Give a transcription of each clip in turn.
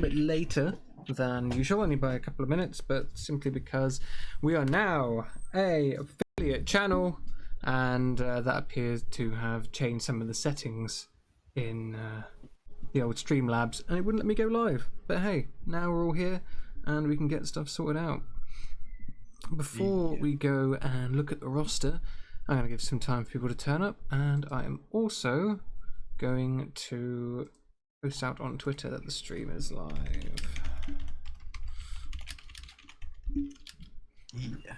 bit later than usual, only by a couple of minutes, but simply because we are now a affiliate channel, and that appears to have changed some of the settings in the old Streamlabs, and it wouldn't let me go live. But hey, now we're all here, and we can get stuff sorted out. Before we go and look at the roster, I'm going to give some time for people to turn up, and I am also going to post out on Twitter that the stream is live. Yeah.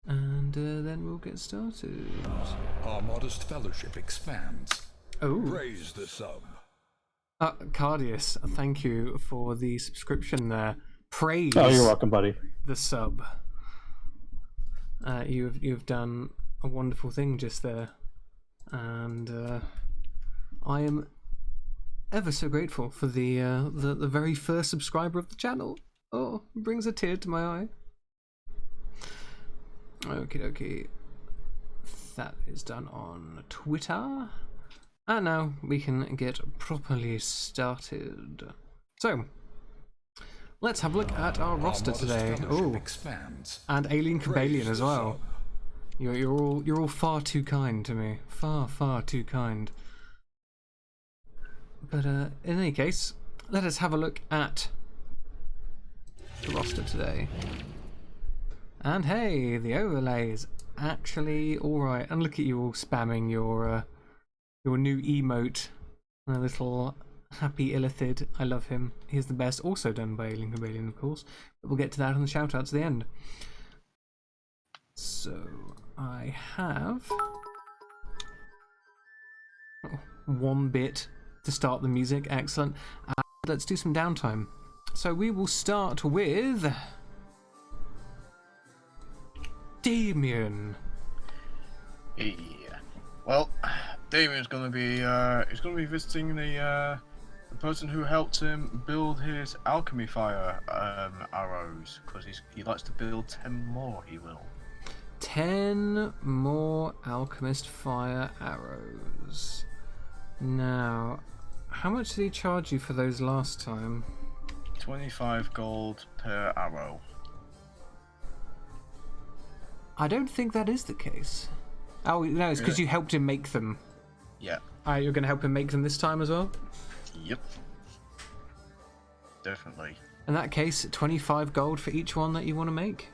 And then we'll get started. Our modest fellowship expands. Oh. Praise the sub. Cardius, thank you for the subscription there. Praise. Oh, you're welcome, buddy. The sub. You've done a wonderful thing just there, and I am ever so grateful for the very first subscriber of the channel. Oh, it brings a tear to my eye. Okay. That is done on Twitter. And now we can get properly started. So, let's have a look at our roster today. Oh, and Alien Cabalion as well. You're all far too kind to me. Far too kind. But in any case, let us have a look at the roster today. And hey, the overlay is actually alright. And look at you all spamming your new emote, a little happy illithid. I love him. He's the best. Also done by Alien Cabalion, of course. But we'll get to that on the shout outs at the end. So I have 1 bit to start the music. Excellent. Let's do some downtime. So we will start with Damien. Yeah. Well, Damien's gonna be visiting the person who helped him build his alchemy fire arrows, because he likes to build 10 more. He will. 10 more alchemist fire arrows. Now, how much did he charge you for those last time? 25 gold per arrow. I don't think that is the case. Oh no, it's because you helped him make them. Yeah. Alright, you're going to help him make them this time as well? Yep. Definitely. In that case, 25 gold for each one that you want to make.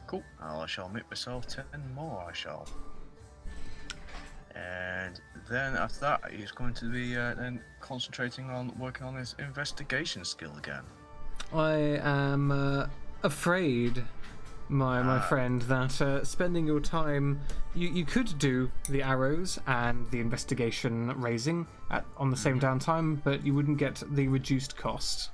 Cool. I shall make myself 10 more, I shall. And then after that, he's going to be then concentrating on working on his investigation skill again. I am afraid, my friend, that spending your time... You could do the arrows and the investigation raising on the same downtime, but you wouldn't get the reduced cost.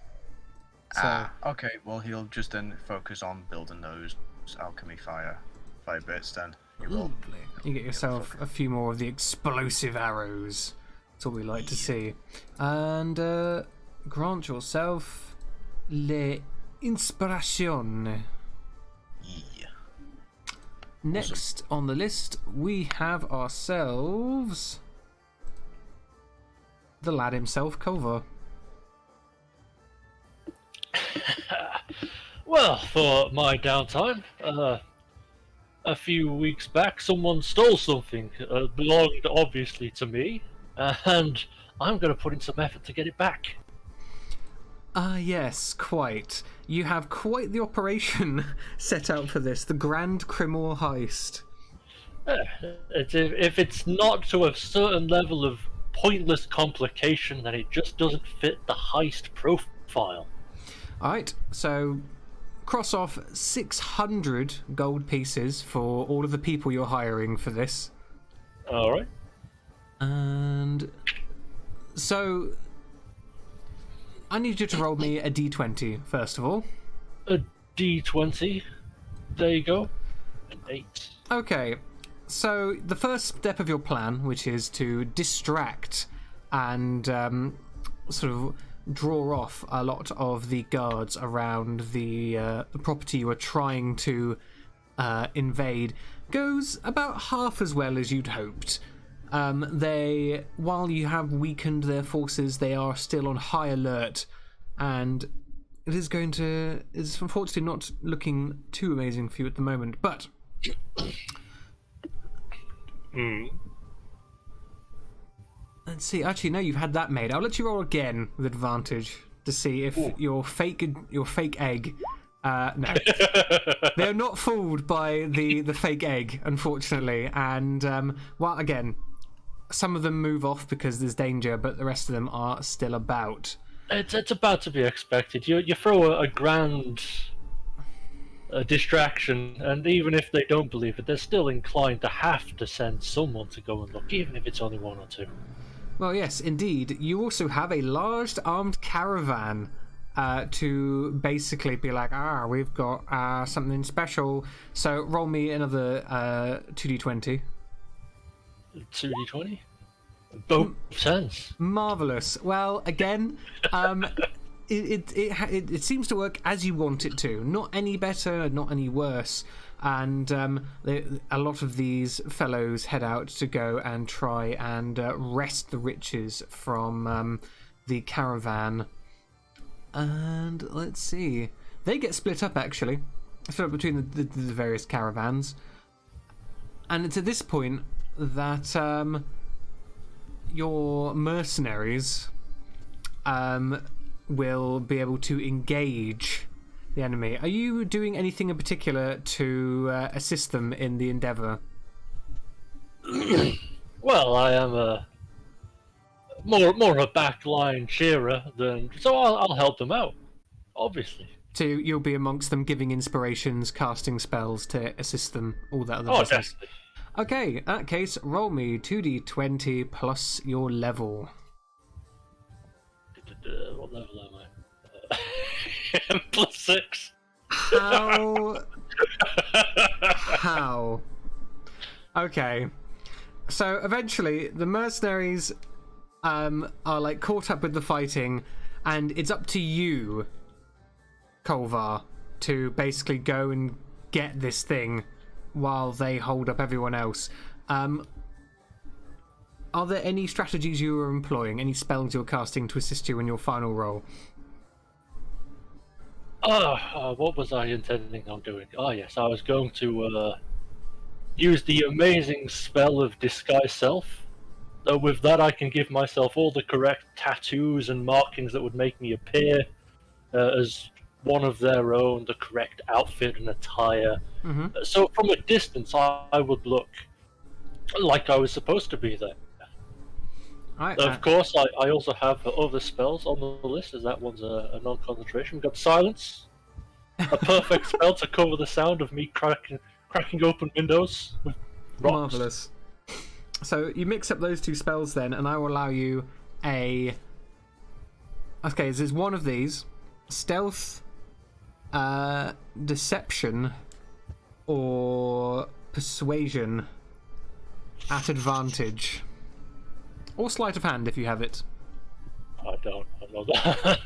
So, okay. Well, he'll just then focus on building those alchemy fire bits then. lovely. You get yourself a few more of the explosive arrows. That's all we like to see. And grant yourself le inspirazione. Yeah. Next on the list, we have ourselves the lad himself, Culver. Well, for my downtime, a few weeks back, someone stole something belonged obviously to me, and I'm going to put in some effort to get it back. Yes, quite. You have quite the operation set out for this, the Grand Criminal Heist. If it's not to a certain level of pointless complication, then it just doesn't fit the heist profile. Alright, so cross off 600 gold pieces for all of the people you're hiring for this. Alright. And so I need you to roll me a d20 first of all. A d20. There you go. An 8. Okay, so the first step of your plan, which is to distract and sort of draw off a lot of the guards around the property you are trying to invade, goes about half as well as you'd hoped. While you have weakened their forces, they are still on high alert, and it's unfortunately not looking too amazing for you at the moment, but... Let's see, actually, no, you've had that made. I'll let you roll again with advantage to see if your fake egg... no. They're not fooled by the fake egg, unfortunately, and, well, again, some of them move off because there's danger, but the rest of them are still about. It's about to be expected. You throw a grand distraction, and even if they don't believe it, they're still inclined to have to send someone to go and look, even if it's only one or two. Well, yes, indeed. You also have a large armed caravan to basically be like, we've got something special. So roll me another 2d20. 2d20? Both sense. Marvelous. Well, again, it seems to work as you want it to. Not any better, not any worse. And a lot of these fellows head out to go and try and wrest the riches from the caravan. And let's see. They get split up, actually. Split up between the various caravans. And it's at this point that your mercenaries will be able to engage the enemy. Are you doing anything in particular to assist them in the endeavour? Well, I am more of a backline cheerer than, so I'll help them out, obviously. So you'll be amongst them, giving inspirations, casting spells to assist them, all that other business. Definitely. Okay, in that case, roll me 2d20 plus your level. What level am I? +6. How? Okay. So eventually, the mercenaries are like caught up with the fighting, and it's up to you, Kolvar, to basically go and get this thing while they hold up everyone else. Are there any strategies you are employing, any spells you're casting to assist you in your final roll? What was I intending on doing? Yes, I was going to use the amazing spell of Disguise Self. With that, I can give myself all the correct tattoos and markings that would make me appear as one of their own, the correct outfit and attire. Mm-hmm. So from a distance, I would look like I was supposed to be there. Right, Of course, I also have other spells on the list, as that one's a non-concentration. We've got Silence, a perfect spell to cover the sound of me cracking open windows with rocks. Marvellous. So you mix up those two spells then, and I will allow you a... Okay, there's one of these. Stealth, Deception, or Persuasion at advantage. Or Sleight of Hand if you have it. I don't know that.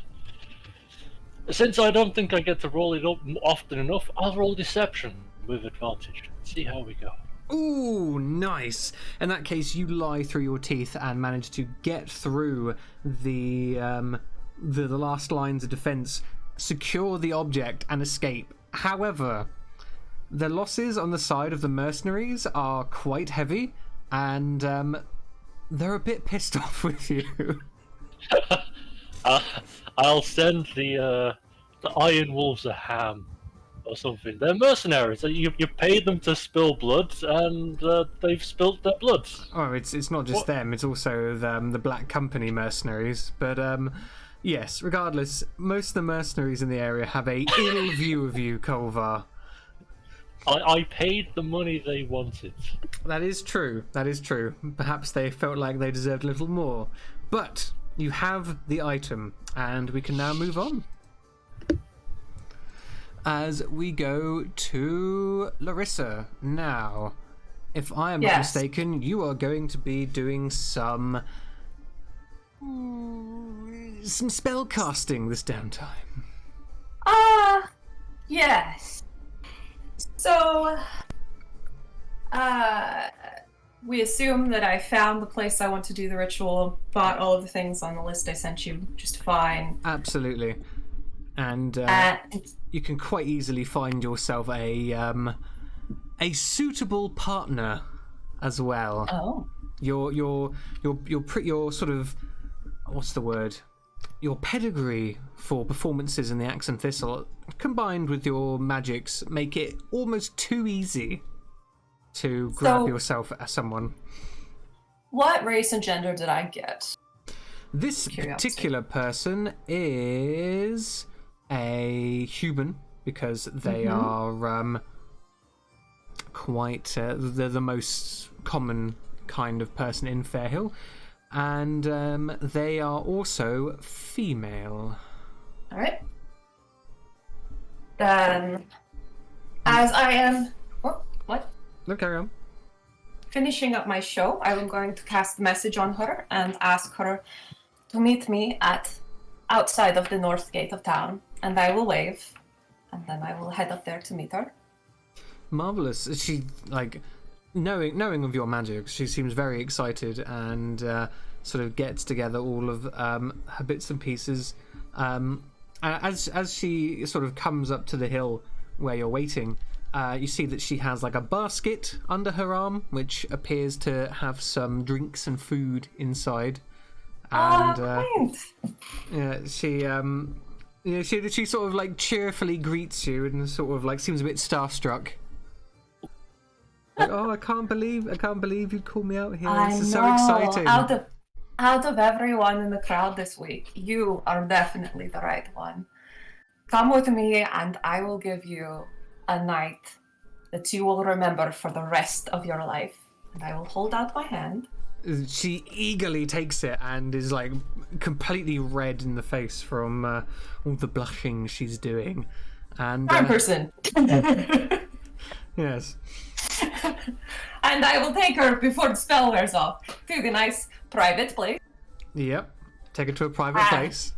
Since I don't think I get to roll it up often enough, I'll roll Deception with advantage. See how we go. Ooh, nice. In that case, you lie through your teeth and manage to get through the last lines of defense, secure the object, and escape. However, the losses on the side of the mercenaries are quite heavy, and they're a bit pissed off with you. I'll send the Iron Wolves a ham or something. They're mercenaries. You paid them to spill blood, and they've spilled their blood. Oh, it's not just them. It's also the Black Company mercenaries. But yes, regardless, most of the mercenaries in the area have a ill view of you, Kolvar. I paid the money they wanted. That is true. That is true. Perhaps they felt like they deserved a little more. But you have the item, and we can now move on. As we go to Larissa. Now, if I am not mistaken, you are going to be doing some spell casting this downtime. Yes. So, We assume that I found the place I want to do the ritual, bought all of the things on the list I sent you just fine. Absolutely. And you can quite easily find yourself a suitable partner as well. Oh. Your sort of, what's the word? Your pedigree for performances in the Axe and Thistle, combined with your magics, make it almost too easy to grab yourself as someone. What race and gender did I get? This particular person is a human, because they are quite they're the most common kind of person in Fairhill, and they are also female. All right. Then, as I am, what? No, carry on. Finishing up my show, I am going to cast a message on her and ask her to meet me outside of the north gate of town, and I will wave, and then I will head up there to meet her. Marvelous. She, like, knowing of your magic, she seems very excited and sort of gets together all of her bits and pieces. As she sort of comes up to the hill where you're waiting, you see that she has like a basket under her arm, which appears to have some drinks and food inside. And she sort of like cheerfully greets you and sort of like seems a bit starstruck. Like, oh, I can't believe you'd call me out here. This is so exciting. Out of everyone in the crowd this week, you are definitely the right one. Come with me, and I will give you a night that you will remember for the rest of your life. And I will hold out my hand. She eagerly takes it and is like completely red in the face from all the blushing she's doing. And person. Yes. And I will take her before the spell wears off to the nice private place. Yep. Take her to a private place.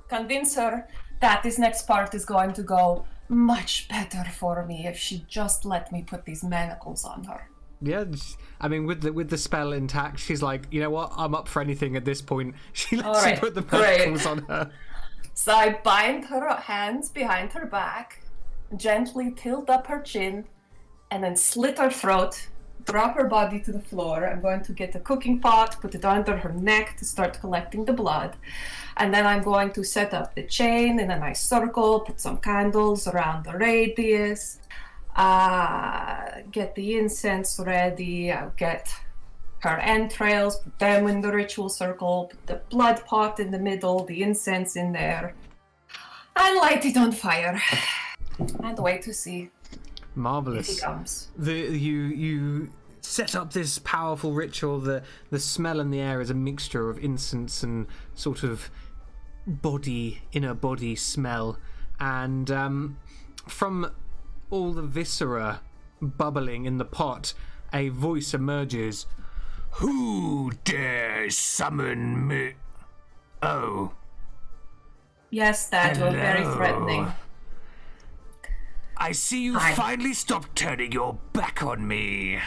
Convince her that this next part is going to go much better for me if she just let me put these manacles on her. Yeah, I mean, with the spell intact, she's like, you know what? I'm up for anything at this point. She lets you put the manacles on her. So I bind her hands behind her back, gently tilt up her chin, and then slit her throat, drop her body to the floor. I'm going to get a cooking pot, put it under her neck to start collecting the blood. And then I'm going to set up the chain in a nice circle, put some candles around the radius, get the incense ready, I'll get her entrails, put them in the ritual circle, put the blood pot in the middle, the incense in there, and light it on fire. And wait to see. Marvelous. If he comes. You set up this powerful ritual. The smell in the air is a mixture of incense and sort of inner body smell, and from all the viscera bubbling in the pot, a voice emerges. Who dares summon me? Oh. Yes, that was very threatening. I see you finally stopped turning your back on me.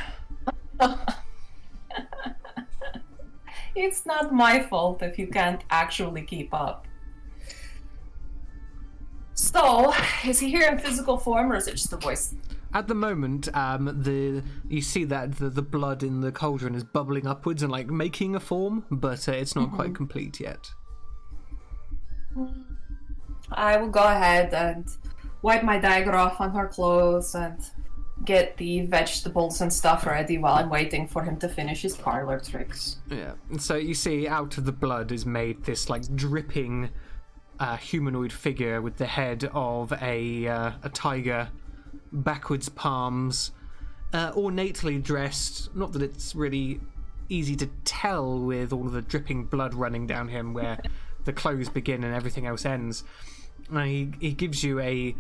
It's not my fault if you can't actually keep up. So, is he here in physical form, or is it just a voice? At the moment, you see that the blood in the cauldron is bubbling upwards and like making a form, but it's not quite complete yet. I will go ahead and wipe my dagger off on her clothes and get the vegetables and stuff ready while I'm waiting for him to finish his parlor tricks. Yeah, and so you see out of the blood is made this like dripping humanoid figure with the head of a tiger, backwards palms, ornately dressed. Not that it's really easy to tell with all of the dripping blood running down him where the clothes begin and everything else ends. He gives you a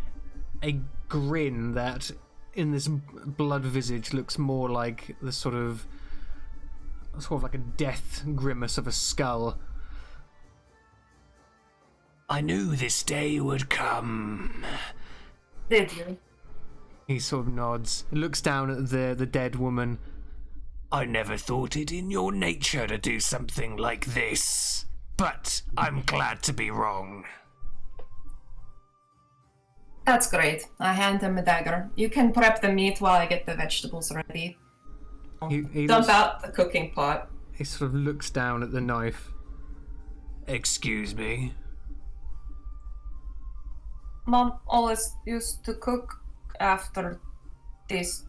grin that in this blood visage looks more like the sort of like a death grimace of a skull. I knew this day would come. Did you? He sort of nods, looks down at the dead woman. I never thought it in your nature to do something like this, but I'm glad to be wrong. That's great. I hand him a dagger. You can prep the meat while I get the vegetables ready. He Dump out the cooking pot. He sort of looks down at the knife. Excuse me? Mom always used to cook after this.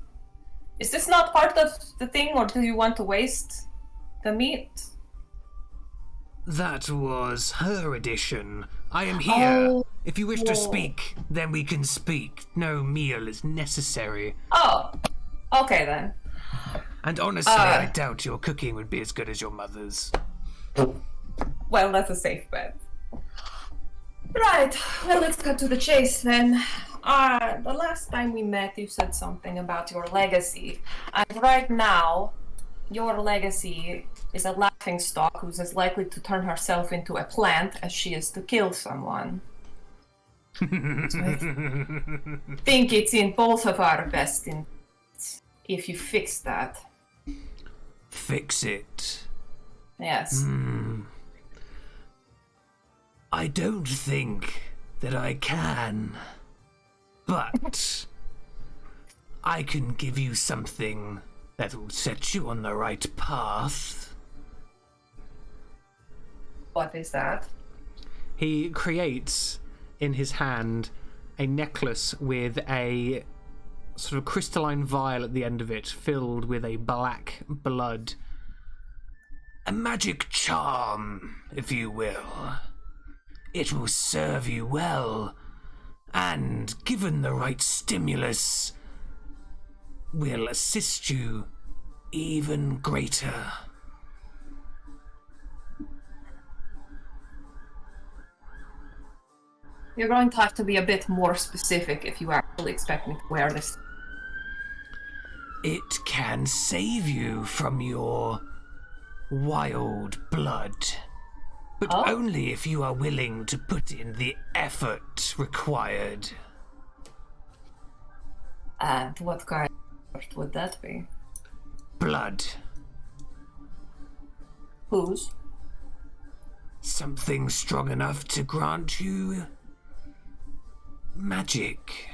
Is this not part of the thing, or do you want to waste the meat? That was her addition. I am here. Oh. If you wish to speak, then we can speak. No meal is necessary. Oh, okay then. And honestly, I doubt your cooking would be as good as your mother's. Well, that's a safe bet. Right, well, let's cut to the chase then. The last time we met, you said something about your legacy. And right now, your legacy is a laughingstock who's as likely to turn herself into a plant as she is to kill someone. So I think it's in both of our best interests if you fix that. Fix it. Yes. I don't think that I can. But I can give you something that will set you on the right path. What is that? He creates in his hand a necklace with a sort of crystalline vial at the end of it, filled with a black blood. A magic charm, if you will. It will serve you well, and given the right stimulus, will assist you even greater. You're going to have to be a bit more specific if you actually expect me to wear this. It can save you from your wild blood, but only if you are willing to put in the effort required. And what kind of effort would that be? Blood. Whose? Something strong enough to grant you magic.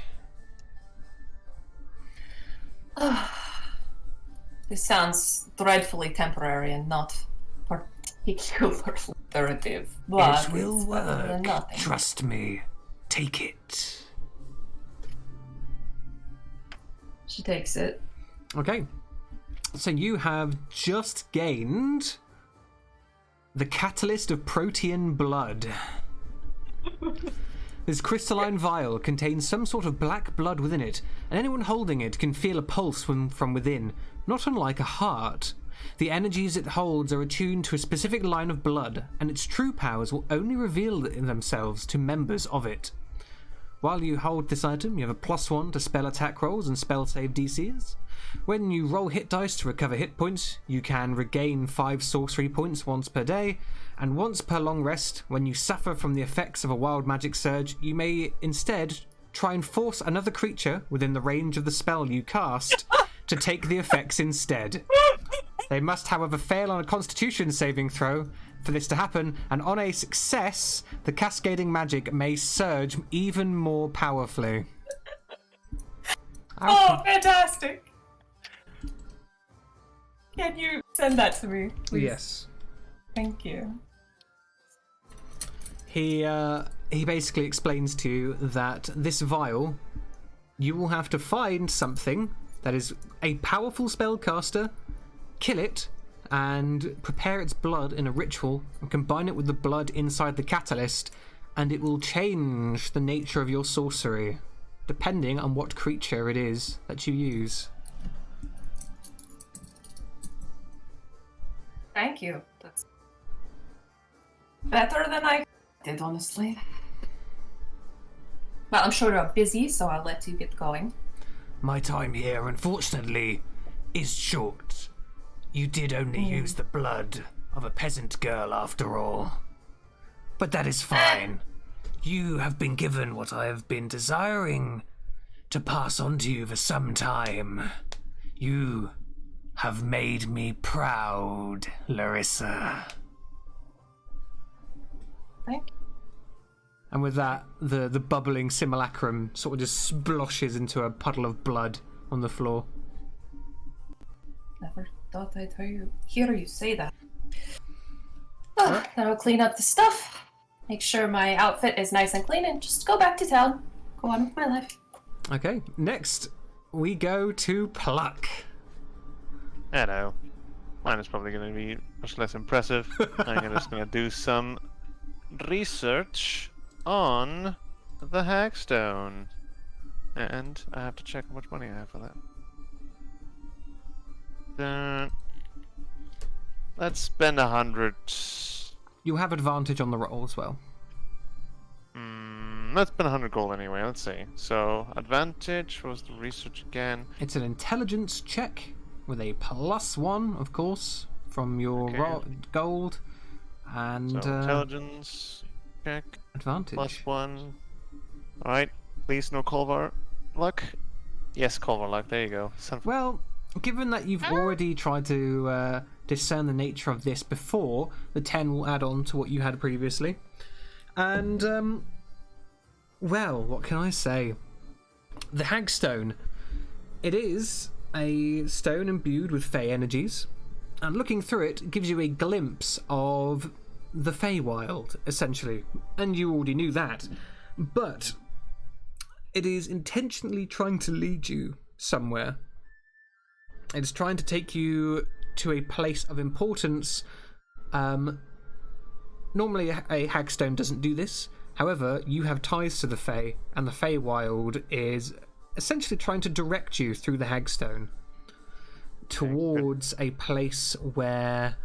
This sounds dreadfully temporary and not particularly lucrative, but It will it's better than work. nothing. Trust me. Take it. She takes it. Okay. So you have just gained the catalyst of protean blood. This crystalline vial contains some sort of black blood within it, and anyone holding it can feel a pulse from within, not unlike a heart. The energies it holds are attuned to a specific line of blood, and its true powers will only reveal themselves to members of it. While you hold this item, you have a +1 to spell attack rolls and spell save DCs. When you roll hit dice to recover hit points, you can regain 5 sorcery points once per day, and once per long rest, when you suffer from the effects of a wild magic surge, you may instead try and force another creature within the range of the spell you cast to take the effects instead. They must, however, fail on a Constitution saving throw for this to happen, and on a success, the cascading magic may surge even more powerfully. Oh, fantastic! Can you send that to me, please? Yes. Thank you. He basically explains to you that this vial, you will have to find something that is a powerful spellcaster, kill it, and prepare its blood in a ritual, and combine it with the blood inside the catalyst, and it will change the nature of your sorcery, depending on what creature it is that you use. Thank you. That's better than I did, honestly. Well, I'm sure you're busy, so I'll let you get going. My time here, unfortunately, is short. You did only use the blood of a peasant girl after all. But that is fine. You have been given what I have been desiring. to pass on to you for some time. You have made me proud, Larissa. Thank you. And with that, the bubbling simulacrum sort of just sploshes into a puddle of blood on the floor. Never thought I'd hear you say that. Oh, then I'll clean up the stuff, make sure my outfit is nice and clean, and just go back to town. Go on with my life. Okay, next we go to Pluck. Hello. Mine is probably going to be much less impressive. I'm just going to do some research on the Hagstone. And I have to check how much money I have for that. Let's spend 100. You have advantage on the roll as well. Let's spend 100 gold anyway. Let's see. So advantage was the research again. It's an intelligence check with a +1, of course, from your Okay. gold, and So intelligence check advantage. +1. All right. Please no Colvar luck. Yes, Colvar luck. There you go. Well, given that you've already tried to discern the nature of this before, the 10 will add on to what you had previously. And, well, what can I say? The Hagstone. It is a stone imbued with Fey energies, and looking through it gives you a glimpse of the Feywild, essentially. And you already knew that. But it is intentionally trying to lead you somewhere. It's trying to take you to a place of importance. Normally a Hagstone doesn't do this. However, you have ties to the Fey, and the Feywild is essentially trying to direct you through the Hagstone towards a place where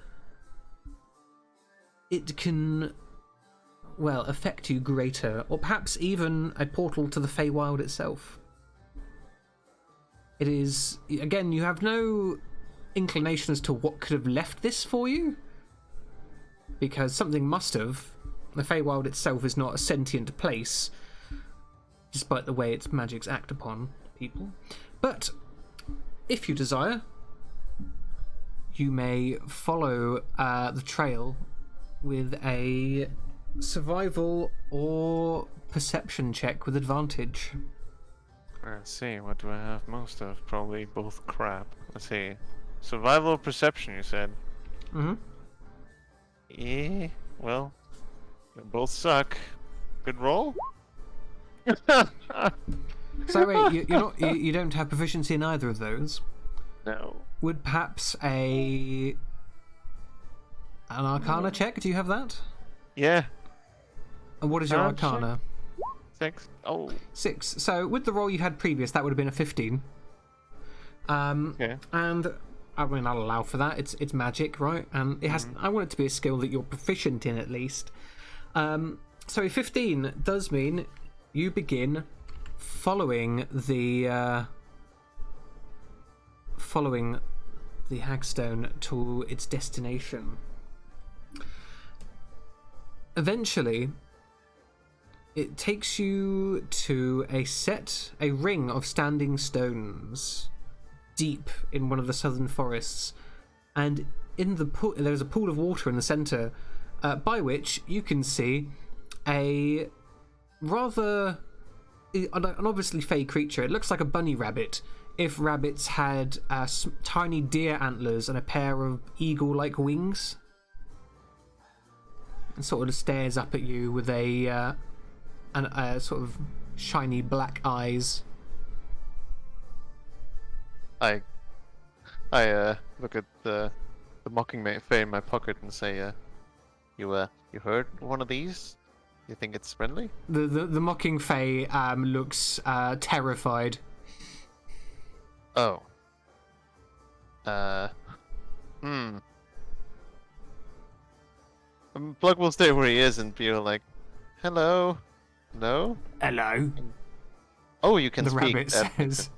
it can, well, affect you greater, or perhaps even a portal to the Feywild itself. It is, again, you have no inclination as to what could have left this for you, because something must have. The Feywild itself is not a sentient place, despite the way its magics act upon people. But if you desire, you may follow the trail with a survival or perception check with advantage. Let's see. What do I have most of? Probably both crap. Let's see. Survival or perception, you said? Mm-hmm. Yeah. Well, they both suck. Good roll. So wait, you don't have proficiency in either of those. No. Would perhaps an Arcana check? Do you have that? Yeah. And what is your Arcana check? Arcana? 6. Oh. 6. So with the roll you had previous, that would have been a 15. Okay. And I mean, I'll allow for that. It's magic, right? And it has. I want it to be a skill that you're proficient in at least. So a 15 does mean you begin following the Hagstone to its destination. Eventually, it takes you to a ring of standing stones deep in one of the southern forests, and in the there's a pool of water in the center, by which you can see a rather an obviously fey creature. It looks like a bunny rabbit if rabbits had tiny deer antlers and a pair of eagle-like wings. It sort of stares up at you with a sort of shiny black eyes. I look at the mocking fey in my pocket and say, you heard one of these? You think it's friendly? The mocking fey looks terrified. Oh. Plug will stay where he is and be like, hello? No? Hello, Oh, you can The speak. rabbit says.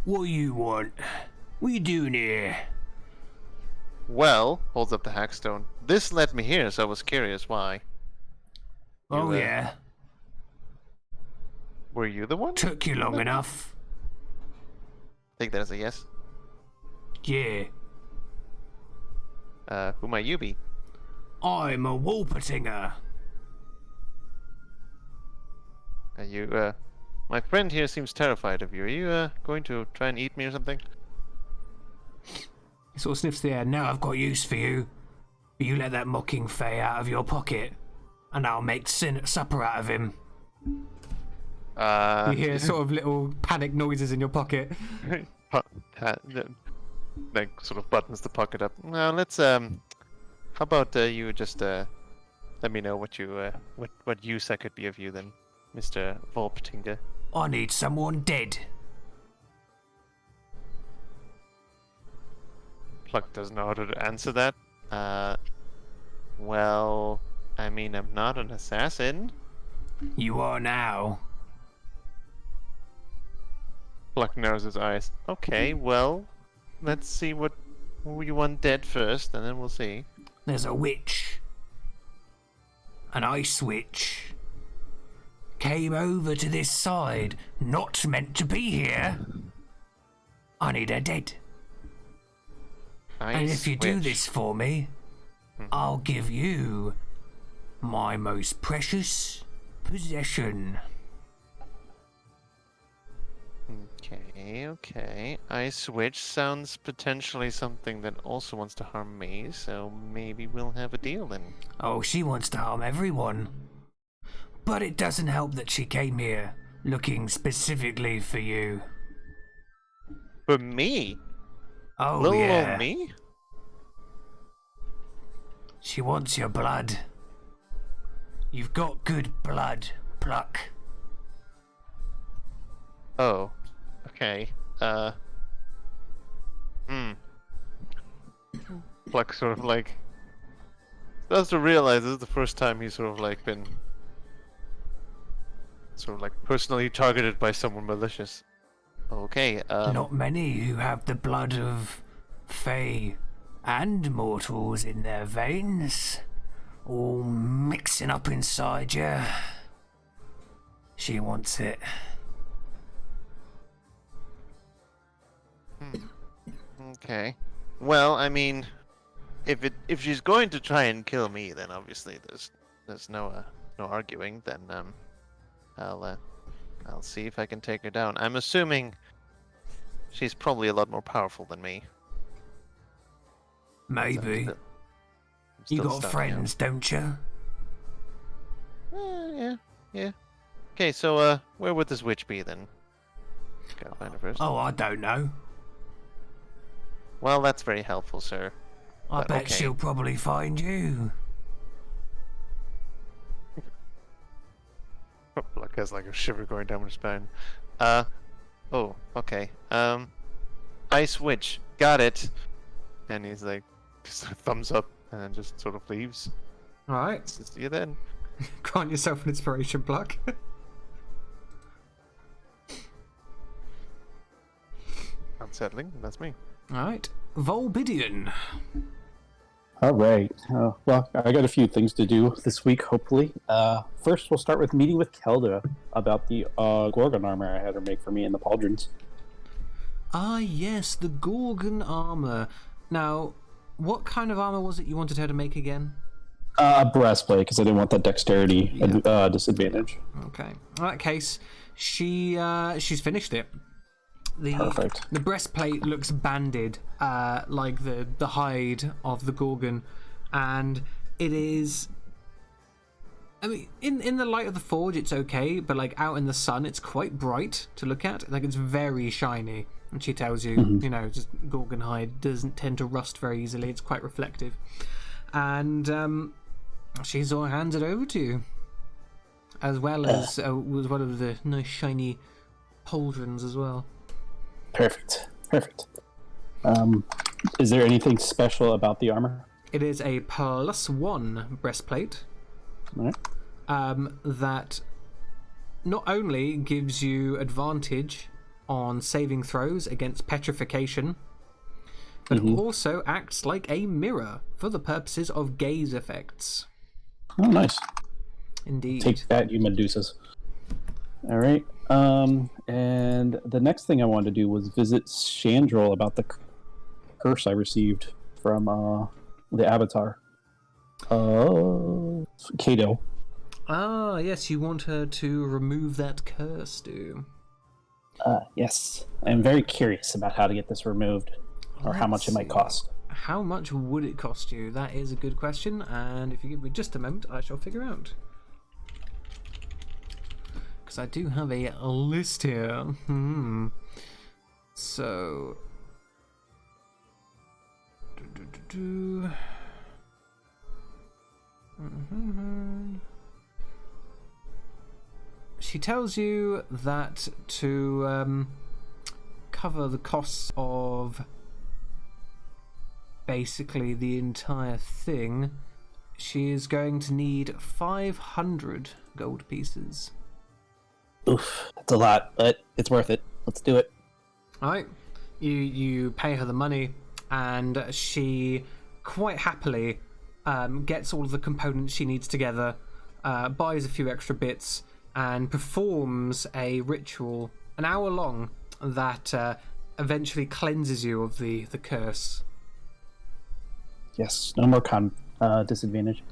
what you want? What you doing here? Well, holds up the hackstone. This led me here, so I was curious why. Oh You, yeah. Were you the one? Took you long enough. Take that as a yes. Yeah. Who might you be? I'm a Wolpertinger. Are you, my friend here seems terrified of you. Are you, going to try and eat me or something? He sort of sniffs the air. Now I've got use for you. You let that mocking fey out of your pocket, and I'll make supper out of him. You hear sort of little panic noises in your pocket. Like, sort of buttons the pocket up. Now, let's, how about, you just, let me know what you, what use I could be of you then, Mr. Volptinger. I need someone dead. Pluck doesn't know how to answer that. Well, I mean, I'm not an assassin. You are now. Pluck narrows his eyes. Okay, well, let's see who you want dead first, and then we'll see. There's a witch. An ice witch. Came over to this side, not meant to be here. I need her dead. And if you do this for me, I'll give you my most precious possession. Okay. Ice Witch sounds potentially something that also wants to harm me, so maybe we'll have a deal then. Oh, she wants to harm everyone. But it doesn't help that she came here looking specifically for you. For me? Oh, Little yeah. old me? She wants your blood. You've got good blood, Pluck. Oh. Okay. Pluck sort of like starts to realize this is the first time he's sort of like been sort of like personally targeted by someone malicious. Okay, Not many who have the blood of Fae and mortals in their veins, all mixing up inside you. She wants it. Okay. Well, I mean, if she's going to try and kill me, then obviously there's no arguing. Then I'll see if I can take her down. I'm assuming she's probably a lot more powerful than me. Maybe. I'm You still got stuck, friends, don't you? Yeah. Okay, so where would this witch be then? Gotta find her first. Oh, I don't know. Well, that's very helpful, sir. I But bet okay. she'll probably find you. Pluck has like a shiver going down her spine. Oh, okay. Ice Witch, got it. And he's like, just a thumbs up, and then just sort of leaves. Alright. See you then. Grant yourself an inspiration, Pluck. Unsettling, that's me. Alright. Volbidian. All right. Well, I got a few things to do this week, hopefully. First, we'll start with meeting with Kelda about the Gorgon armor I had her make for me in the pauldrons. Ah, yes, the Gorgon armor. Now, what kind of armor was it you wanted her to make again? A breastplate, because I didn't want that dexterity disadvantage. Okay. In that case, she's finished it. Perfect. The breastplate looks banded, like the hide of the Gorgon, and it is. I mean, in the light of the forge, it's okay, but like out in the sun, it's quite bright to look at. Like it's very shiny, and she tells you, you know, just Gorgon hide doesn't tend to rust very easily. It's quite reflective, and she sort of hands it over to you, as well as one of the nice shiny pauldrons as well. Perfect. Is there anything special about the armor? It is a +1 breastplate. All right. That not only gives you advantage on saving throws against petrification, but also acts like a mirror for the purposes of gaze effects. Oh, nice. Indeed. Take that, you Medusas. All right. And the next thing I wanted to do was visit Chandril about the curse I received from the Avatar. Kato. Ah, yes, you want her to remove that curse, do? Yes. I'm very curious about how to get this removed, or how much it might cost. How much would it cost you? That is a good question, and if you give me just a moment, I shall figure out. Because I do have a list here. So... She tells you that to cover the costs of basically the entire thing, she is going to need 500 gold pieces. Oof, that's a lot, but it's worth it. Let's do it. Alright, you pay her the money, and she quite happily gets all of the components she needs together, buys a few extra bits, and performs a ritual, an hour long, that eventually cleanses you of the curse. Yes, no more disadvantage.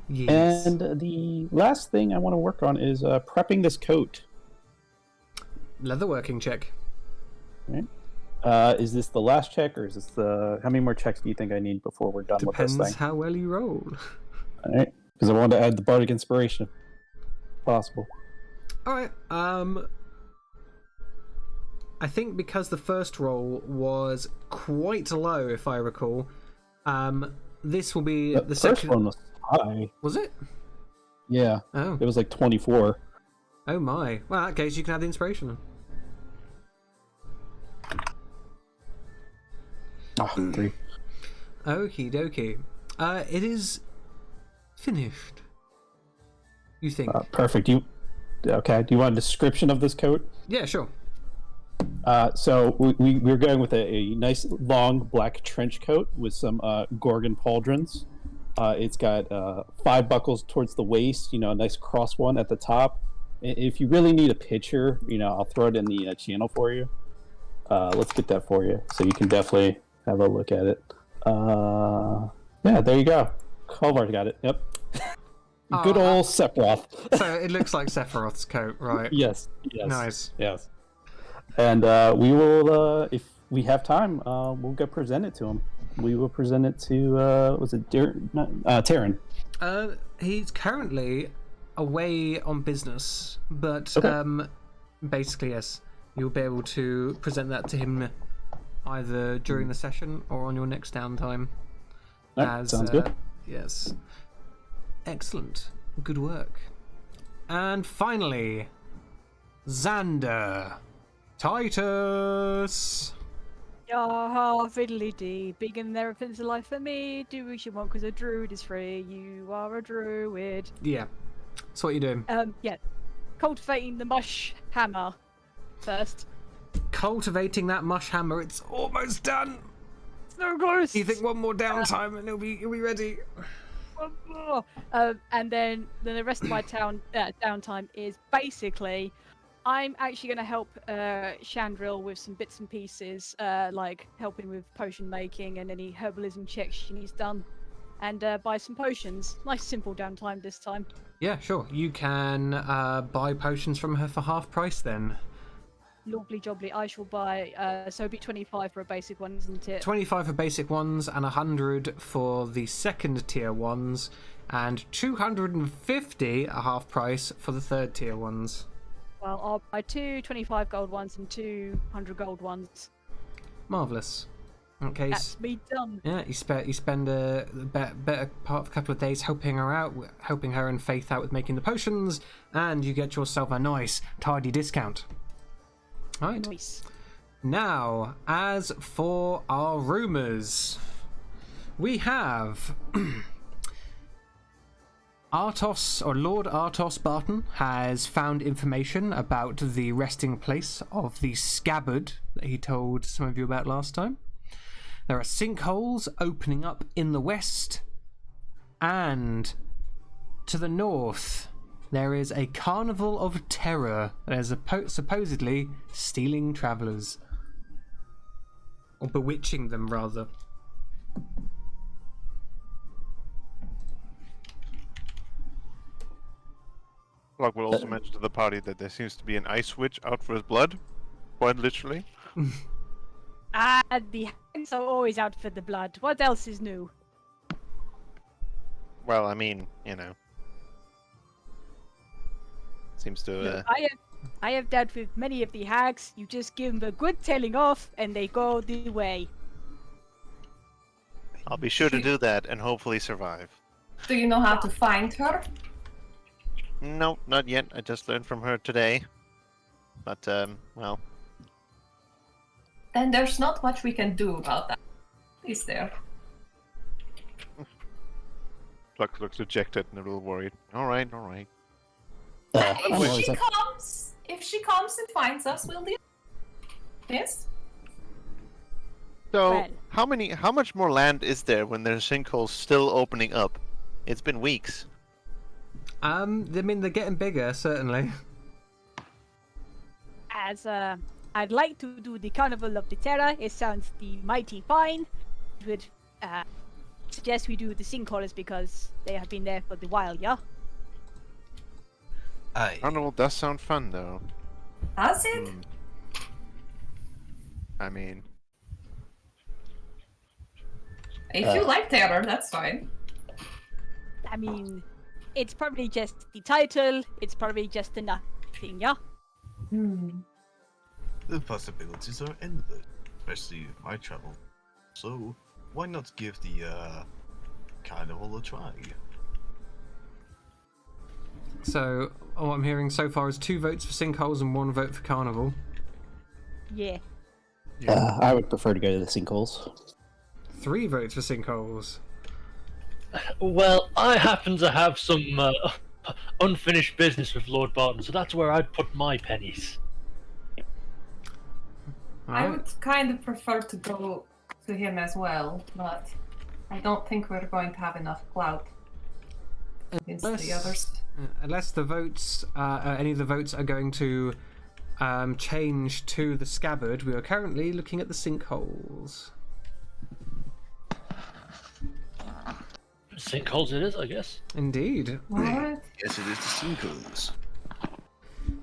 Yes. And the last thing I want to work on is prepping this coat. Leatherworking check. Right. Is this the last check, or is this the... How many more checks do you think I need before we're done with this thing? Depends how well you roll. All right, because I wanted to add the bardic inspiration, if possible. Alright, I think because the first roll was quite low, if I recall, this will be the second... first one was high. Was it? Yeah. Oh. It was like 24. Oh my. Well, in that case, you can add the inspiration. Oh, 3. Okie dokie. It is finished. You think? Perfect. Okay. Do you want a description of this coat? Yeah, sure. So we're going with a nice long black trench coat with some Gorgon pauldrons. It's got 5 buckles towards the waist, a nice cross one at the top. If you really need a picture, I'll throw it in the channel for you. Let's get that for you, so you can definitely have a look at it. Yeah, there you go. Kolvar's got it. Yep. Good old Sephiroth. So it looks like Sephiroth's coat, right? Yes. Nice. Yes. And we will, if we have time, we'll go present it to him. We will present it to, was it Taryn? He's currently away on business, but Okay. Basically, yes, you'll be able to present that to him either during the session or on your next downtime. Right, sounds good. Yes. Excellent. Good work. And finally, Xander. Titus. Ah, fiddly dee. Big and everything's alive for me. Do as you want because a druid is free. You are a druid. Yeah. That's what you're doing. Yeah. Cultivating the mush hammer first. Cultivating that mush hammer. It's almost done. It's no close. You think one more downtime and it'll be ready? One more. And then the rest of my downtime is basically I'm actually going to help Chandril with some bits and pieces, like helping with potion making and any herbalism checks she needs done, and buy some potions. Nice simple downtime this time. Yeah, sure. You can buy potions from her for half price then. Lovely jobbly. I shall buy, so it'd be 25 for a basic one, isn't it? 25 for basic ones and 100 for the second tier ones, and 250 a half price for the third tier ones. Well, I'll buy 2 25 gold ones and 2 100 gold ones. Marvellous. In that case, That's me done. yeah, you spend a better part of a couple of days helping her and Faith out with making the potions, and you get yourself a nice, tidy discount. Right. Nice. Now, as for our rumours, we have Artos, or Lord Artos Barton, has found information about the resting place of the scabbard that he told some of you about last time. There are sinkholes opening up in the west, and to the north there is a carnival of terror that is supposedly stealing travellers. Or bewitching them, rather. Locke will also mention to the party that there seems to be an ice witch out for his blood. Quite literally. The hags are always out for the blood. What else is new? Well, I mean, seems to. I have dealt with many of the hags. You just give them a good telling off, and they go the way. I'll be sure to do that and hopefully survive. Do you know how to find her? No, not yet. I just learned from her today. But, well. Then there's not much we can do about that, is there? Lux looks dejected and a little worried. Alright. If she comes and finds us, we'll deal. Yes? So, Well. how much more land is there when there's sinkholes still opening up? It's been weeks. I mean, they're getting bigger, certainly. As I'd like to do the Carnival of the Terror. It sounds the mighty fine. Would suggest we do the sinkholes because they have been there for the while, yeah? Aye. Carnival does sound fun, though. Does it? I mean, If you like terror, that's fine. I mean, it's probably just the title. It's probably just a nothing, yeah? The possibilities are endless, especially with my travel. So, why not give the carnival a try? So, what I'm hearing so far is 2 votes for sinkholes and 1 vote for carnival. Yeah. I would prefer to go to the sinkholes. 3 votes for sinkholes. Well, I happen to have some unfinished business with Lord Barton, so that's where I'd put my pennies. I would kind of prefer to go to him as well, but I don't think we're going to have enough clout against the others. Unless the votes, any of the votes are going to change to the scabbard, we are currently looking at the sinkholes. Sinkholes it is, I guess. Indeed. What? Yes, it is the sinkholes.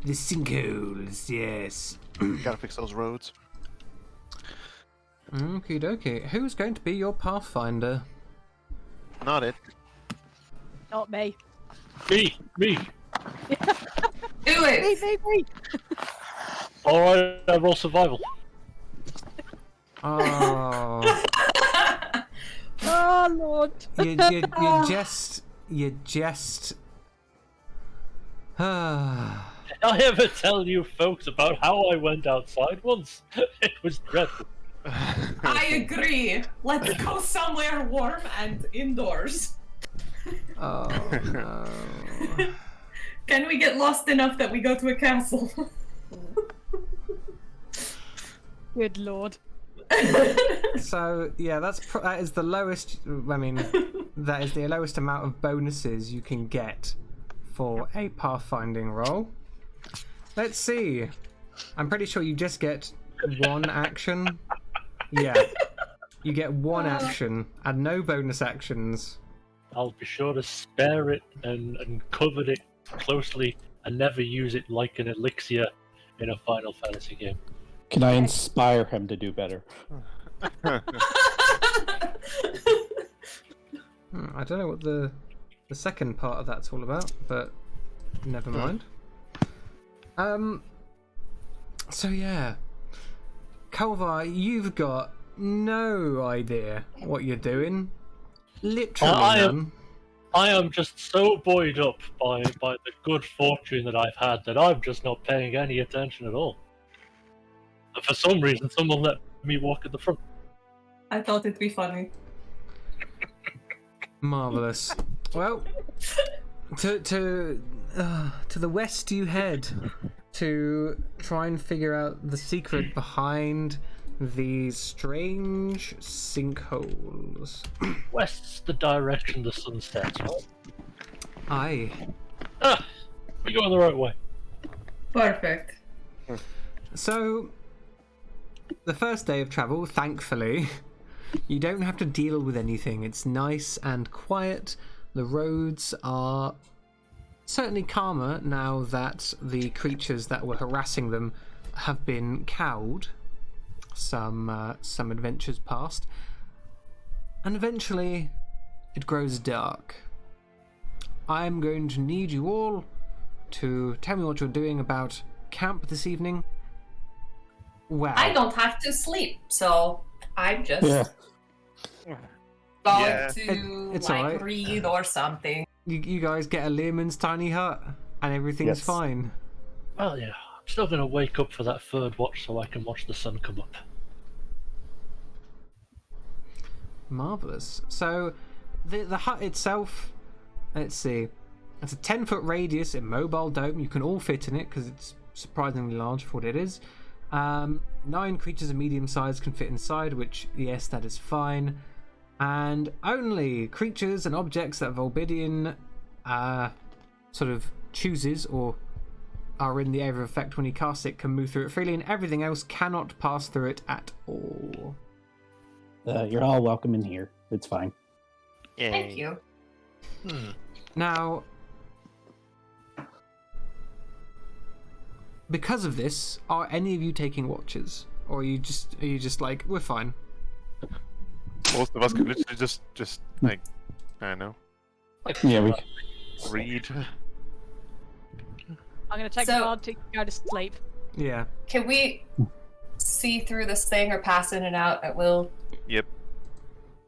The sinkholes, yes. gotta fix those roads. Okie dokie. Who's going to be your pathfinder? Not it. Not me. Me! Do it! Me. Alright, I roll survival. Oh, Oh, Lord. you just. Did I ever tell you folks about how I went outside once? It was dreadful. I agree. Let's go somewhere warm and indoors. Oh no. Can we get lost enough that we go to a castle? Good Lord. So yeah, that is the lowest. I mean, that is the lowest amount of bonuses you can get for a pathfinding roll. Let's see. I'm pretty sure you just get 1 action. Yeah, you get 1 action and no bonus actions. I'll be sure to spare it and cover it closely and never use it like an elixir in a Final Fantasy game. Can I inspire him to do better? I don't know what the second part of that's all about, but never mind. So yeah, Kalvar, you've got no idea what you're doing. Literally none. I am just so buoyed up by the good fortune that I've had that I'm just not paying any attention at all. And for some reason, someone let me walk at the front. I thought it'd be funny. Marvelous. Well, to the west you head to try and figure out the secret behind these strange sinkholes. West's the direction the sun sets, right? Aye. Ah, We're going the right way. Perfect. So, the first day of travel, thankfully, you don't have to deal with anything. It's nice and quiet. The roads are certainly calmer now that the creatures that were harassing them have been cowed. Some adventures past. And eventually, it grows dark. I'm going to need you all to tell me what you're doing about camp this evening. Well, I don't have to sleep, so I'm just going to it's like alright. read or something. You guys get a Learman's tiny hut, and everything's Yes. fine. Well, yeah. I'm still going to wake up for that third watch so I can watch the sun come up. Marvelous. So, the hut itself, let's see, it's a 10-foot radius immobile dome. You can all fit in it because it's surprisingly large for what it is. 9 creatures of medium size can fit inside, which, yes, that is fine. And only creatures and objects that Volbidian sort of chooses or are in the area of effect when he casts it can move through it freely, and everything else cannot pass through it at all. You're all welcome in here. It's fine. Thank you. Now, because of this, are any of you taking watches, or are you just like, we're fine? Most of us could literally just like, I don't know, Yeah, we. read. I'm going to take So- a card to go to sleep. Yeah. Can we see through this thing or pass in and out at will? Yep.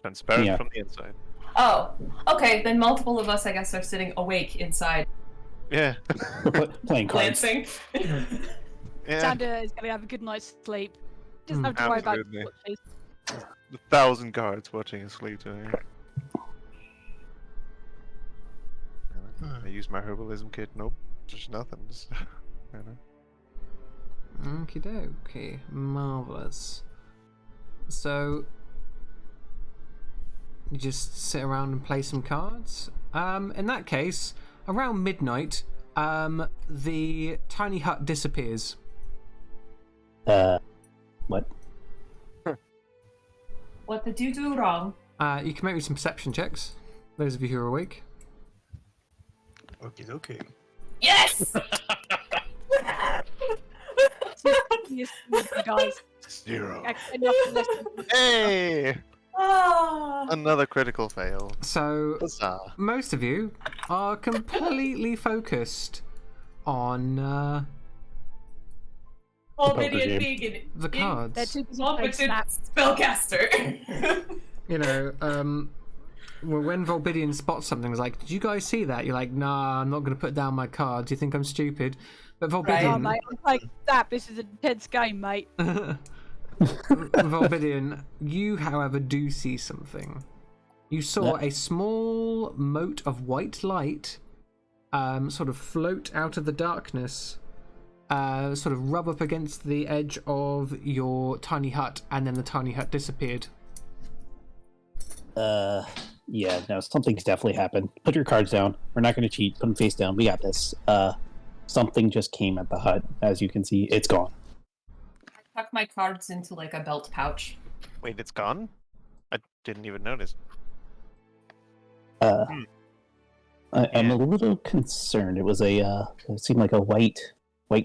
Transparent Yeah. from the inside. Oh, okay. Then multiple of us, I guess, are sitting awake inside, Yeah. We're playing cards. glancing. Yeah. Sander is going to have a good night's sleep. Doesn't have to worry about Absolutely. watches. 1,000 guards watching us sleep tonight. I use my herbalism kit. Nope. Just nothing. Just, I know. Okie dokie. Marvelous. So, you just sit around and play some cards? In that case, around midnight, the tiny hut disappears. What? What did you do wrong? You can make me some perception checks, those of you who are awake. Okay. Yes! Yes, you guys. 0. Enough to listen. Hey! Ah. Another critical fail. So, Huzzah. most of you are completely focused on Albanian game. vegan. the cards. They're too busy Competent playing Snap. spellcaster. You know, well, when Volbidian spots something, it's like, did you guys see that? You're like, nah, I'm not going to put down my cards. You think I'm stupid? But Oh, Volbidian, mate, I'm like, Snap, this is a intense game, mate. Volbidian, you, however, do see something. You saw a small mote of white light sort of float out of the darkness, sort of rub up against the edge of your tiny hut, and then the tiny hut disappeared. Yeah, no, something's definitely happened. Put your cards down. We're not going to cheat. Put them face down. We got this. Something just came at the hut. As you can see, it's gone. I tuck my cards into like a belt pouch. Wait, it's gone? I didn't even notice. I'm a little concerned. It was it seemed like a white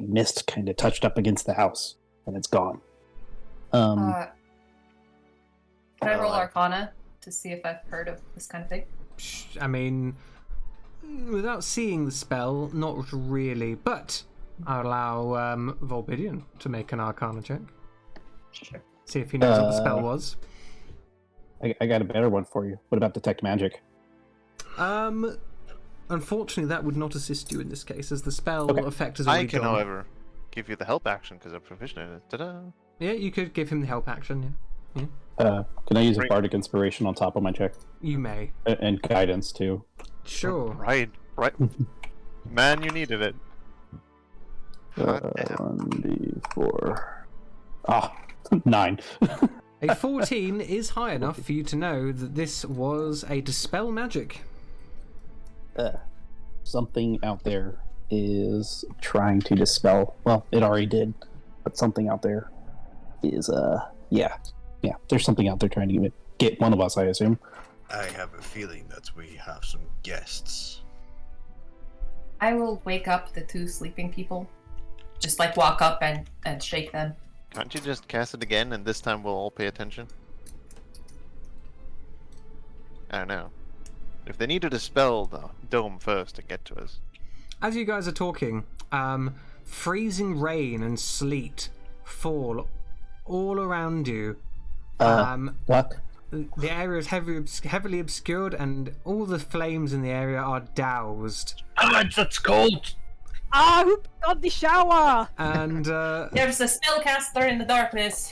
mist kind of touched up against the house, and it's gone. Can I roll Well, Arcana to see if I've heard of this kind of thing? I mean, without seeing the spell, not really, but I'll allow Volbidian to make an Arcana check. Sure. See if he knows what the spell was. I got a better one for you. What about detect magic? Unfortunately, that would not assist you in this case, as the spell Okay. effect has I already can, gone. however, give you the help action because I'm proficient in it. Ta-da! Yeah, you could give him the help action. Yeah, Can I use a Great. bardic inspiration on top of my check you may. and guidance too? Sure. Right. Man, you needed it. God damn. 1d4. 9. A 14 is high enough for you to know that this was a dispel magic. Something out there is trying to dispel. Well, it already did, but something out there is yeah. There's something out there trying to get one of us, I assume. I have a feeling that we have some guests. I will wake up the 2 sleeping people. Just like walk up and shake them. Can't you just cast it again, and this time we'll all pay attention? I don't know. If they need to dispel the dome first to get to us. As you guys are talking, freezing rain and sleet fall all around you. What? The area is heavily obscured, and all the flames in the area are doused. That's cold! Ah, who got the shower? And There's a spellcaster in the darkness.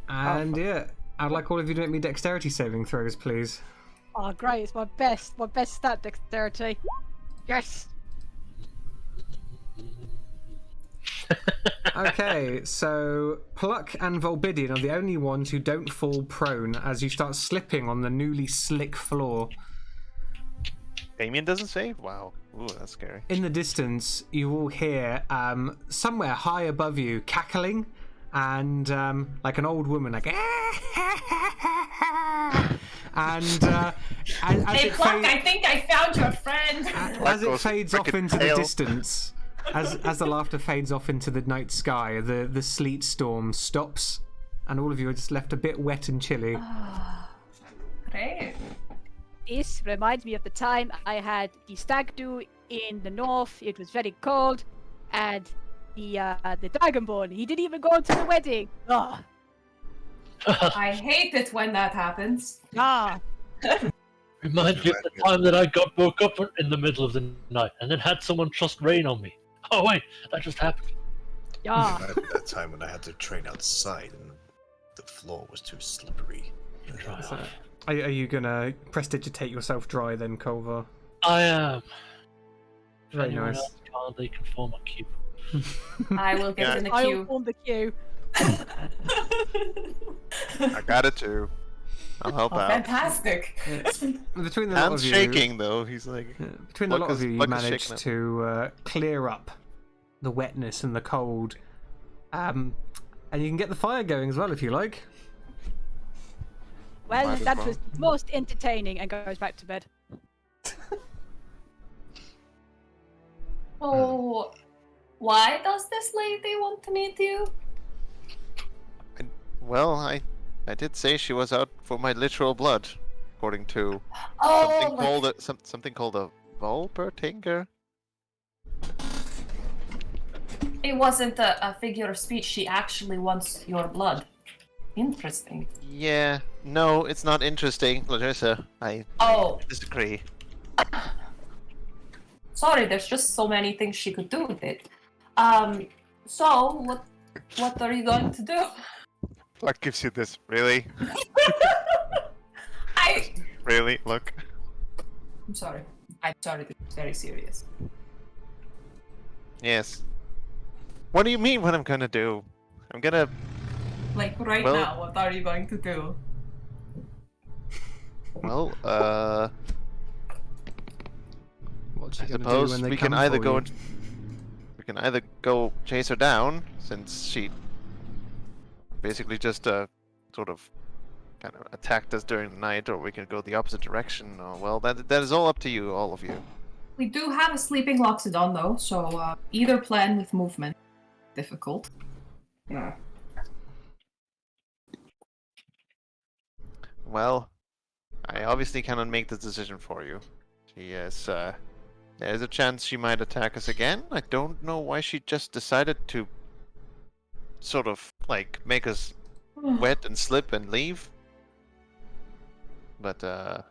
yeah, I'd like all of you to make me dexterity saving throws, please. Oh, great! It's my best stat, dexterity. Yes. Okay, so Pluck and Volbidian are the only ones who don't fall prone as you start slipping on the newly slick floor. Damien doesn't save? Wow. Ooh, that's scary. In the distance, you will hear somewhere high above you cackling and like an old woman, like. And Hey, Pluck, I think I found your friend. as it fades off frickin' into the pale. distance, as the laughter fades off into the night sky, the sleet storm stops, and all of you are just left a bit wet and chilly. Great. This reminds me of the time I had the stag do in the north. It was very cold, and the dragonborn, he didn't even go to the wedding. Oh. I hate it when that happens. Ah. Reminds me of the time that I got woke up in the middle of the night and then had someone trust rain on me. Oh wait, that just happened. Yeah. That time when I had to train outside and the floor was too slippery. So, are you gonna prestidigitate yourself dry then, Culver? I am. Very Anyone nice. else can't, they can form a cube. I will get in the I will queue. form the queue. I got it too. I'll help Oh, out. fantastic. Between the lot Hands of you, shaking though. He's like, between the Luck lot of is- you, you Luck is managed shaking up. to clear up the wetness and the cold, and you can get the fire going as well if you like. Well, Might as that well. was most entertaining, and goes back to bed. Oh, why does this lady want to meet you? well, I did say she was out for my literal blood, according to Oh, something like- called something called a Volpertinger. it wasn't a figure of speech. She actually wants your blood. Interesting. Yeah, no, it's not interesting, Larissa. I Oh, disagree. sorry. There's just so many things she could do with it. So what are you going to do? What gives you this? Really? I'm Really? Look. sorry. I'm sorry. This is very serious. Yes. What do you mean what I'm gonna do? I'm gonna... Like right Well- now, what are you going to do? Well, What you I gonna do suppose when they we come can either for go you? and... We can either go chase her down, since she basically just sort of kind of attacked us during the night, or we can go the opposite direction. Or, well, that is all up to you, all of you. We do have a sleeping loxodon though, so either plan with movement. Difficult. Yeah. Well, I obviously cannot make this decision for you. She is, there's a chance she might attack us again. I don't know why she just decided to sort of, like, make us wet and slip and leave. But, oh,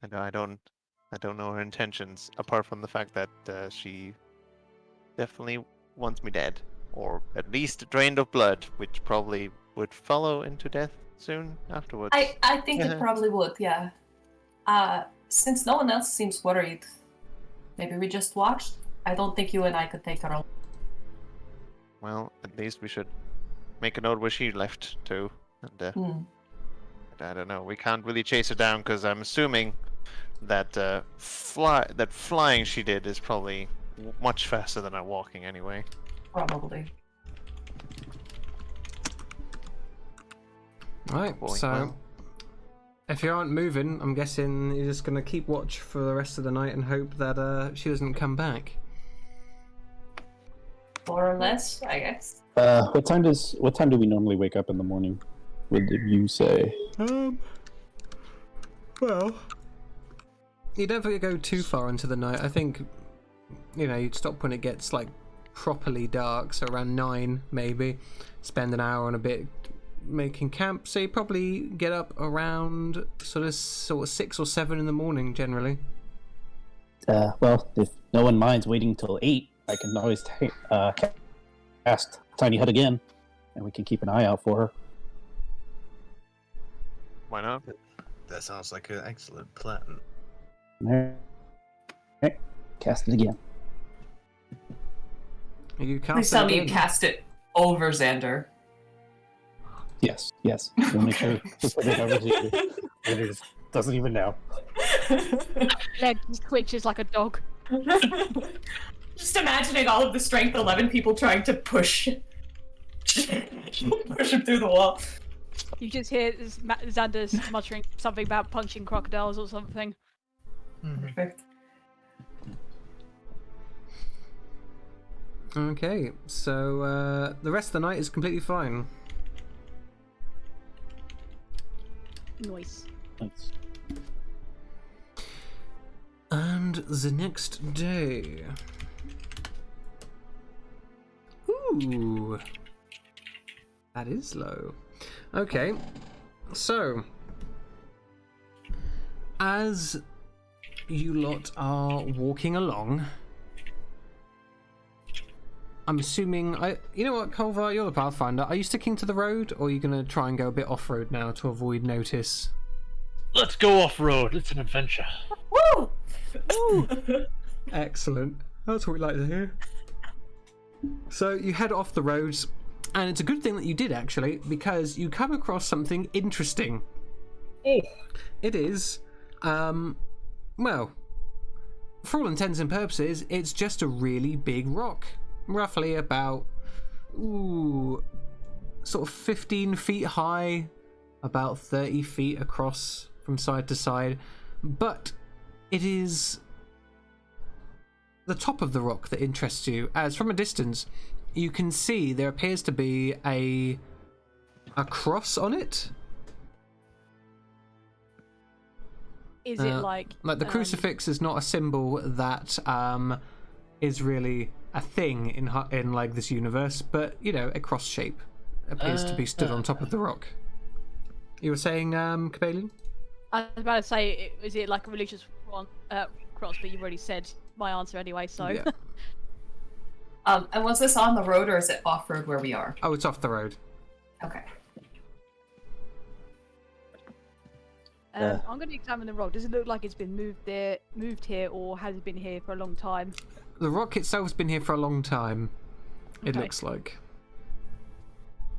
I don't know her intentions, apart from the fact that, she definitely wants me dead. Or at least drained of blood, which probably would follow into death soon afterwards. I think it probably would, yeah. Since no one else seems worried, maybe we just watched. I don't think you and I could take her on. Well, at least we should make a note where she left to. And Hmm. I don't know. We can't really chase her down because I'm assuming that flying she did is probably much faster than her walking anyway. Probably. Right, Boy, so well. if you aren't moving, I'm guessing you're just going to keep watch for the rest of the night and hope that she doesn't come back. More or less, I guess. What time do we normally wake up in the morning? What did you say? Well, you don't have to go too far into the night. I think, you'd stop when it gets like properly dark, so around 9 maybe. Spend an hour and a bit making camp, so you probably get up around sort of 6 or 7 in the morning generally. Well, if no one minds waiting till 8, I can always cast Tiny Hut again, and we can keep an eye out for her. Why not? That sounds like an excellent plan. Alright, cast it again. You can't. Please tell me you cast it over Xander. Yes. We'll make sure it doesn't even know. Leg twitches like a dog. Just imagining all of the strength 11 people trying to push him through the wall. You just hear Xander's muttering something about punching crocodiles or something. Perfect. Okay, so the rest of the night is completely fine. Nice. Thanks. And the next day. Ooh. That is low. Okay. So, as you lot are walking along, I'm assuming you know what, Culver, you're the Pathfinder. Are you sticking to the road, or are you going to try and go a bit off-road now to avoid notice? Let's go off-road. It's an adventure. Woo! Woo! Excellent. That's what we like to hear. So you head off the roads, and it's a good thing that you did, actually, because you come across something interesting. Oh. It is, well, for all intents and purposes, it's just a really big rock. Roughly about, sort of 15 feet high, about 30 feet across from side to side. But it is the top of the rock that interests you, as from a distance you can see there appears to be a cross on it. Is it like the crucifix is not a symbol that is really a thing in like this universe, but a cross shape appears to be stood on top of the rock. You were saying, Cabalion? I was about to say, is it like a religious cross? But you've already said my answer anyway, so. Yeah. And was this on the road or is it off road where we are? Oh, it's off the road. Okay. I'm going to examine the rock. Does it look like it's been moved here, or has it been here for a long time? The rock itself's been here for a long time. It Okay. looks like.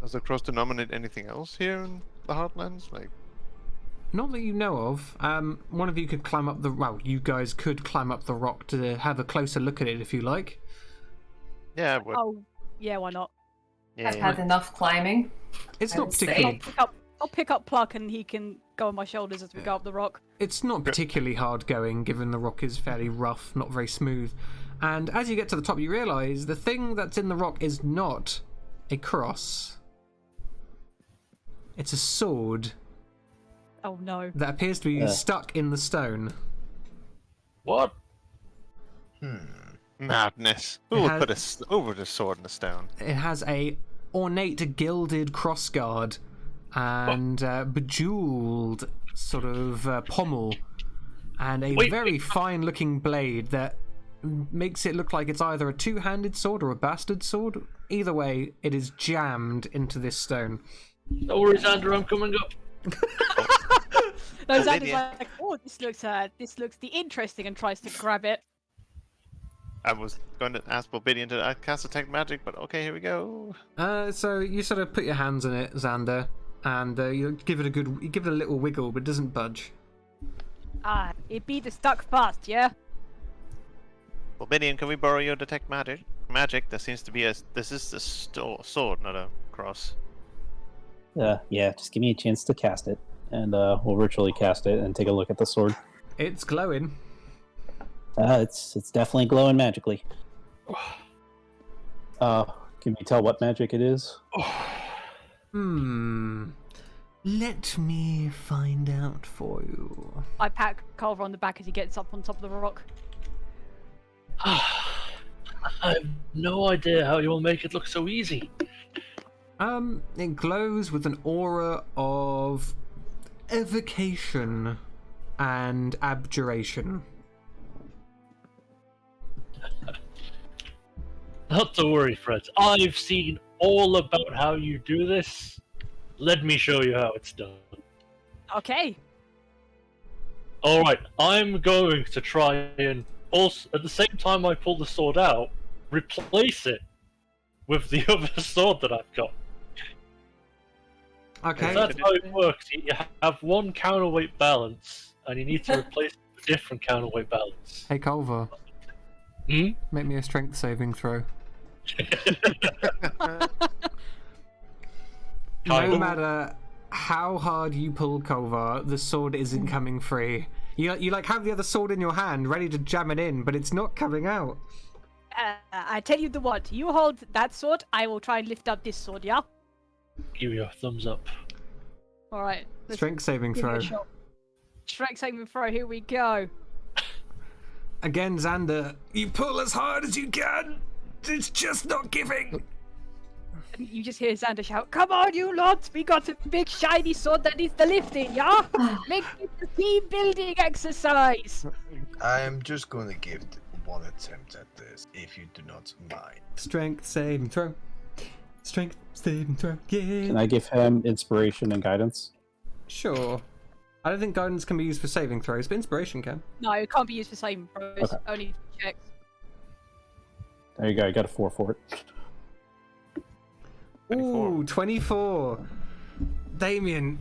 Does the cross denominate anything else here in the Heartlands? Like, Not that you know of. One of you could climb up the. Well, you guys could climb up the rock to have a closer look at it if you like. yeah, but Oh, yeah, why not? yeah, I've had enough climbing. It's I not would say. particularly. I'll pick up Pluck and he can go on my shoulders as we go up the rock. It's not particularly hard going, given the rock is fairly rough, not very smooth. And as you get to the top, you realise the thing that's in the rock is not a cross. It's a sword Oh no. that appears to be stuck in the stone. What? madness. Who would put a sword in a stone? It has a ornate gilded crossguard and bejeweled sort of pommel and a very fine-looking blade that makes it look like it's either a two-handed sword or a bastard sword. Either way, it is jammed into this stone. No worries, Andrew, I'm coming up. No, Xander's like, oh, this looks the interesting, and tries to grab it. I was going to ask Bobidian to cast Detect Magic, but okay, here we go. So you sort of put your hands on it, Xander, and you give it a little wiggle, but it doesn't budge. It be the stuck fast, yeah? Well, Binion, can we borrow your detect magic? Magic, there seems to be this is a sword, not a cross. Yeah, just give me a chance to cast it, and we'll ritually cast it and take a look at the sword. It's glowing. It's definitely glowing magically. Can you tell what magic it is? Let me find out for you. I pat Culver on the back as he gets up on top of the rock. I have no idea how you'll make it look so easy. It glows with an aura of evocation and abjuration. Not to worry, Fred. I've seen all about how you do this. Let me show you how it's done. Okay. Alright, I'm going to try and also, at the same time I pull the sword out, replace it with the other sword that I've got. Okay. That's how it works. You have one counterweight balance, and you need to replace it with a different counterweight balance. Hey, Culver. Make me a strength saving throw. No matter how hard you pull, Culver, the sword isn't coming free. You like have the other sword in your hand, ready to jam it in, but it's not coming out. I tell you the what. You hold that sword, I will try and lift up this sword, yeah? Give you a thumbs up. Alright. Strength saving throw. Strength saving throw, here we go. Again, Xander, you pull as hard as you can. It's just not giving. And you just hear Xander shout, "Come on, you lot! We got a big shiny sword that needs the lifting, yeah? Make it a team building exercise!" I am just going to give one attempt at this, if you do not mind. Strength saving throw. Strength saving throw. Yeah. Can I give him inspiration and guidance? Sure. I don't think guidance can be used for saving throws, but inspiration can. No, it can't be used for saving throws, Okay. only for checks. There you go. I got a 4 for it. 24. Ooh, 24. Damien,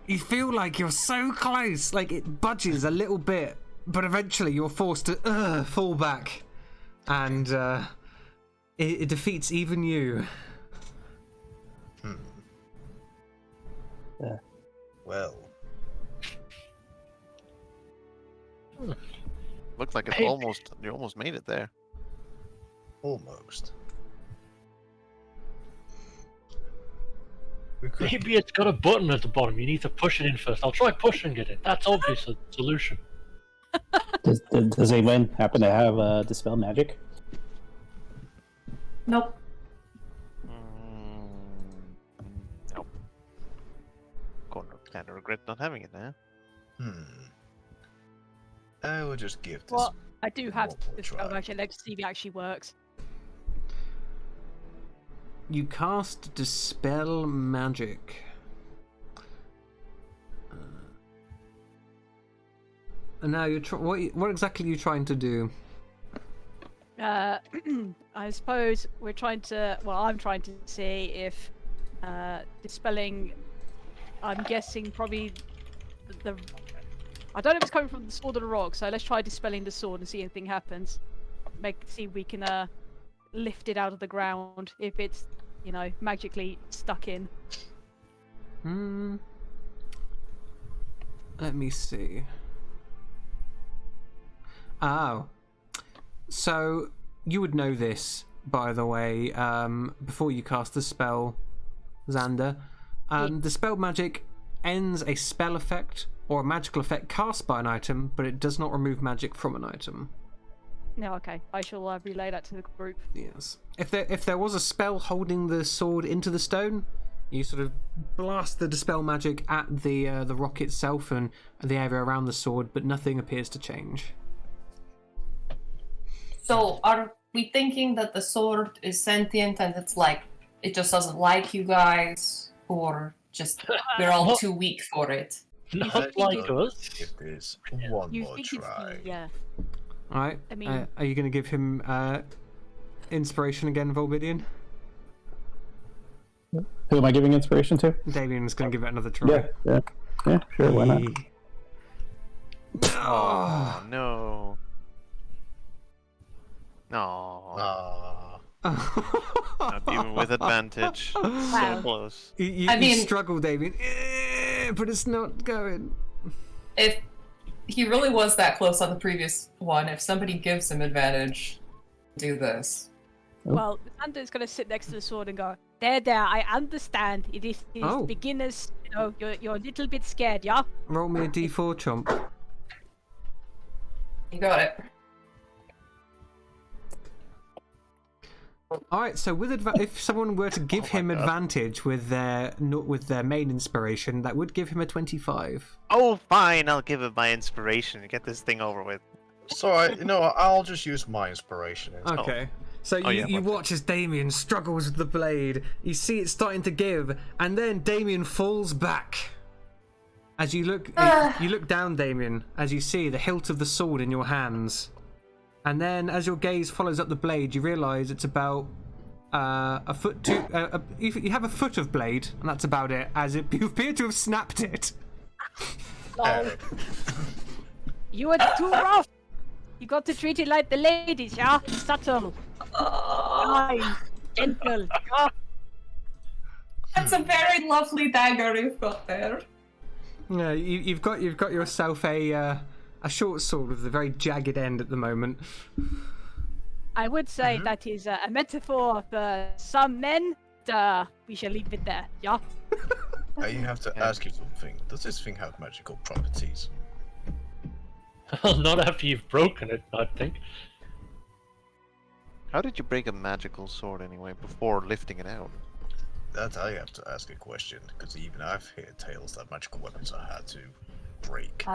you feel like you're so close. Like it budges a little bit, but eventually you're forced to fall back. And it defeats even you. Yeah. Well, Looks like it's Hey. you almost made it there. almost. We could Maybe it's got a button at the bottom. You need to push it in first. I'll try pushing it in. That's obviously the solution. Does anyone happen to have dispel magic? Nope. Nope. Kind of regret not having it now. I will just give this. Well, I do have one more this spell try. magic. Let's see if it actually works. You cast Dispel Magic. And now you're what exactly are you trying to do? I suppose we're trying to. Well, I'm trying to see if dispelling. I'm guessing probably the. I don't know if it's coming from the sword or the rock, so let's try dispelling the sword and see if anything happens. See if we can lift it out of the ground if it's, magically stuck in. Let me see. Oh. So, you would know this, by the way, before you cast the spell, Xander. The spell magic ends a spell effect or a magical effect cast by an item, but it does not remove magic from an item. No, okay. I shall relay that to the group. Yes. If there was a spell holding the sword into the stone, you sort of blast the dispel magic at the rock itself and the area around the sword, but nothing appears to change. So are we thinking that the sword is sentient and it's like it just doesn't like you guys, or just we're all too weak for it? Not like us. Give this one You more think try. it's the, yeah. All right. I mean- are you going to give him inspiration again, Volbidian? Who am I giving inspiration to? Damien's going to give it another try. Yeah, sure. Why not? Oh no. No. Not even with advantage. So close. You I mean- struggle, Damien, but it's not going. If he really was that close on the previous one, if somebody gives him advantage, do this. Well, Xander's gonna sit next to the sword and go, there, I understand. It is Oh. beginners, you're a little bit scared, yeah? Roll me a d4, chomp. You got it. All right. So if someone were to give him advantage with their main inspiration, that would give him a 25. Oh, fine. I'll give it my inspiration and get this thing over with. So I'll just use my inspiration. Okay. So you watch as Damien struggles with the blade. You see it starting to give, and then Damien falls back. As you look down, Damien, as you see the hilt of the sword in your hands. And then, as your gaze follows up the blade, you realise it's about a foot to. You have a foot of blade, and that's about it. As you appear to have snapped it. No. You are too rough. You got to treat it like the ladies, yeah? Subtle. Kind. Gentle. Yeah? That's a very lovely dagger you've got there. Yeah, you've got yourself a short sword with a very jagged end at the moment. I would say that is a metaphor for some men. We shall leave it there, yeah? I have to ask you something. Does this thing have magical properties? Well, not after you've broken it, I think. How did you break a magical sword anyway before lifting it out? That I have to ask a question, because even I've heard tales that magical weapons are hard to break.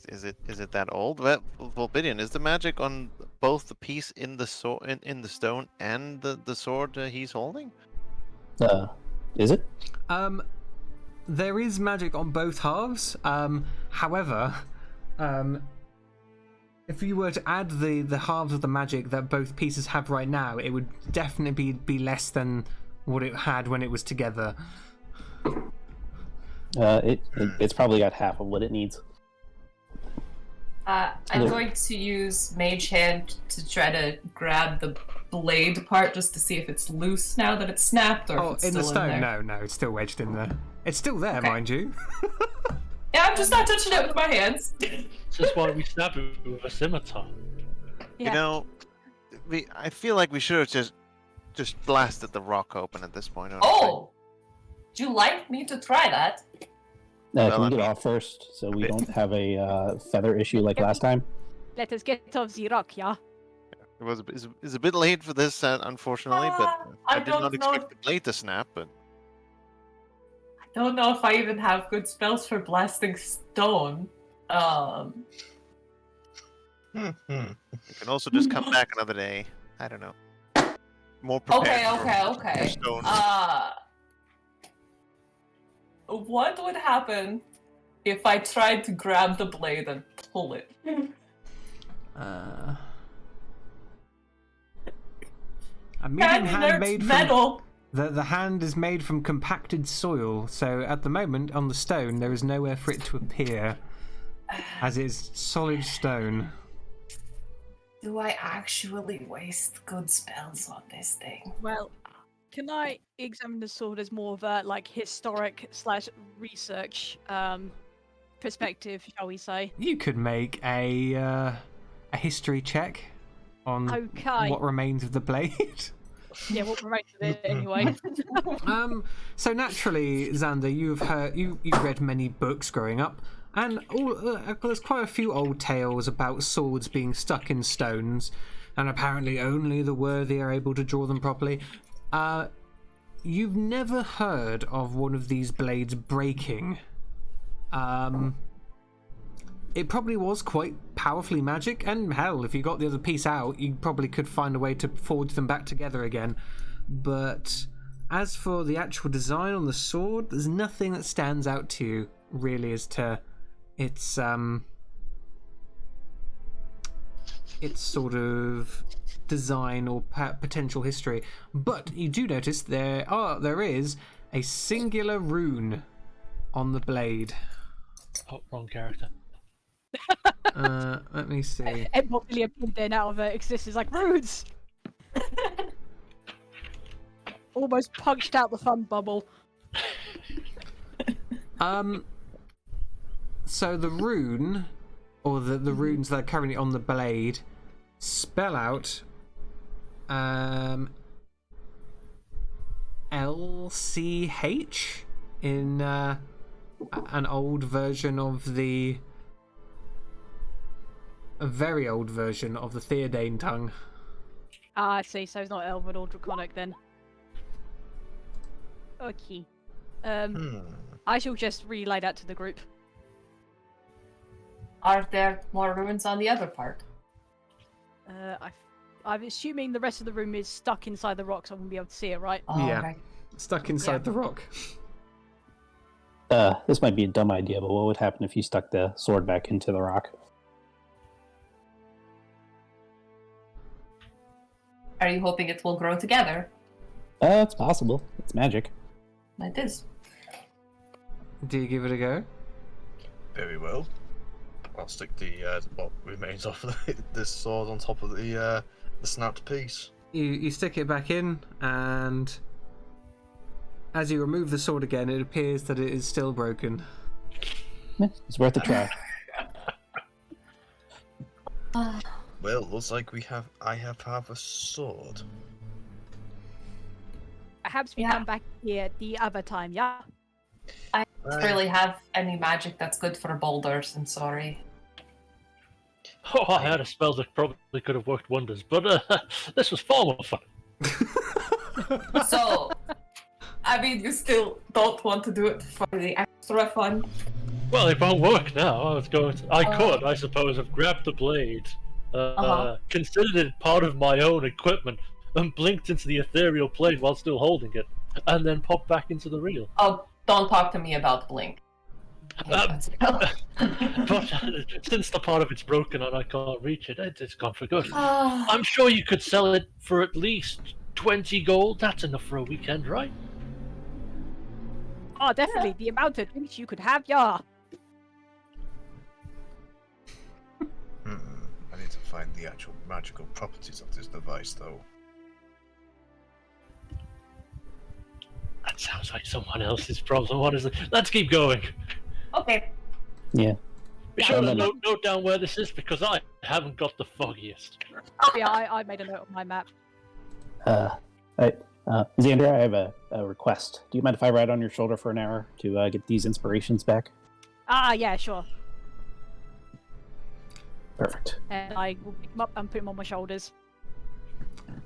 Is it that old? Volbidian, is the magic on both the piece in the sword in the stone and the sword he's holding? Is it? There is magic on both halves. However, if you were to add the halves of the magic that both pieces have right now, it would definitely be less than what it had when it was together. It's probably got half of what it needs. I'm going to use Mage Hand to try to grab the blade part just to see if it's loose now that it's snapped, or if it's in the still stone? in there. No, it's still wedged in there. It's still there, Okay. mind you. Yeah, I'm just not touching it with my hands. This is why we stab it with a scimitar. Yeah. You know, I feel like we should have just blasted the rock open at this point. Oh! Would you like me to try that? Can we get off first so we don't have a feather issue like last time? Let us get off the rock, yeah? It's a bit late for this, unfortunately, but I I did don't not know. expect the blade to snap. But I don't know if I even have good spells for blasting stone. you can also just come back another day. I don't know. More prepared. Okay. for stone. What would happen if I tried to grab the blade and pull it? A medium hand made from metal. the hand is made from compacted soil, so at the moment on the stone there is nowhere for it to appear, as it is solid stone. Do I actually waste good spells on this thing? Well, can I examine the sword as more of a historic / research perspective, shall we say? You could make a history check on Okay. what remains of the blade. Yeah, what remains of it anyway. So naturally, Xander, you've read many books growing up, and there's quite a few old tales about swords being stuck in stones, and apparently only the worthy are able to draw them properly. You've never heard of one of these blades breaking. It probably was quite powerfully magic, and hell, if you got the other piece out, you probably could find a way to forge them back together again. But as for the actual design on the sword, there's nothing that stands out to you, really, as to its sort of design or potential history. But you do notice there is a singular rune on the blade. Oh, wrong character. Let me see. And what really appeared then out of existence like runes. Almost punched out the fun bubble. So the rune, or the runes that are currently on the blade, spell out LCH in an old version of a very old version of the Theodane tongue. Ah, I see. So it's not Elven or Draconic then. Okay. I shall just relay that to the group. Are there more ruins on the other part? I'm assuming the rest of the room is stuck inside the rocks. I won't be able to see it, right? Oh, Yeah. okay. Stuck inside the rock. This might be a dumb idea, but what would happen if you stuck the sword back into the rock? Are you hoping it will grow together? It's possible. It's magic. It is. Do you give it a go? Very well. I'll stick the what remains of this sword on top of the snapped piece. You stick it back in, and as you remove the sword again, it appears that it is still broken. It's worth a try. Well, looks like I have a sword. Perhaps we Yeah. come back here the other time, yeah? I don't really have any magic that's good for boulders, I'm sorry. Oh, I had a spell that probably could have worked wonders, but this was far more fun. So, I mean, you still don't want to do it for the extra fun? Well, it won't work now. I could, I suppose, have grabbed the blade, considered it part of my own equipment, and blinked into the ethereal plane while still holding it, and then popped back into the real. Oh, don't talk to me about Blink. But since the part of it's broken and I can't reach it, it's gone for good. I'm sure you could sell it for at least 20 gold. That's enough for a weekend, right? Oh, definitely. The amount of drinks you could have, yeah. I need to find the actual magical properties of this device, though. That sounds like someone else's problem. What is it? Let's keep going. Okay. Yeah. Be sure to note down where this is because I haven't got the foggiest. Yeah, I made a note on my map. Xander, I have a request. Do you mind if I ride on your shoulder for an hour to get these inspirations back? Ah, yeah, sure. Perfect. And I will pick him up and put him on my shoulders.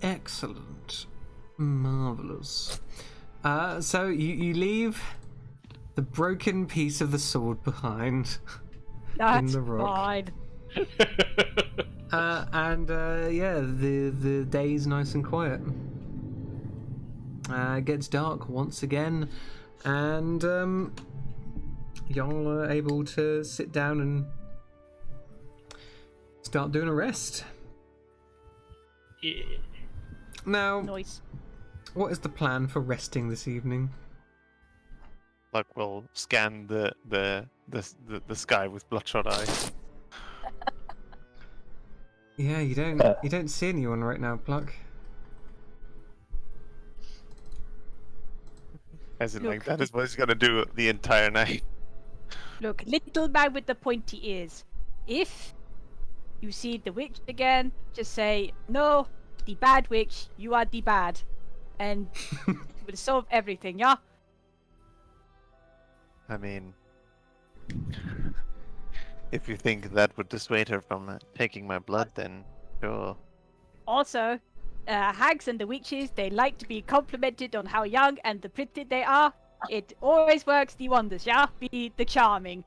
Excellent. Marvellous. So you leave the broken piece of the sword behind That's in the rock. fine. The day's nice and quiet. It gets dark once again, and y'all are able to sit down and start doing a rest. Yeah. Now, Nice. what is the plan for resting this evening? Like we'll scan the sky with bloodshot eyes. Yeah, you don't see anyone right now, Pluck. As in, Look. like, that is what he's gonna do the entire night. Look, little man with the pointy ears. If you see the witch again, just say, no, the bad witch, you are the bad. And it will solve everything, yeah? I mean, if you think that would dissuade her from taking my blood, then sure. Also, hags and the witches, they like to be complimented on how young and the pretty they are. It always works the wonders, yeah? Be the charming.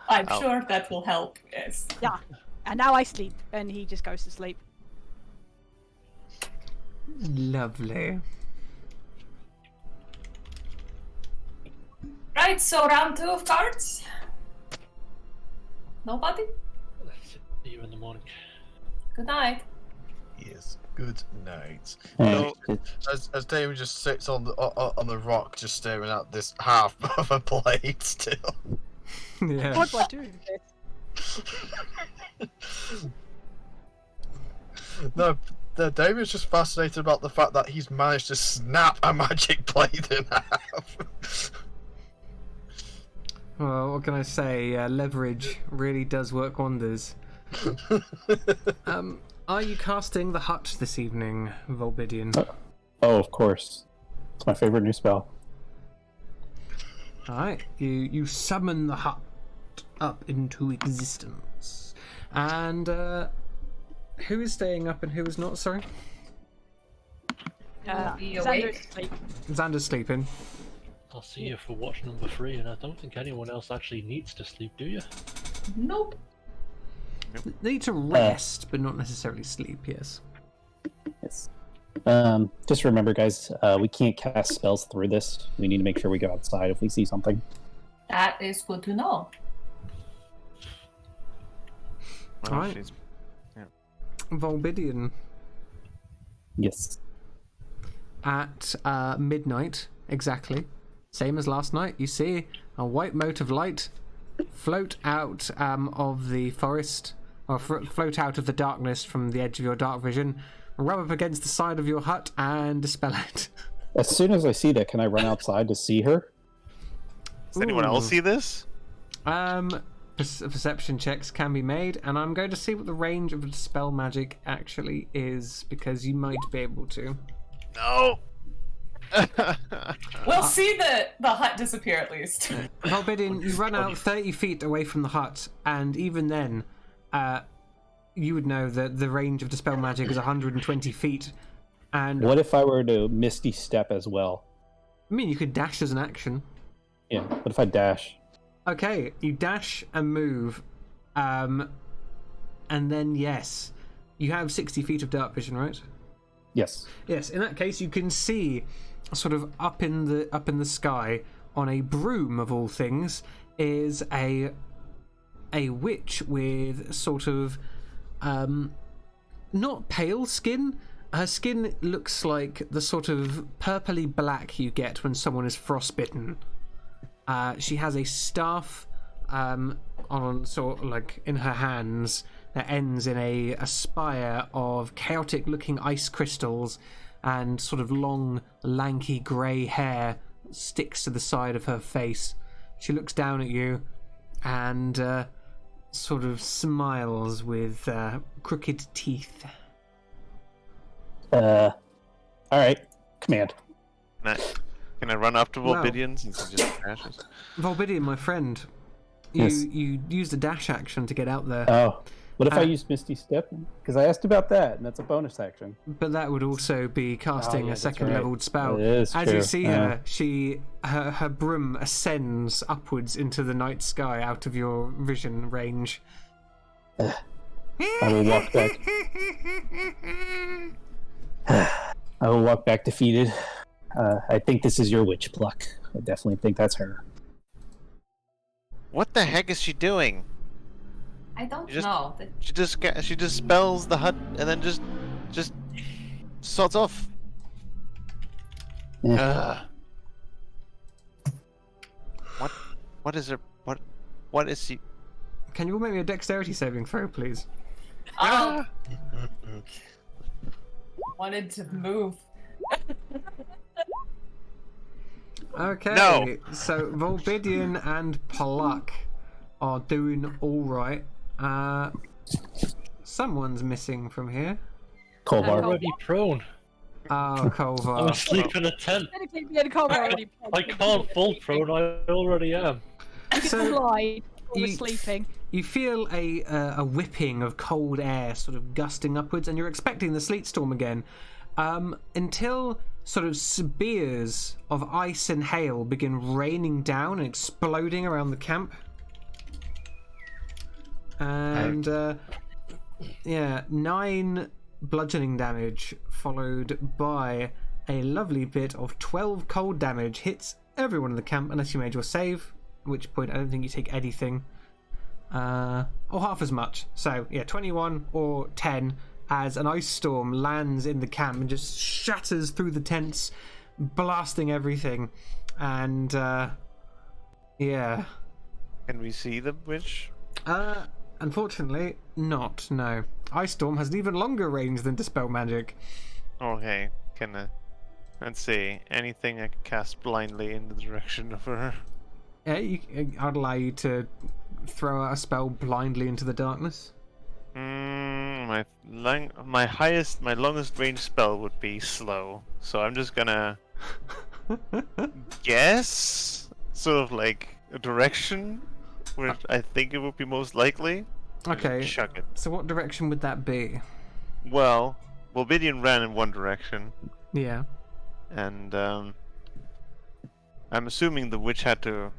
I'm sure that will help, yes. Yeah. And now I sleep. And he just goes to sleep. Lovely. Right, so round 2 of cards. Nobody? See you in the morning. Good night. Yes. Good night. And As David just sits on the rock, just staring at this half of a plate still. Yeah. What do I do with this? No, David's just fascinated about the fact that he's managed to snap a magic plate in half. Well, what can I say? Leverage really does work wonders. Are you casting the hut this evening, Volbidian? oh, of course, it's my favorite new spell. Alright, you summon the hut up into existence. And who is staying up and who is not, sorry? Be Xander's awake. asleep. Xander's sleeping. I'll see you for watch number 3, and I don't think anyone else actually needs to sleep, do you? Nope. They need to rest, but not necessarily sleep, yes. Yes. Just remember, guys, we can't cast spells through this. We need to make sure we go outside if we see something. That is good to know. Well, Alright. she's- Volbidian, Yes. at midnight, exactly, same as last night, you see a white mote of light float out of the forest, or float out of the darkness from the edge of your dark vision, rub up against the side of your hut, and dispel it. As soon as I see that, can I run outside to see her? Does anyone else Ooh. see this? Perception checks can be made, and I'm going to see what the range of the spell magic actually is, because you might be able to. No. We'll see the hut disappear at least. Volbidian, you run out 30 feet away from the hut, and even then, you would know that the range of dispel magic is 120 feet. And What if I were to Misty Step as well? I mean, you could dash as an action. Yeah. What if I dash? Okay, you dash and move, and then yes, you have 60 feet of dark vision, right? Yes. Yes. In that case, you can see, sort of up in the sky, on a broom of all things, is a witch with sort of not pale skin. Her skin looks like the sort of purpley black you get when someone is frostbitten. She has a staff on sort of like in her hands that ends in a spire of chaotic looking ice crystals, and sort of long lanky grey hair sticks to the side of her face. She looks down at you and sort of smiles with crooked teeth. All right. Command. Can I run up to Well- Volbidian since he just crashes? Volbidian, my friend, Yes. you used a dash action to get out there. Oh. What if I Uh, use Misty Step? Because I asked about that, and that's a bonus action. But that would also be casting yeah, a that's second right. leveled spell. It is As you true. see her, her broom ascends upwards into the night sky out of your vision range. I will walk back. I will walk back defeated. I think this is your witch pluck. I definitely think that's her. What the heck is she doing? I don't You just- know. She just spells the hut and then just sorts off. Yeah. What is her? What is she? Can you all make me a dexterity saving throw, please? Oh, wanted to move. Okay. No. So Volbidian and Palak are doing all right. Someone's missing from here. I'm Kolvar. already prone. Oh, I'm Kolvar. asleep in a tent. Technically, me and Cole are already. I can't full prone, I already am. So Slide. We're you- sleeping. you feel a whipping of cold air sort of gusting upwards, and you're expecting the sleet storm again, until sort of spears of ice and hail begin raining down and exploding around the camp. And 9 bludgeoning damage, followed by a lovely bit of 12 cold damage, hits everyone in the camp unless you made your save, at which point I don't think you take anything. Or half as much. So yeah, 21 or 10 as an ice storm lands in the camp and just shatters through the tents, blasting everything. And yeah. Can we see the witch? Unfortunately, not. No. Ice storm has an even longer range than dispel magic. Okay, let's see. Anything I can cast blindly in the direction of her? Yeah, I'd allow you to throw out a spell blindly into the darkness. My longest range spell would be slow. So I'm just gonna guess, sort of like a direction where I think it would be most likely. Okay. Chuck it. So what direction would that be? Well, Volbidian ran in one direction, Yeah. and I'm assuming the witch had to.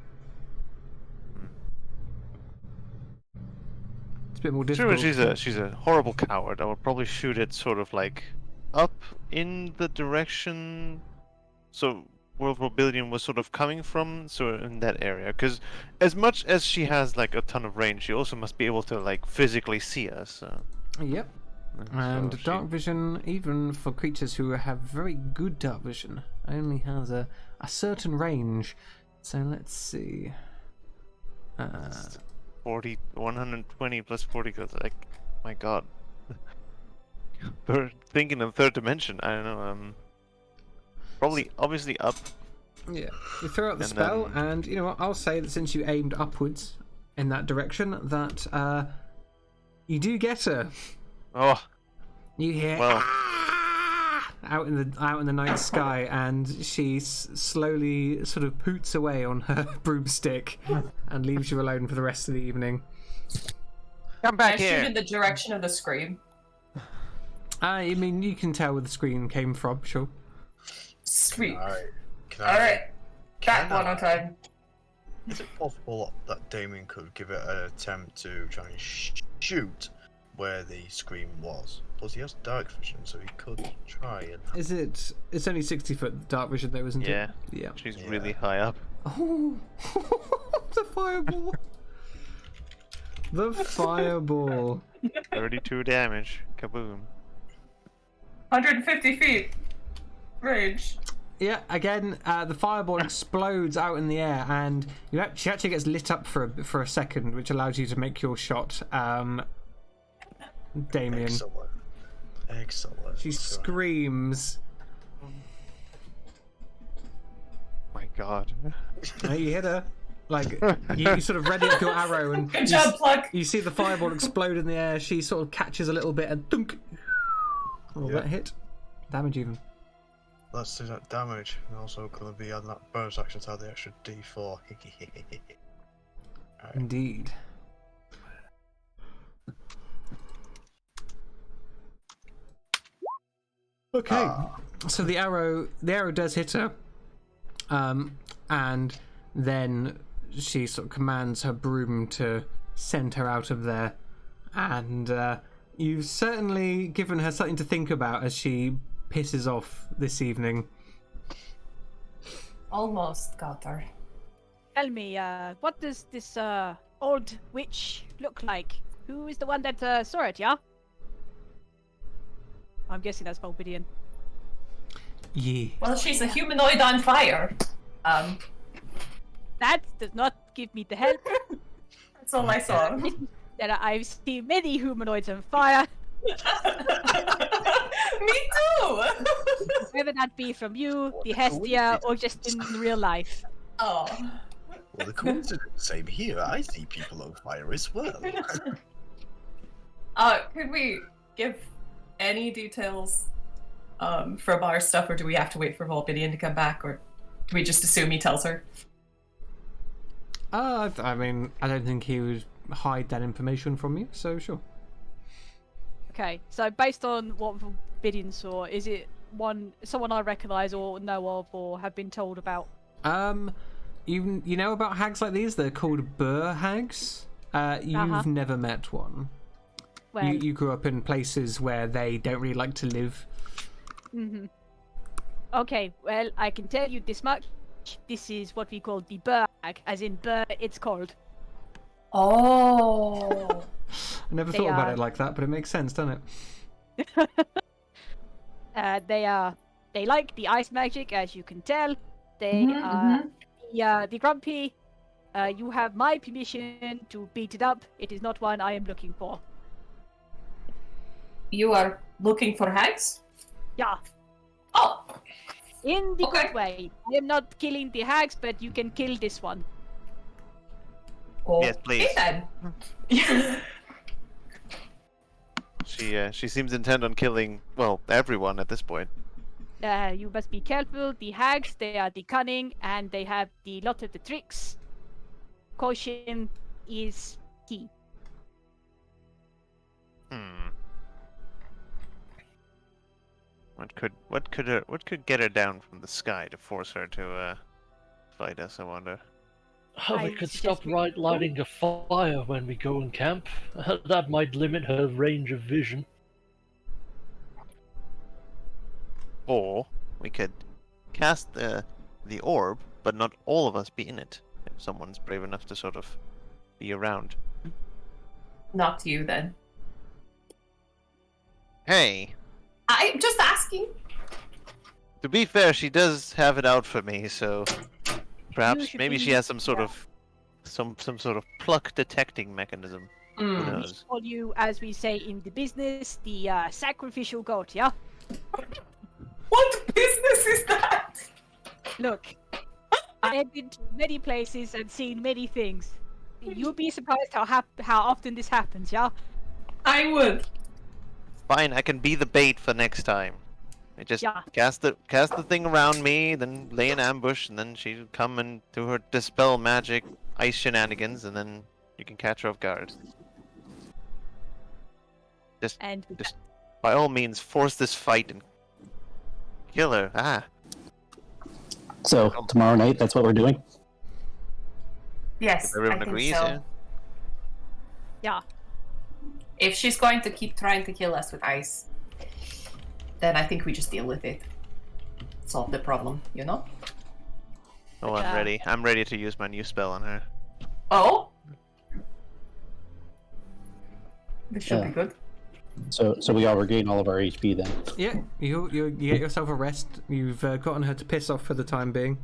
It's a bit more Sure, difficult. she's a horrible coward. I would probably shoot it sort of like up in the direction, so where Volbidian was sort of coming from, so in that area. Because as much as she has like a ton of range, she also must be able to like physically see us. So. Yep. And dark vision, even for creatures who have very good dark vision, only has a certain range. So let's see. 120 plus 40, like, my god. Thinking in third dimension, I don't know, probably, obviously up. Yeah. You throw out the And spell, then- and you know what? I'll say that since you aimed upwards in that direction, that you do get her. Oh, You hear well, out in the night sky, and she slowly sort of poots away on her broomstick and leaves you alone for the rest of the evening. come I back shoot here. in the direction of the scream. I mean, you can tell where the screen came from, sure. Sweet. Alright. Alright. Back Can one I- on time. Is it possible that Damien could give it an attempt to try and shoot where the scream was? Plus, he has dark vision, so he could try and. Is it? It's only 60 foot dark vision, though, isn't Yeah. it? Yeah. She's Yeah. really high up. Oh, the fireball! The fireball. 32 damage. Kaboom. 150 feet. Range. Yeah, again, the fireball explodes out in the air, and she actually gets lit up for a second, which allows you to make your shot, Damien. Excellent. Excellent. She screams. My god. You hit her. Like, you sort of ready up your arrow, and Good job, Pluck. you see the fireball explode in the air. She sort of catches a little bit, and thunk. Oh, Yeah. that hit. Damage even. Let's do that damage. And also going to be on that bonus action to have the extra d4. Indeed. Okay, so the arrow does hit her, and then she sort of commands her broom to send her out of there, and you've certainly given her something to think about as she pisses off this evening. Almost got her. Tell me, what does this old witch look like? Who is the one that saw it, yeah? I'm guessing that's Volbidian. Yeah. Well, she's a humanoid on fire. That does not give me the help. That's all I saw. That I've seen many humanoids on fire, Me too. whether that be from you, the Hestia, or just in real life. Oh. Well, the coincidence, same here. I see people on fire as well. Could we give any details from our stuff, or do we have to wait for Volbidian to come back, or do we just assume he tells her? I mean, I don't think he would hide that information from you, so sure. Okay, so based on what Volbidian saw, is it someone I recognise or know of or have been told about? You know about hags like these? They're called burr hags. You've never met one. Well, You grew up in places where they don't really like to live. okay, well, I can tell you this much. This is what we call the burr hag, as in burr, it's called. Oh. I never They thought about are- it like that, but it makes sense, doesn't it? They like the ice magic, as you can tell. The grumpy. You have my permission to beat it up. It is not one I am looking for. You are looking for hags? Yeah. Oh, In the Okay. good way. I am not killing the hags, but you can kill this one. Yes, please. Then. She seems intent on killing, well, everyone at this point. You must be careful. The hags, they are the cunning, and they have the lot of the tricks. Caution is key. What could get her down from the sky to force her to fight us? I wonder. Oh, we I could suggest stop we- right lighting a fire when we go and camp. That might limit her range of vision. Or we could cast the orb, but not all of us be in it. If someone's brave enough to sort of be around. Not you then. Hey, I'm just asking. to be fair, she does have it out for me, so perhaps should maybe she be- has some sort of some sort of pluck detecting mechanism. Who Mm. knows? Call you, as we say in the business, the sacrificial goat, yeah? What business is that? Look, I have been to many places and seen many things. You'll be surprised how often this happens, yeah? I would. Fine, I can be the bait for next time. I just Yeah. cast the thing around me, then lay an ambush, and then she'll come and do her dispel magic ice shenanigans, and then you can catch her off guard. And with Just by all means, force this fight and kill her. So tomorrow night, that's what we're doing. Yes, If everyone I think agrees, so. yeah. yeah, If she's going to keep trying to kill us with ice, then I think we just deal with it. Solve the problem, you know? Oh, I'm ready. I'm ready to use my new spell on her. Oh? This should Yeah. be good. So we all regain all of our HP then. Yeah, you get yourself a rest. You've gotten her to piss off for the time being.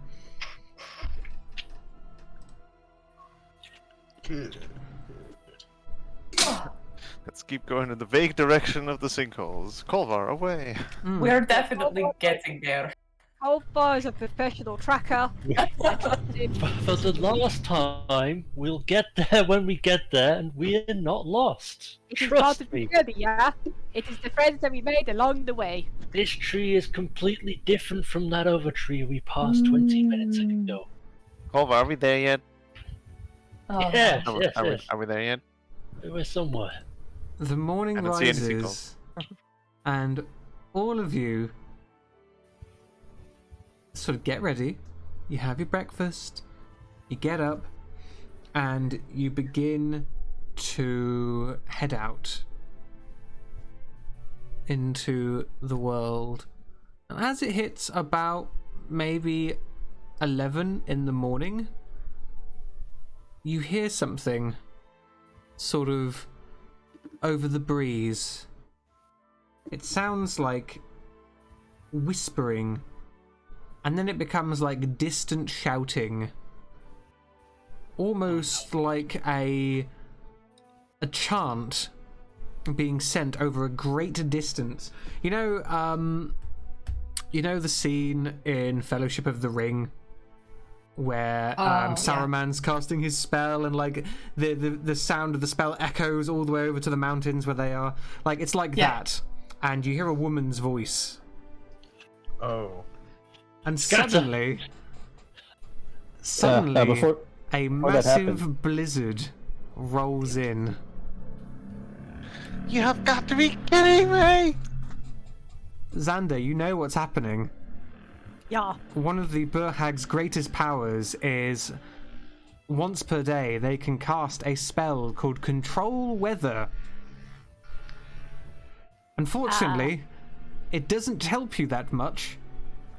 Let's keep going in the vague direction of the sinkholes. Kolvar, away! We're definitely getting there. how far is a professional tracker? For the last time, we'll get there when we get there, and we're not lost. It is part Trust of the me. journey, yeah? It is the friends that we made along the way. This tree is completely different from that other tree we passed 20 minutes ago. Kolvar, are we there yet? Oh, Yes, Are, yes, are, we, yes. are we there yet? We're somewhere. The morning I don't see any rises, and all of you sort of get ready. You have your breakfast, you get up, and you begin to head out into the world. And as it hits about maybe 11 in the morning, you hear something sort of over the breeze. It sounds like whispering, and then it becomes like distant shouting, almost like a chant being sent over a great distance. You know the scene in Fellowship of the Ring where Saruman's casting his spell, and like the sound of the spell echoes all the way over to the mountains where they are. Like it's like that, and you hear a woman's voice, Oh. and Scatter. suddenly before a that massive happens- blizzard rolls in. You have got to be kidding me! Xander, you know what's happening. Yeah. One of the Burhag's greatest powers is once per day they can cast a spell called Control Weather. Unfortunately, it doesn't help you that much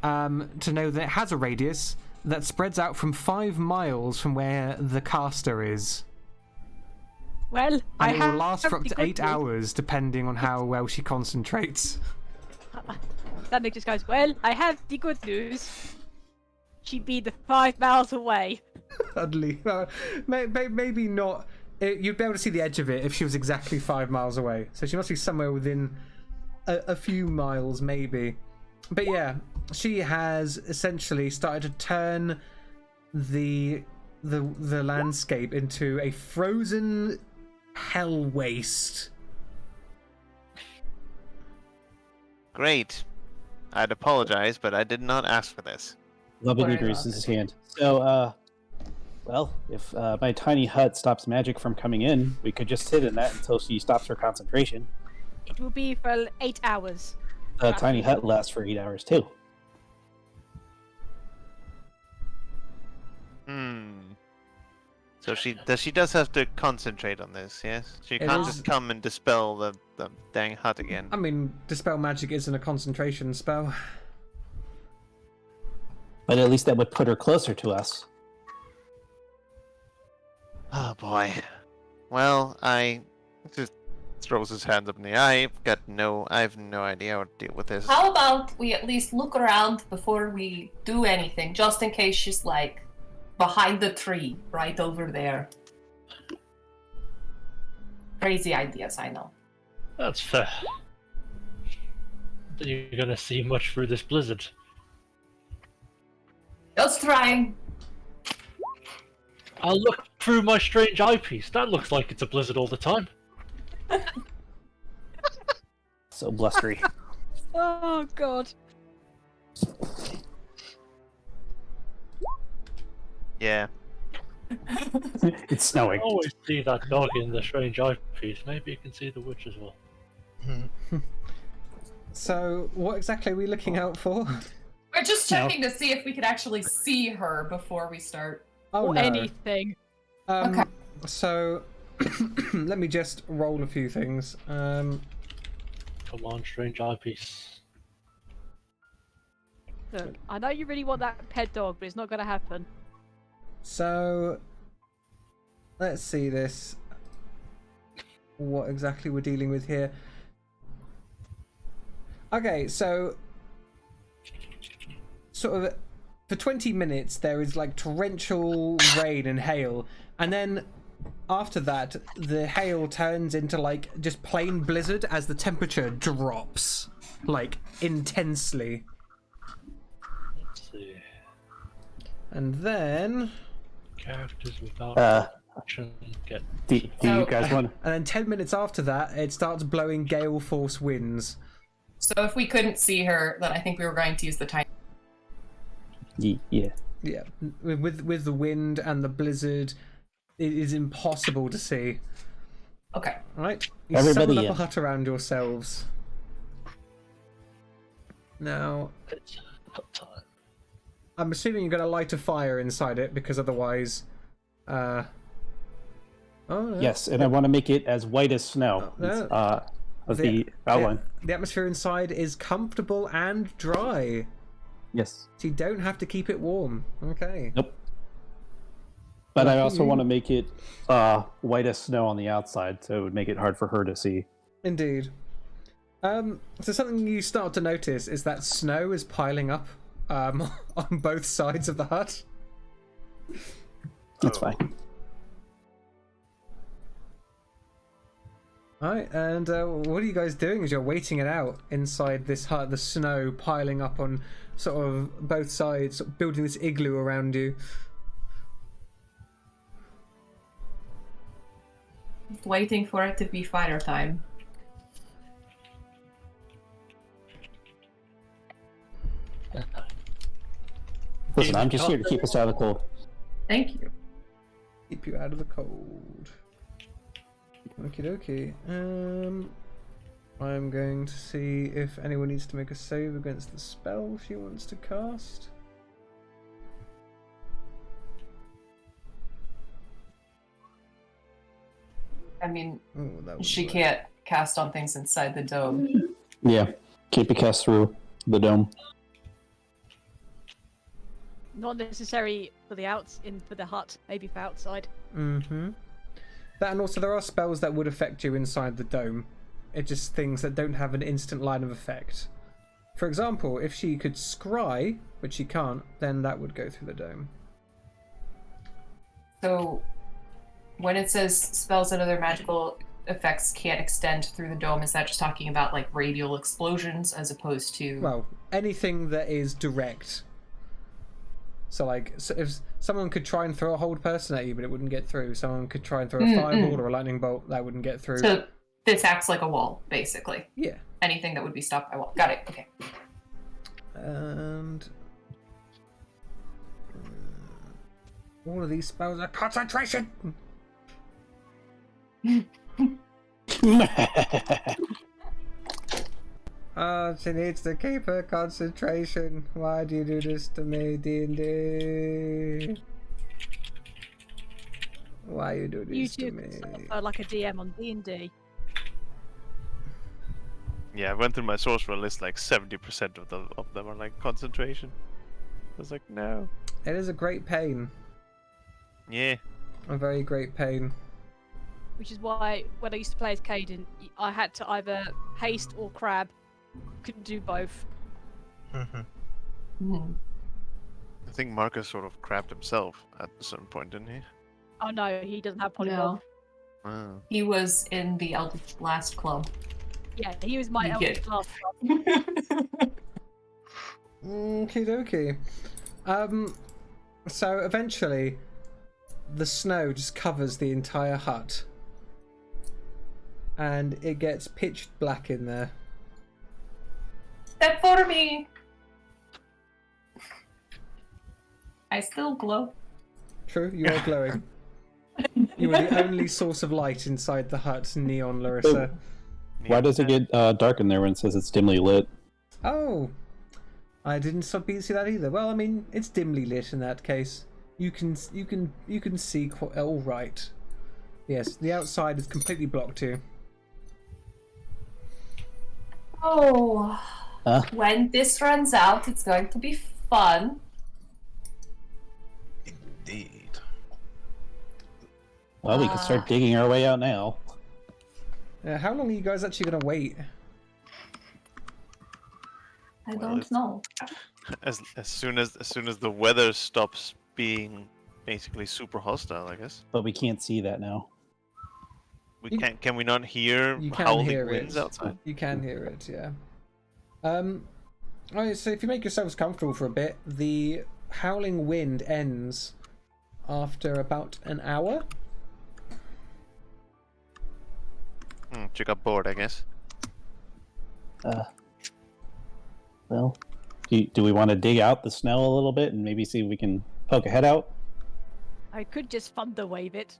to know that it has a radius that spreads out from 5 miles from where the caster is. Well, I And it have will last for up the to good 8 news. hours, depending on how well she concentrates. Stanley just goes, well, I have the good news. She'd be the 5 miles away. Suddenly, maybe not. You'd be able to see the edge of it if she was exactly 5 miles away. So she must be somewhere within a few miles, maybe. But yeah, she has essentially started to turn the landscape into a frozen hell waste. Great. I'd apologize, but I did not ask for this. Lubin Fair raises enough. his hand. So, well, if my tiny hut stops magic from coming in, we could just sit in that until she stops her concentration. It will be for 8 hours. The tiny hut lasts for 8 hours too. So she does have to concentrate on this, yes? She can't is- just come and dispel the dang hut again. I mean, dispel magic isn't a concentration spell. But at least that would put her closer to us. Oh boy. Well, I just throws his hands up in the air. I have no idea how to deal with this. How about we at least look around before we do anything, just in case she's like behind the tree, right over there. Crazy ideas, I know. That's fair. Then you're gonna see much through this blizzard. Just trying. I'll look through my strange eyepiece. That looks like it's a blizzard all the time. So blustery. Oh, God. Yeah. It's I snowing. always see that dog in the strange eyepiece. Maybe you can see the witch as well. So, what exactly are we looking out for? We're just checking to see if we could actually see her before we start. Oh Or no. anything. Okay. So, let me just roll a few things. Come on, strange eyepiece. Look, I know you really want that pet dog, but it's not going to happen. So, let's see this. What exactly we're dealing with here. Okay, so sort of for 20 minutes there is like torrential rain and hail, and then after that the hail turns into like just plain blizzard as the temperature drops like intensely. Let's see. And then Characters without action get. Do you guys want? and then 10 minutes after that it starts blowing gale force winds. So if we couldn't see her, then I think we were going to use the time. Yeah. Yeah, with the wind and the blizzard, it is impossible to see. Okay. Right, you Everybody summon up in. a hut around yourselves. Now, It's hot time. I'm assuming you're going to light a fire inside it because otherwise, oh no. Yes, and I want to make it as white as snow. No. Of the outline. The atmosphere inside is comfortable and dry, Yes. so you don't have to keep it warm. Okay. Nope. But I Lucky also you. want to make it white as snow on the outside, so it would make it hard for her to see. Indeed. So something you start to notice is that snow is piling up on both sides of the hut. That's fine. Alright, and what are you guys doing as you're waiting it out inside this hut, the snow piling up on sort of both sides, sort of building this igloo around you? Waiting for it to be fire time. Listen, I'm just here to keep us out of the cold. Thank you. Keep you out of the cold. Okie dokie. I'm going to see if anyone needs to make a save against the spell she wants to cast. I mean, Oh, that would she work. can't cast on things inside the dome. Yeah. Keep it cast through the dome. Not necessary for the for the hut, maybe for outside. Mm-hmm. That, and also there are spells that would affect you inside the dome. It's just things that don't have an instant line of effect. For example, if she could scry, but she can't, then that would go through the dome. So, when it says spells and other magical effects can't extend through the dome, is that just talking about like radial explosions as opposed to? Well, anything that is direct. So, like, so if someone could try and throw a hold person at you, but it wouldn't get through. Someone could try and throw a fireball or a lightning bolt, that wouldn't get through. So this acts like a wall, basically. Yeah. Anything that would be stopped by a wall. Got it. Okay. And all of these spells are concentration. Oh, she needs to keep her concentration. Why do you do this to me, D&D? Why you do You this to two me? are like a DM on D&D. Yeah, I went through my sorcerer list, like 70% of them are like concentration. I was like, no. It is a great pain. Yeah. A very great pain. Which is why when I used to play as Caden, I had to either haste or crab. Couldn't do both. I think Marcus sort of crabbed himself at a certain point, didn't he? Oh no, he doesn't have polymorph. No. Wow. He was in the Eldritch Blast Club. Yeah, he was my You eldest get- class. Okie dokie. So eventually, the snow just covers the entire hut. And it gets pitch black in there. Step for me! I still glow. True, you are glowing. You are the only source of light inside the hut, Neon Larissa. Why does it get dark in there when it says it's dimly lit? Oh, I didn't see that either. Well, I mean, it's dimly lit in that case. You can see all right. Yes, the outside is completely blocked too. Oh, Huh? when this runs out, it's going to be fun. Indeed. Well, we can start digging our way out now. How long are you guys actually gonna wait? I Well, don't it's- know. As soon as the weather stops being basically super hostile, I guess. But we can't see that now. Can we not hear You can howling hear winds it. outside? You can hear it, yeah. Alright, so if you make yourselves comfortable for a bit, the howling wind ends after about an hour. She got bored, I guess. Well, do we want to dig out the snow a little bit and maybe see if we can poke a head out? I could just thunder wave it.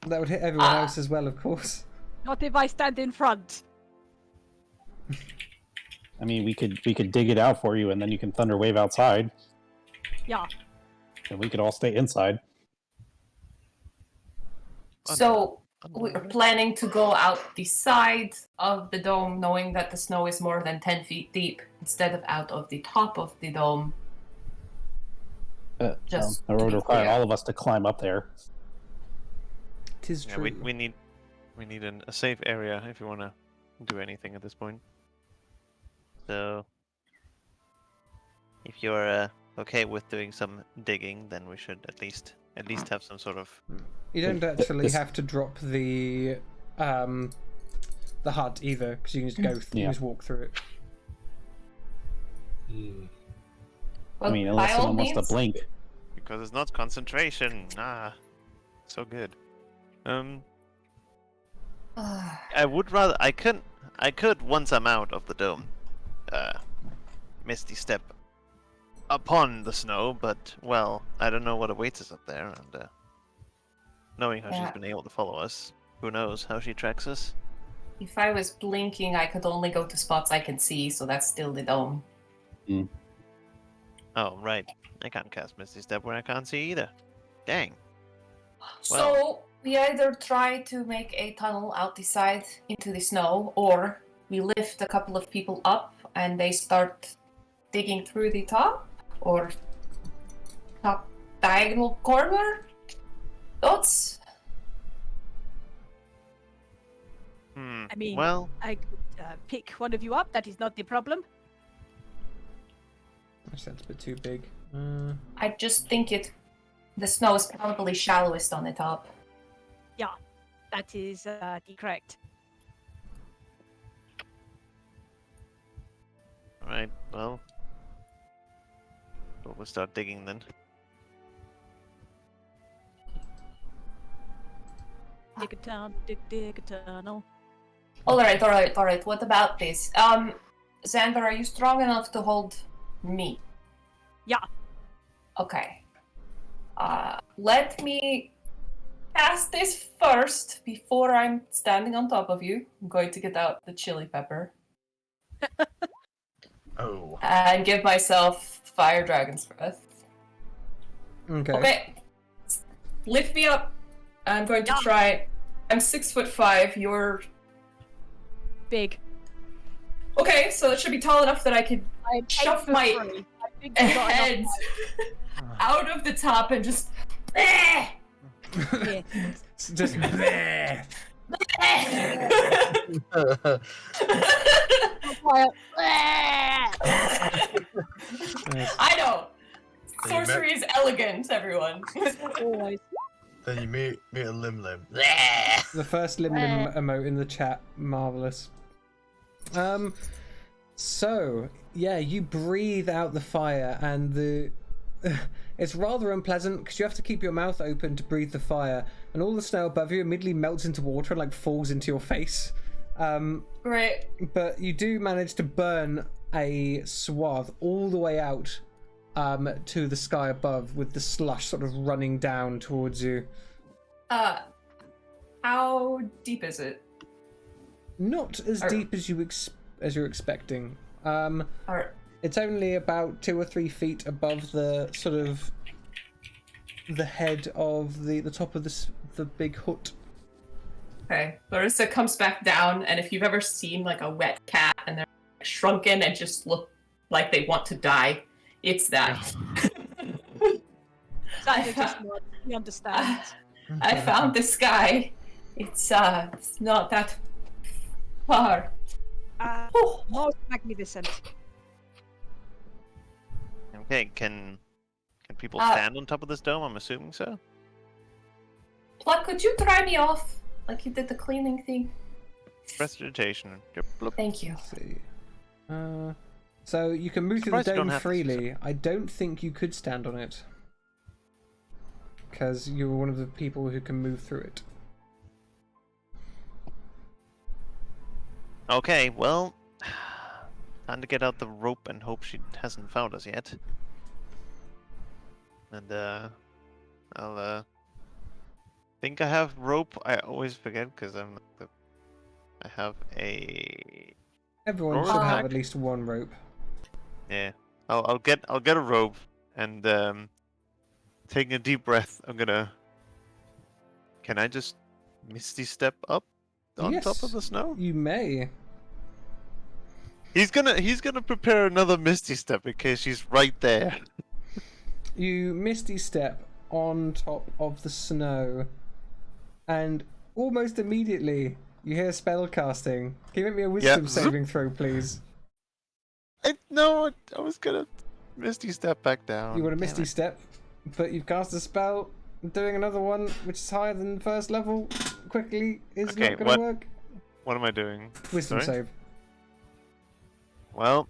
That would hit everyone else as well, of course. Not if I stand in front. I mean, we could dig it out for you, and then you can thunder wave outside, Yeah. and we could all stay inside. So we're planning to go out the side of the dome, knowing that the snow is more than 10 feet deep, instead of out of the top of the dome. Just That would to be require clear. all of us to climb up there. Tis Yeah, true. we need a safe area if you want to do anything at this point. So, if you're okay with doing some digging, then we should at least have some sort of. You don't actually This- have to drop the hut either, because you can just go. You Yeah. just walk through it. Well, I mean, by unless all someone wants means, to blink. Because it's not concentration. So good. I would rather. I could once I'm out of the dome, misty step upon the snow, but well, I don't know what awaits us up there, and knowing how Yeah. she's been able to follow us, who knows how she tracks us. if I was blinking, I could only go to spots I can see, so that's still the dome. Oh right, I can't cast misty step where I can't see either. Dang. So we either try to make a tunnel out the side into the snow, or we lift a couple of people up and they start digging through the top, or top diagonal corner. Thoughts? I mean, Well, I could pick one of you up. That is not the problem. Actually, that's a bit too big. I just think the snow is probably shallowest on the top. Yeah, that is the correct. alright, well. We'll start digging then. Dig a tunnel, dig a tunnel. All right. What about this? Xander, are you strong enough to hold me? Yeah. Okay. Let me cast this first before I'm standing on top of you. I'm going to get out the chili pepper Oh. and give myself fire dragon's breath. Okay. Lift me up. I'm going to try. I'm 6'5". You're Big. okay, so it should be tall enough that I could shove my head out of the top and just. Yeah. Just bleh. I know. Sorcery is elegant, everyone. Always. Then you meet a lim. The first lim emote in the chat, marvelous. So yeah, you breathe out the fire, and it's rather unpleasant because you have to keep your mouth open to breathe the fire, and all the snow above you immediately melts into water and like falls into your face. Right. But you do manage to burn a swath all the way out to the sky above, with the slush sort of running down towards you. How deep is it? Not as deep as you're expecting. Alright. It's only about 2 or 3 feet above the sort of the head of the top of the big hut. Okay. Larissa comes back down, and if you've ever seen like a wet cat and they're shrunken and just look like they want to die, it's that. He understands. I found this guy. It's not that far. Most magnificent. Okay, can people stand on top of this dome? I'm assuming so. Pluck, could you dry me off like you did the cleaning thing? Prestidigitation. Thank you. Let's see. So you can move through the dome freely. I don't think you could stand on it, because you're one of the people who can move through it. Okay, well, time to get out the rope and hope she hasn't found us yet. And I'll think I have rope. I always forget because I have a. Everyone should have at least one rope. Yeah, I'll get a rope, and taking a deep breath, I'm gonna. Can I just misty step up on top of the snow? You may. He's gonna prepare another misty step in case she's right there. You misty step on top of the snow, and almost immediately you hear spell casting. Can you make me a wisdom saving throw, please? No, I was gonna misty step back down. You want a misty step, but you've cast a spell. Doing another one, which is higher than the first level, quickly is not going to work. What am I doing? Wisdom save. Well,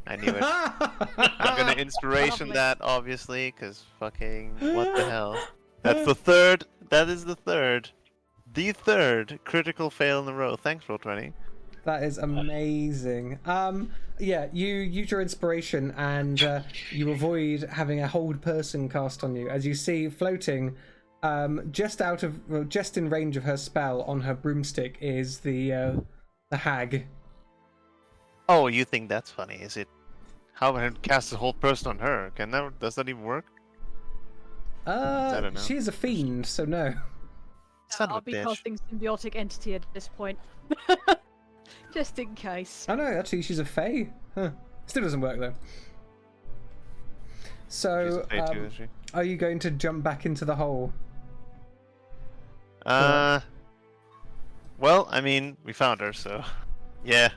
I knew it. I'm gonna inspiration that, obviously, because fucking what the hell? That's the third. That is the third. The third critical fail in a row. Thanks, Roll20. That is amazing. Yeah, you use your inspiration and you avoid having a hold person cast on you. As you see floating, just in range of her spell on her broomstick is the hag. Oh, you think that's funny? Is it? How about I cast the whole person on her? Does that even work? I don't know. She's a fiend, so no. I'll be casting symbiotic entity at this point. Just in case. Oh no, actually she's a fae. Huh. Still doesn't work though. So, She's a fae too, is she? are you going to jump back into the hole? Well, I mean, we found her, so yeah.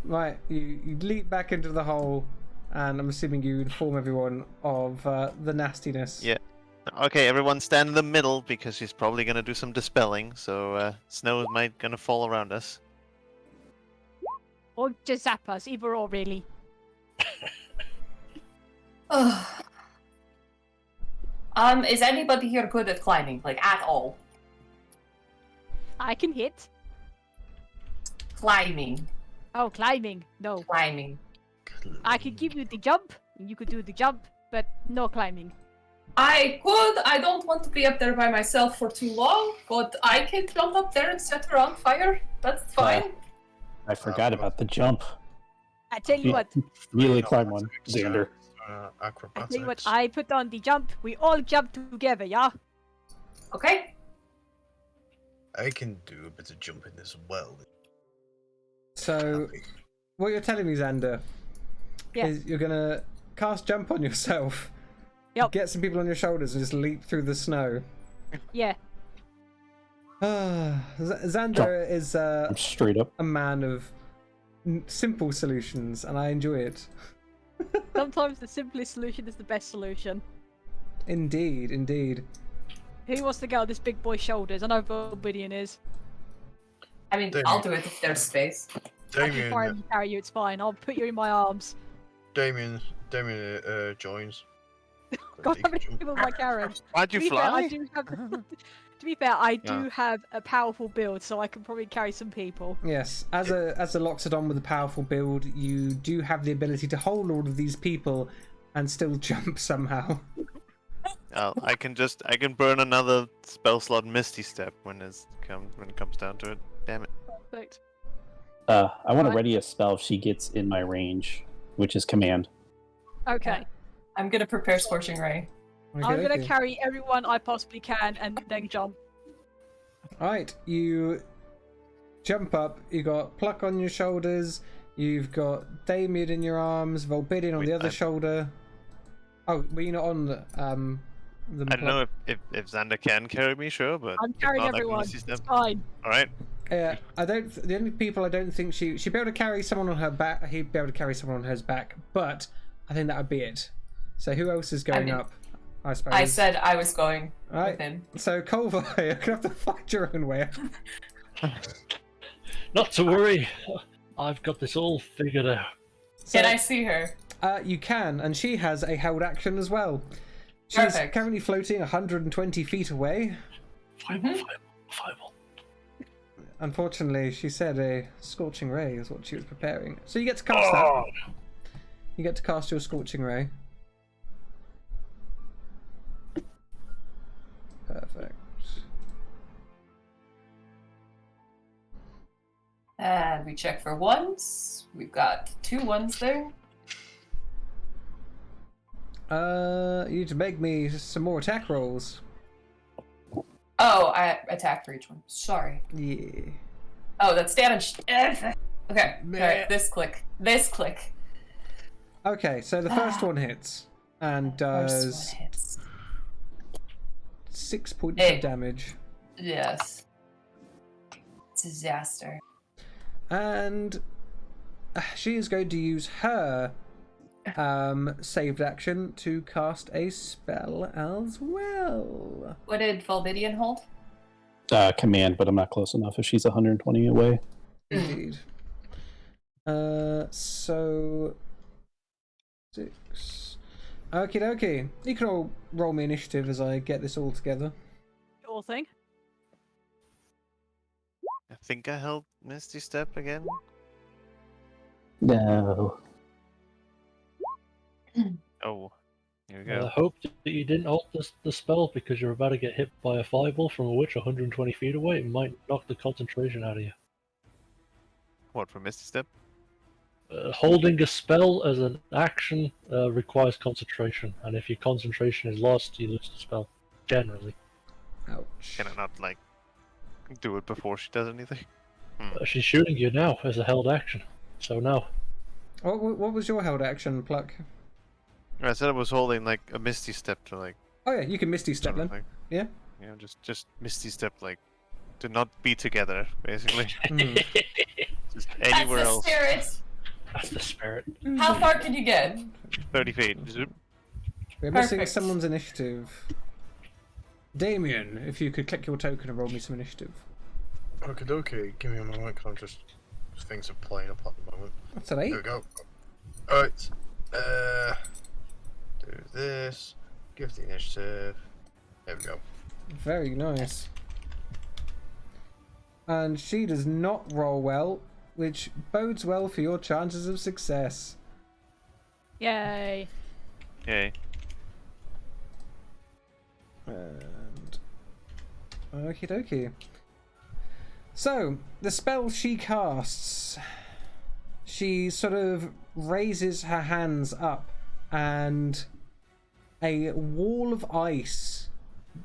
Right, you leap back into the hole, and I'm assuming you inform everyone of the nastiness. Yeah. Okay, everyone stand in the middle because she's probably gonna do some dispelling, so snow might gonna fall around us. Or just zap us, either or, really. Is anybody here good at climbing, like at all? I can hit. Climbing. Oh, climbing. No. Climbing. I could give you the jump, and you could do the jump, but no climbing. I could. I don't want to be up there by myself for too long, but I can jump up there and set her on fire. That's fine. I forgot about the jump. I tell you what. Immediately climb one, Xander. I tell you what. I put on the jump. We all jump together, yeah? Okay. I can do a bit of jumping as well. So, what you're telling me, Xander, is you're gonna cast jump on yourself, get some people on your shoulders, and just leap through the snow. Yeah. Xander is straight up a man of simple solutions, and I enjoy it. Sometimes the simplest solution is the best solution. Indeed, indeed. Who wants to get on this big boy's shoulders? I know Obsidian is. I mean, Damien. I'll do it if there's space. I can carry you, it's fine. I'll put you in my arms. Damien joins. God, how many people am I carrying? Why'd you fly? To be fair, I do have a powerful build, so I can probably carry some people. Yes, as a Loxodon with a powerful build, you do have the ability to hold all of these people and still jump somehow. I can burn another spell slot Misty Step when it comes down to it. Damn it. Perfect. I want to ready a spell if she gets in my range, which is command. Okay. I'm gonna prepare Scorching Ray. I'm gonna carry everyone I possibly can and then jump. Alright, you jump up, you got Pluck on your shoulders, you've got Damien in your arms, Volbidian on the other shoulder. Oh, were you not on the I don't know if Xander can carry me, sure, but I'm carrying everyone. It's fine. Alright. Yeah, the only people I don't think she'd be able to carry someone on her back. He'd be able to carry someone on his back, but I think that would be it. So who else is going up? I suppose. I said I was going with him. So Culver, you're gonna have to find your own way. Not to worry, I've got this all figured out. Can I see her? You can, and she has a held action as well. She's currently floating 120 feet away. Fireball. Unfortunately, she said a Scorching Ray is what she was preparing. So you get to cast that. You get to cast your Scorching Ray. Perfect. And we check for ones. We've got 2 ones there. You need to make me some more attack rolls. Oh, I attack for each one. Sorry. Yeah. Oh, that's damage. Okay. Alright, this click. Okay, so the first one hits and does 6 points of damage. Yes. Disaster. And she is going to use her saved action to cast a spell as well. What did Volbidian hold? Command, but I'm not close enough if she's 120 away. Indeed. So 6. Okie dokie. You can all roll me initiative as I get this all together. Your thing. I think I held Misty Step again. No. Oh, here we go. I hope that you didn't hold the spell because you're about to get hit by a fireball from a witch 120 feet away. It might knock the concentration out of you. What, for Misty Step? Holding a spell as an action requires concentration, and if your concentration is lost, you lose the spell. Generally. Ouch. Can I not, like, do it before she does anything? She's shooting you now as a held action, so no. What was your held action, Pluck? I said I was holding, like, a Misty Step to, like... Oh yeah, you can Misty Step then. Yeah. just Misty step, like, to not be together, basically. Just That's anywhere the else. spirit. That's the spirit. How far can you get? 30 feet. Zoop. We're missing Perfect. someone's initiative. Damien, if you could click your token and roll me some initiative. Okie dokie, give me a moment, 'cause I'm just things are playing up at the moment. That's an 8. There we go. Alright. Do this. Give the initiative. There we go. Very nice. And she does not roll well, which bodes well for your chances of success. Yay. Okay. And okie dokie. So, the spell she casts, she sort of raises her hands up and a wall of ice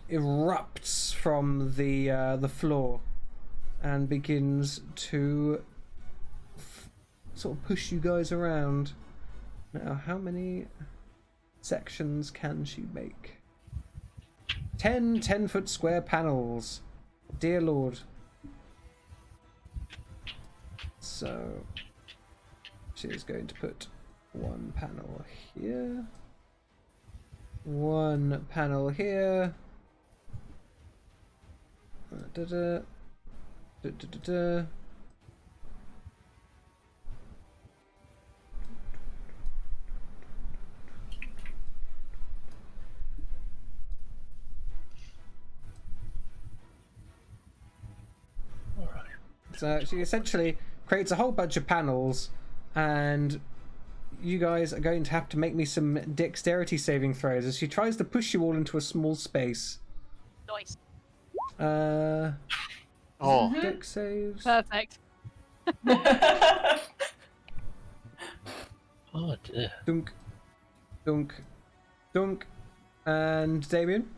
erupts from the floor and begins to sort of push you guys around. Now, how many sections can she make? 10 10-foot square panels. Dear Lord. So, she is going to put one panel here. One panel here. Da-da. Da-da-da-da. So she essentially creates a whole bunch of panels, and you guys are going to have to make me some dexterity saving throws as she tries to push you all into a small space. Nice. Oh. Dex saves. Perfect. Oh dear. Dunk, dunk, dunk, and Damien.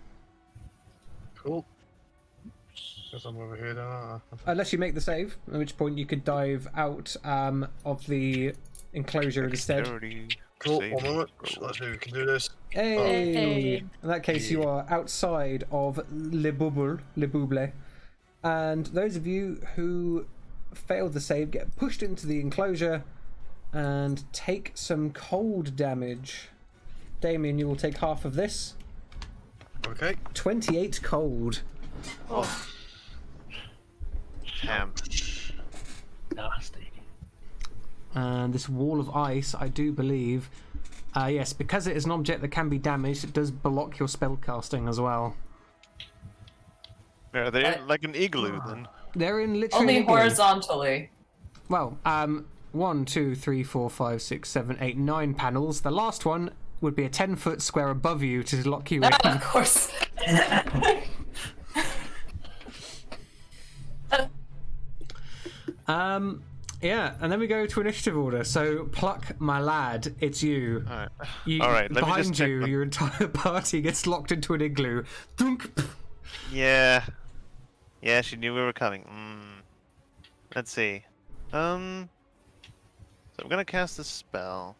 Cool. Guess I'm over here now. Unless you make the save, at which point you could dive out of the enclosure instead. Cool, Save. one moment. Let's see if we can do this. Hey! Hey. In that case, you are outside of Le Bouble. And those of you who failed the save get pushed into the enclosure and take some cold damage. Damien, you will take half of this. Okay. 28 cold. Oh. Damn. Nasty. And this wall of ice, I do believe, yes, because it is an object that can be damaged, it does block your spell casting as well. Yeah, they're like an igloo then. They're in literally Only an igloo. horizontally. Well, 1, 2, 3, 4, 5, 6, 7, 8, 9 panels. The last one would be a 10-foot square above you to lock you in. Of course. Yeah, and then we go to initiative order. So, Pluck, my lad, it's you. Alright. You Alright, let me behind just check you, the- your entire party gets locked into an igloo. Thunk. Yeah. Yeah, she knew we were coming. Let's see. So I'm gonna cast a spell.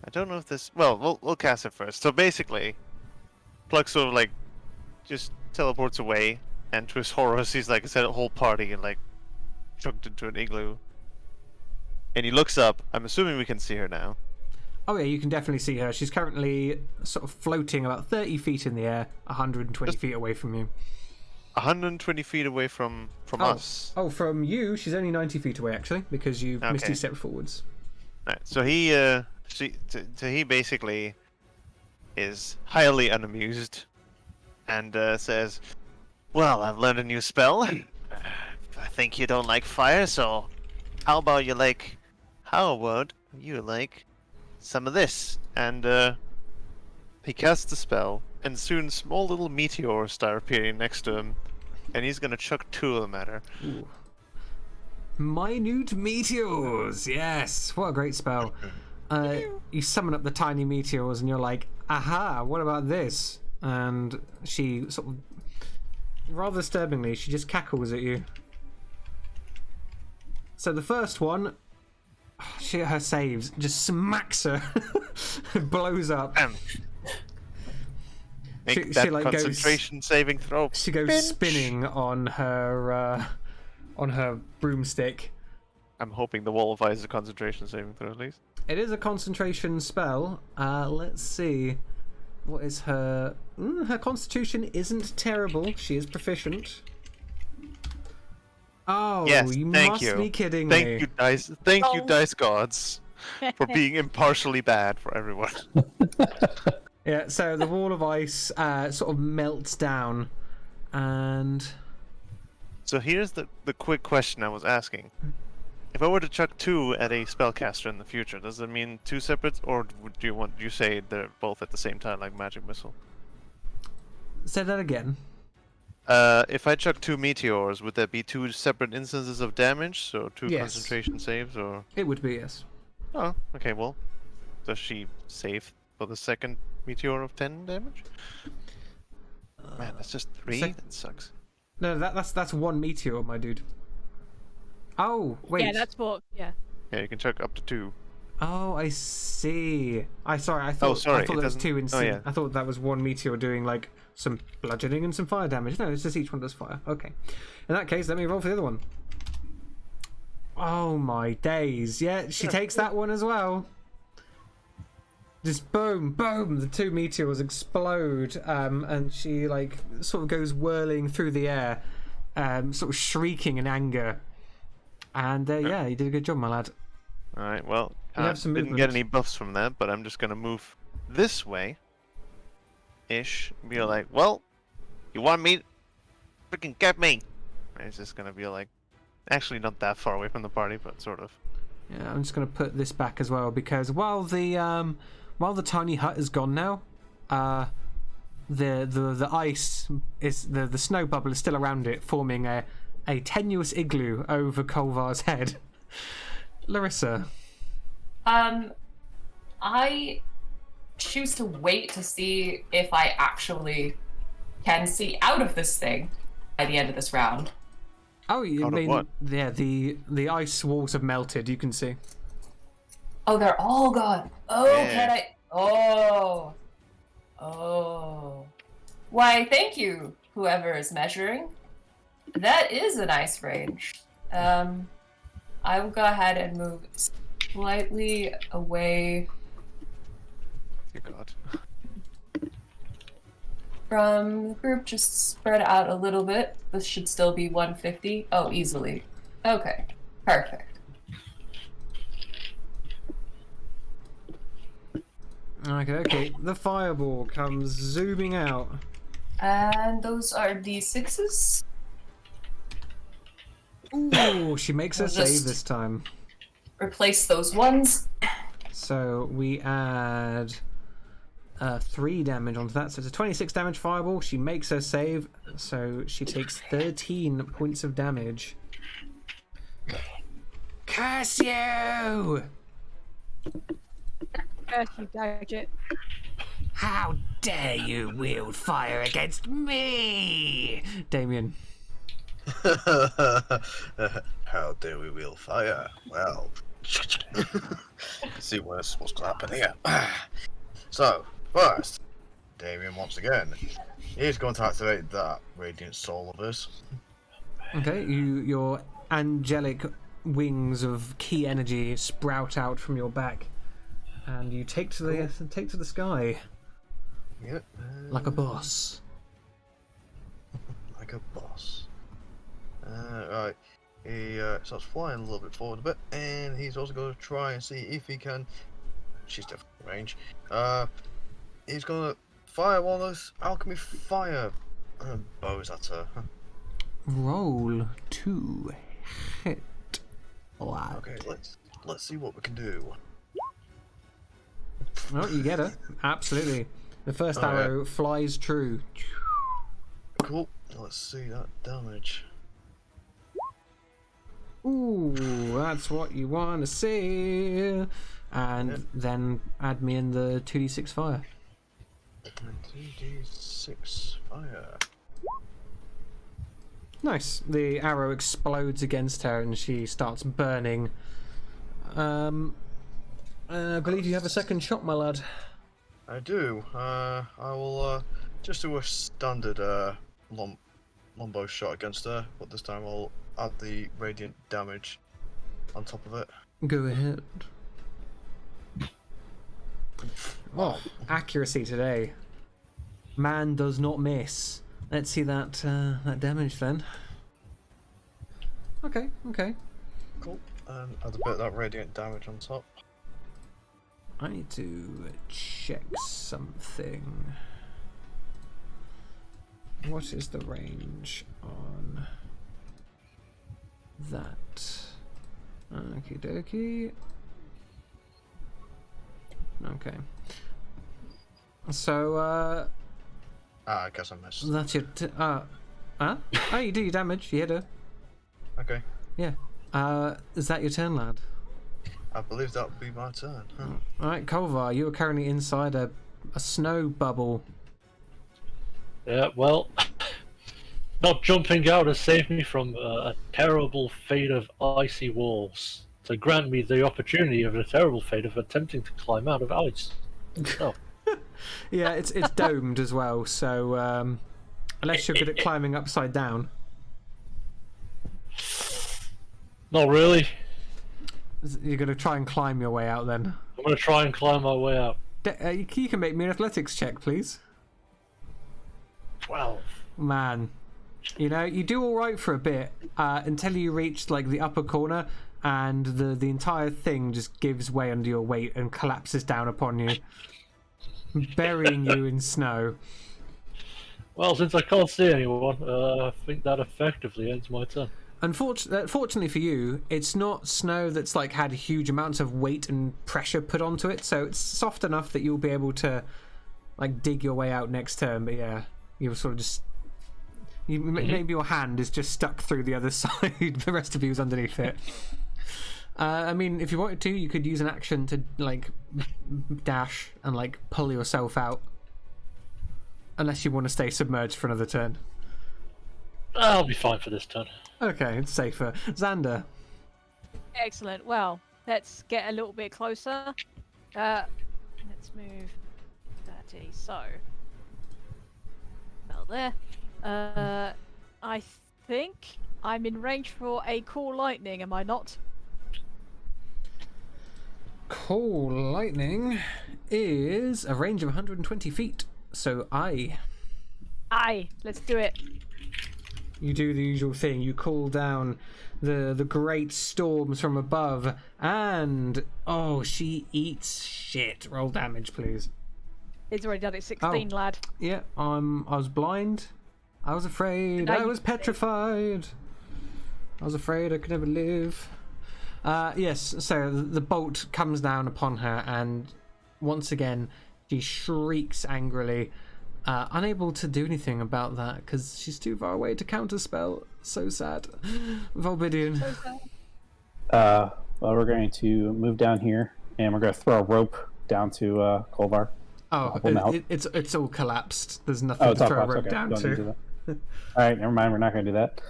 I don't know if this. Well, we'll cast it first. So basically, Pluck sort of like just teleports away, and to his horror, sees like I said, a whole party and like chucked into an igloo. And he looks up. I'm assuming we can see her now. Oh yeah, you can definitely see her. She's currently sort of floating about 30 feet in the air, 120 feet away from you. 120 feet away from us. Oh, from you, she's only 90 feet away actually, because you Okay. misty stepped forwards. Right, so he he basically is highly unamused and says, "Well, I've learned a new spell. I think you don't like fire, so how about you like some of this?" And he casts the spell, and soon small little meteors start appearing next to him, and he's gonna chuck 2 of them at her. Ooh. Minute meteors, yes, what a great spell. You summon up the tiny meteors and you're like, aha, what about this? And she sort of, rather disturbingly, she just cackles at you. So the first one, her saves, just smacks her, blows up. Make that concentration saving throw. She goes Pinch. spinning on her broomstick. I'm hoping the wall of ice is a concentration saving throw at least. It is a concentration spell. Let's see. What is her... her constitution isn't terrible. She is proficient. Oh, Yes, you thank must you. be kidding Thank me. you, dice. Thank you, dice gods, for being impartially bad for everyone. Yeah, so the wall of ice sort of melts down, and... So here's the quick question I was asking. If I were to chuck 2 at a spellcaster in the future, does that mean 2 separate, or would you say they're both at the same time, like magic missile? Say that again. If I chuck 2 meteors, would that be 2 separate instances of damage? So 2 Yes. concentration saves, or? It would be, yes. Oh, okay. Well, does she save for the second meteor of 10 damage? Man, that's just 3. That sucks. No, that's one meteor, my dude. Oh, wait. Yeah, that's what. Yeah. Yeah, you can chuck up to 2. Oh, I see. I thought sorry, I thought it it was doesn't- 2 in oh, yeah. I thought that was one meteor doing like some bludgeoning and some fire damage. No, it's just each one does fire. Okay. In that case, let me roll for the other one. Oh my days. Yeah, she takes that one as well. Just boom, boom, the 2 meteors explode, and she like sort of goes whirling through the air, sort of shrieking in anger. And yeah, you did a good job, my lad. Alright, well, You have some didn't movement. get any buffs from that, but I'm just gonna move this way. Ish. Be like, well, you want me? Freaking get me! And it's just gonna be like, actually not that far away from the party, but sort of. Yeah, I'm just gonna put this back as well because while the tiny hut is gone now, the ice is the snow bubble is still around it, forming a tenuous igloo over Kolvar's head. Larissa. I choose to wait to see if I actually can see out of this thing by the end of this round. Oh, you Out of mean what? yeah? The ice walls have melted. You can see. Oh, they're all gone. Oh, Yeah. can I? Oh. Why, thank you, whoever is measuring. That is a nice range. I will go ahead and move slightly away Dear God. from the group, just spread out a little bit. This should still be 150. Oh, easily. Okay, perfect. Okay. The fireball comes zooming out. And those are D6s. Ooh, she makes her We'll save just- this time. Replace those ones. So we add 3 damage onto that. So it's a 26 damage fireball. She makes her save, so she takes 13 points of damage. Curse you! Curse you, Gadget. How dare you wield fire against me? Damien. How dare we wield fire? Well, see what's going to happen here. So, first, Damien, once again, is going to activate that Radiant Soul of his. Okay, your angelic wings of key energy sprout out from your back, and you take to the sky Yep. like a boss. Like a boss. Right. He starts flying a little bit forward a bit, and he's also going to try and see if he can. She's definitely in range. He's going to fire one of those alchemy fire bows at her. Roll to hit. Lad. Okay, let's see what we can do. Oh, you get her. Absolutely. The first Oh, yeah. arrow flies true. Cool. Let's see that damage. Ooh, that's what you want to see. And Yep. then add me in the 2d6 fire. 2d6 fire. Nice. The arrow explodes against her and she starts burning. I believe you have a second shot, my lad. I do. I will Just do a standard longbow shot against her, but this time I'll add the radiant damage on top of it. Go ahead. Oh, accuracy today. Man does not miss. Let's see that that damage then. Okay, okay. Cool. And add a bit of that radiant damage on top. I need to check something. What is the range on that? Okie dokie. Okay. So, I guess I missed. that's your. Huh? Oh, you do your damage. You hit her. Okay. Yeah. Is that your turn, lad? I believe that would be my turn. Huh? Alright, Kolvar, you are currently inside a snow bubble. Yeah, well, not jumping out has saved me from a terrible fate of icy walls to grant me the opportunity of a terrible fate of attempting to climb out of ice. Oh. Yeah, it's domed as well, so unless you're good at climbing upside down. Not really. You're going to try and climb your way out then. I'm going to try and climb my way out. You can make me an athletics check, please. 12. Man, you know, you do all right for a bit until you reach like the upper corner, and the entire thing just gives way under your weight and collapses down upon you, burying you in snow. Well, since I can't see anyone, I think that effectively ends my turn. Fortunately for you, it's not snow that's like had huge amounts of weight and pressure put onto it, so it's soft enough that you'll be able to like dig your way out next turn. But yeah, you're sort of just maybe your hand is just stuck through the other side. The rest of you is underneath it. I mean, if you wanted to, you could use an action to like dash and like pull yourself out, unless you want to stay submerged for another turn. I'll be fine for this turn. Okay, it's safer. Xander. Excellent. Well, let's get a little bit closer. Let's move 30. So, about there. I think I'm in range for a cool lightning. Am I not? Cool lightning is a range of 120 feet. So Aye. Let's do it. You do the usual thing. You call down the great storms from above, and oh, she eats shit. Roll damage, please. It's already done it. 16, lad. Yeah, I was blind. I was afraid. I was petrified. I was afraid I could never live. Yes. So the bolt comes down upon her, and once again she shrieks angrily. Unable to do anything about that because she's too far away to counterspell. So sad. Volbidian. So sad. Well, we're going to move down here, and we're going to throw a rope down to Kolvar. Oh, it's all collapsed. There's nothing Oh, to it's throw a all rope collapsed. down Okay, don't need to. to do that. All right, never mind. We're not going to do that.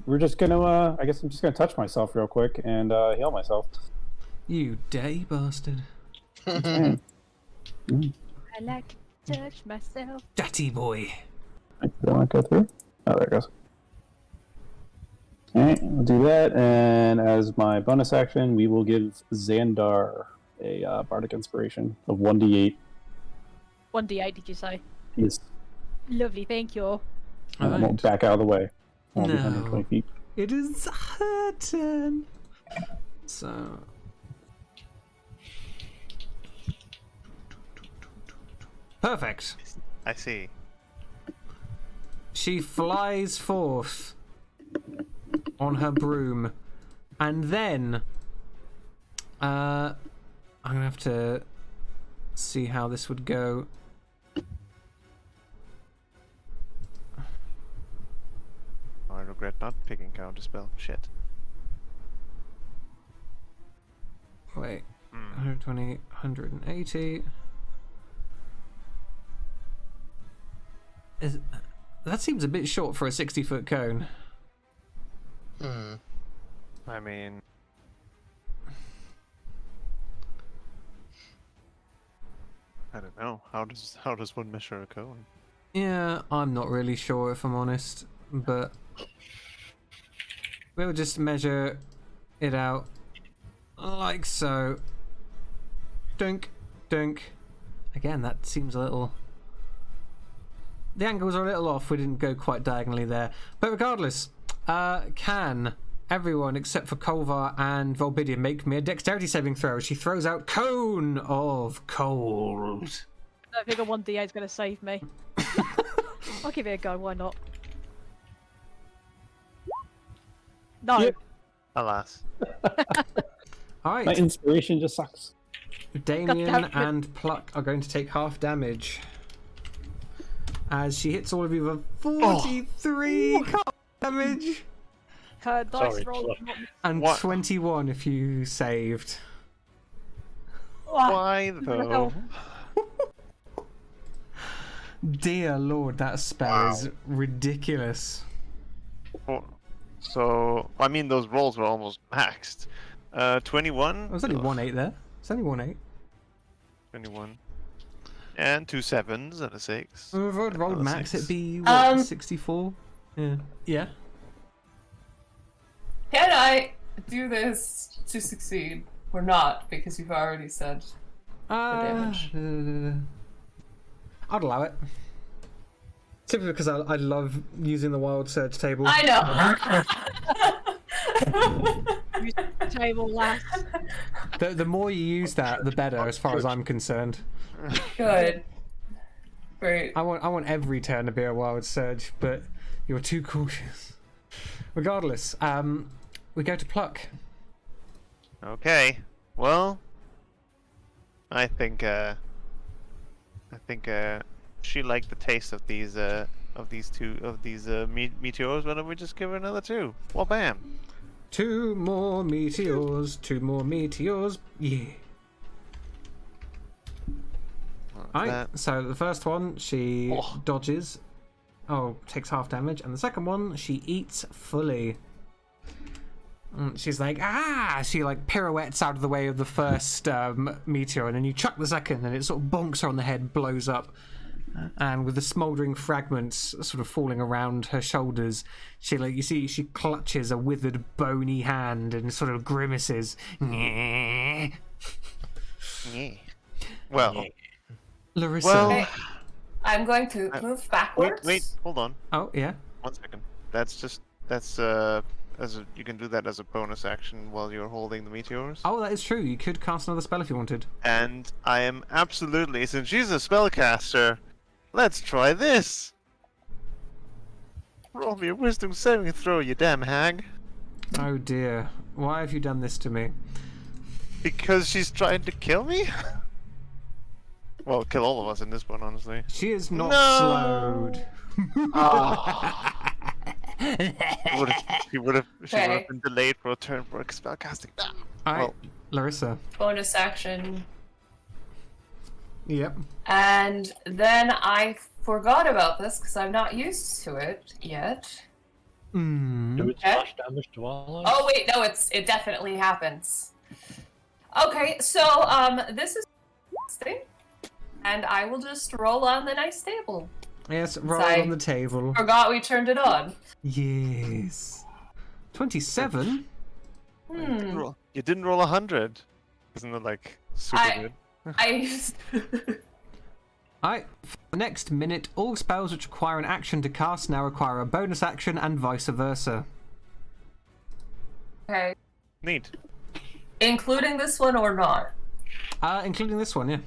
We're just going to. I guess I'm just going to touch myself real quick and heal myself. You dirty bastard. I like to touch myself. Dirty boy. Did that not go through? Oh, there it goes. Alright, we'll do that, and as my bonus action, we will give Xandar a Bardic Inspiration of 1d8. 1d8, did you say? Yes. Lovely, thank you. And I won't back out of the way. I'll be No. 120 feet. It is her turn. So. Perfect. I see. She flies forth on her broom, and then I'm gonna have to see how this would go. I regret not picking counterspell. Shit. Wait, 120, 180. That seems a bit short for a 60-foot cone. I mean, I don't know. How does one measure a cone? Yeah, I'm not really sure if I'm honest, but we'll just measure it out like so. Dunk, dunk. Again, that seems a little... The angles are a little off. We didn't go quite diagonally there. But regardless, can everyone except for Kolvar and Volbidia make me a dexterity saving throw? She throws out Cone of Cold. I don't think a 1d8 is going to save me. I'll give it a go, why not? No. Yep. Alas. All My right, inspiration just sucks. Damien God damn it. and Pluck are going to take half damage as she hits all of you with 43 damage Her dice Sorry, roll. Pluck. and What? 21 if you saved. Why though? Dear Lord, that spell is ridiculous. So I mean, those rolls were almost maxed. 21. There's only 1-8 there. It's only 1-8. 21. And 2 7s and a 6. If I'd rolled Another max, 6. it'd be what, 64? Yeah. Yeah. Can I do this to succeed or not? Because you've already said damage. I'd allow it. Simply because I love using the wild surge table. I know. Use the table last. The more you use that, the better, as far as I'm concerned. Good. Great. I want every turn to be a wild surge, but you're too cautious. Regardless, we go to Pluck. Okay. Well, I think she liked the taste of these meteors. Why don't we just give her another 2? Well, bam. 2 more meteors, 2 more meteors. Yeah. Alright, so the first one, she dodges. Oh, takes half damage. And the second one, she eats fully. She's like, she like pirouettes out of the way of the first meteor, and then you chuck the second, and it sort of bonks her on the head, blows up. And with the smouldering fragments sort of falling around her shoulders, she clutches a withered, bony hand and sort of grimaces. Yeah. Well, Larissa. Okay. I'm going to move backwards. wait, hold on. Oh, yeah. 1 second. You can do that as a bonus action while you're holding the meteors. Oh, that is true. You could cast another spell if you wanted. And I am absolutely, since she's a spellcaster, let's try this. Roll me a wisdom saving throw, you damn hag. Oh dear. Why have you done this to me? Because she's trying to kill me? Well, kill all of us in this one, honestly. She is not No! slowed. She would have Okay. been delayed for a turn for spellcasting. Alright, Well, Larissa. Bonus action. Yep. And then I forgot about this because I'm not used to it yet. Do it Okay. slash damage to allies. Oh wait, no, it definitely happens. Okay, so this is thing, and I will just roll on the nice table. Yes, roll I on the table. Forgot we turned it on. Yes. 27? you didn't roll 100. Isn't it like super good? I used. Alright, for the next minute, all spells which require an action to cast now require a bonus action and vice versa. Okay, Neat. including this one or not? Including this one, yeah.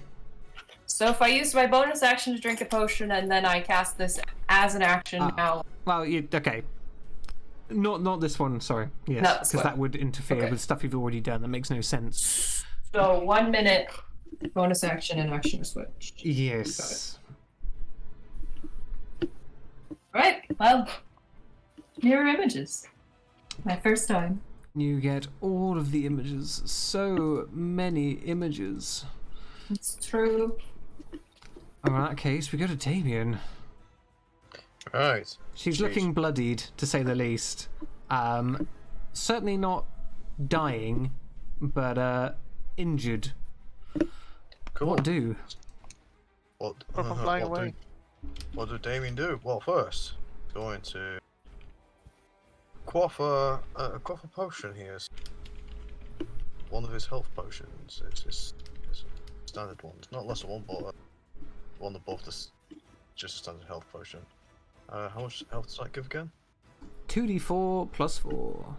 So if I use my bonus action to drink a potion and then I cast this as an action now. Well, okay. Not this one, sorry. Yes, Not this because one. that would interfere Okay. with stuff you've already done. That makes no sense. So 1 minute bonus action and action switch. Yes. Alright, well, mirror images. My first time. You get all of the images. So many images. It's true. Oh, in that case, we go to Damien. Right. She's Jeez. looking bloodied, to say the least. Certainly not dying, but injured. Cool. What do? What? Or from flying away. What did Damien do? Well, first, he's going to quaff a potion here. One of his health potions. It's his standard one. It's not lesser one, but one above this. Just a standard health potion. How much health does that give again? 2d4 plus 4.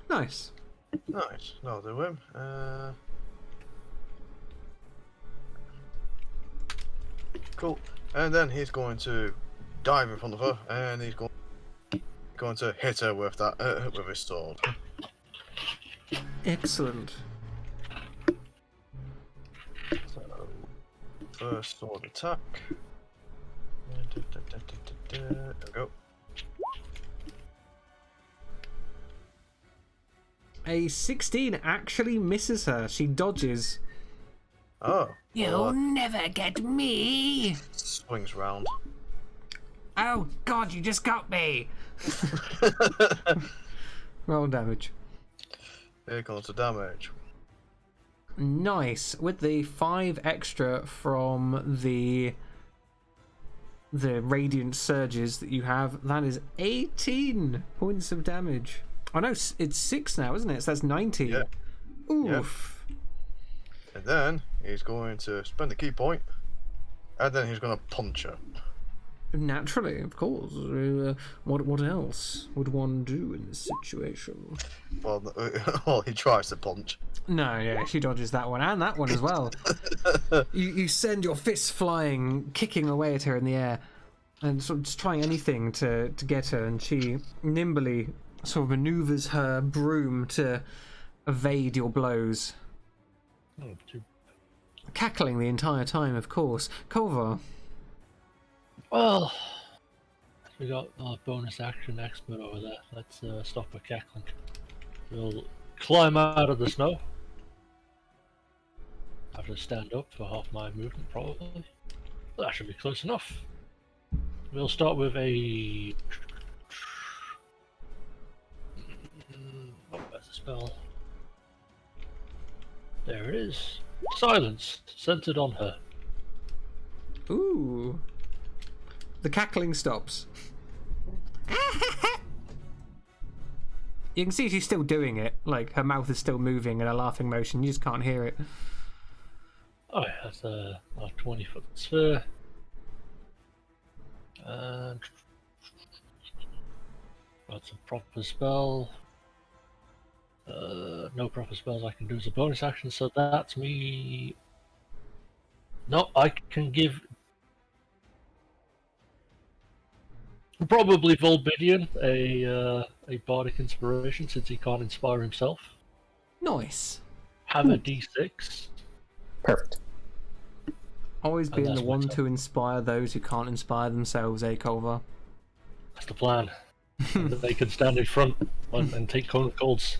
Nice. Nice. That'll do him. Cool. And then he's going to dive in front of her, and he's going to hit her with that with his sword. Excellent. So, first sword attack. There we go. A 16 actually misses her. She dodges. Oh. You'll never get me. Swings round. Oh God, you just got me. Roll damage. Here comes the damage. Nice. With the 5 extra from the radiant surges that you have, that is 18 points of damage. Oh no, it's 6 now, isn't it? So that's 90. Yeah. Oof. Yep. And then he's going to spend a key point, and then he's going to punch her. Naturally, of course. What else would one do in this situation? Well, he tries to punch. No, yeah, she dodges that one and that one as well. you send your fists flying, kicking away at her in the air, and sort of just trying anything to get her, and she nimbly sort of maneuvers her broom to evade your blows. Oh, Cackling the entire time, of course. Kolvar. well, we got our bonus action expert over there. Let's stop her cackling. We'll climb out of the snow. Have to stand up for half my movement, probably. But that should be close enough. We'll start with a... Where's the spell? There it is. Silence, centered on her. Ooh. The cackling stops. You can see she's still doing it. Like, her mouth is still moving in a laughing motion. You just can't hear it. Oh, yeah, that's a 20-foot sphere. And that's a proper spell. No proper spells I can do as a bonus action, so that's me. No, I can give probably Volbidian a bardic inspiration since he can't inspire himself. Nice. Have a d6. Perfect. Always And being that's the one my to inspire those who can't inspire themselves, eh, Kolvar? That's the plan. And they can stand in front and take colds.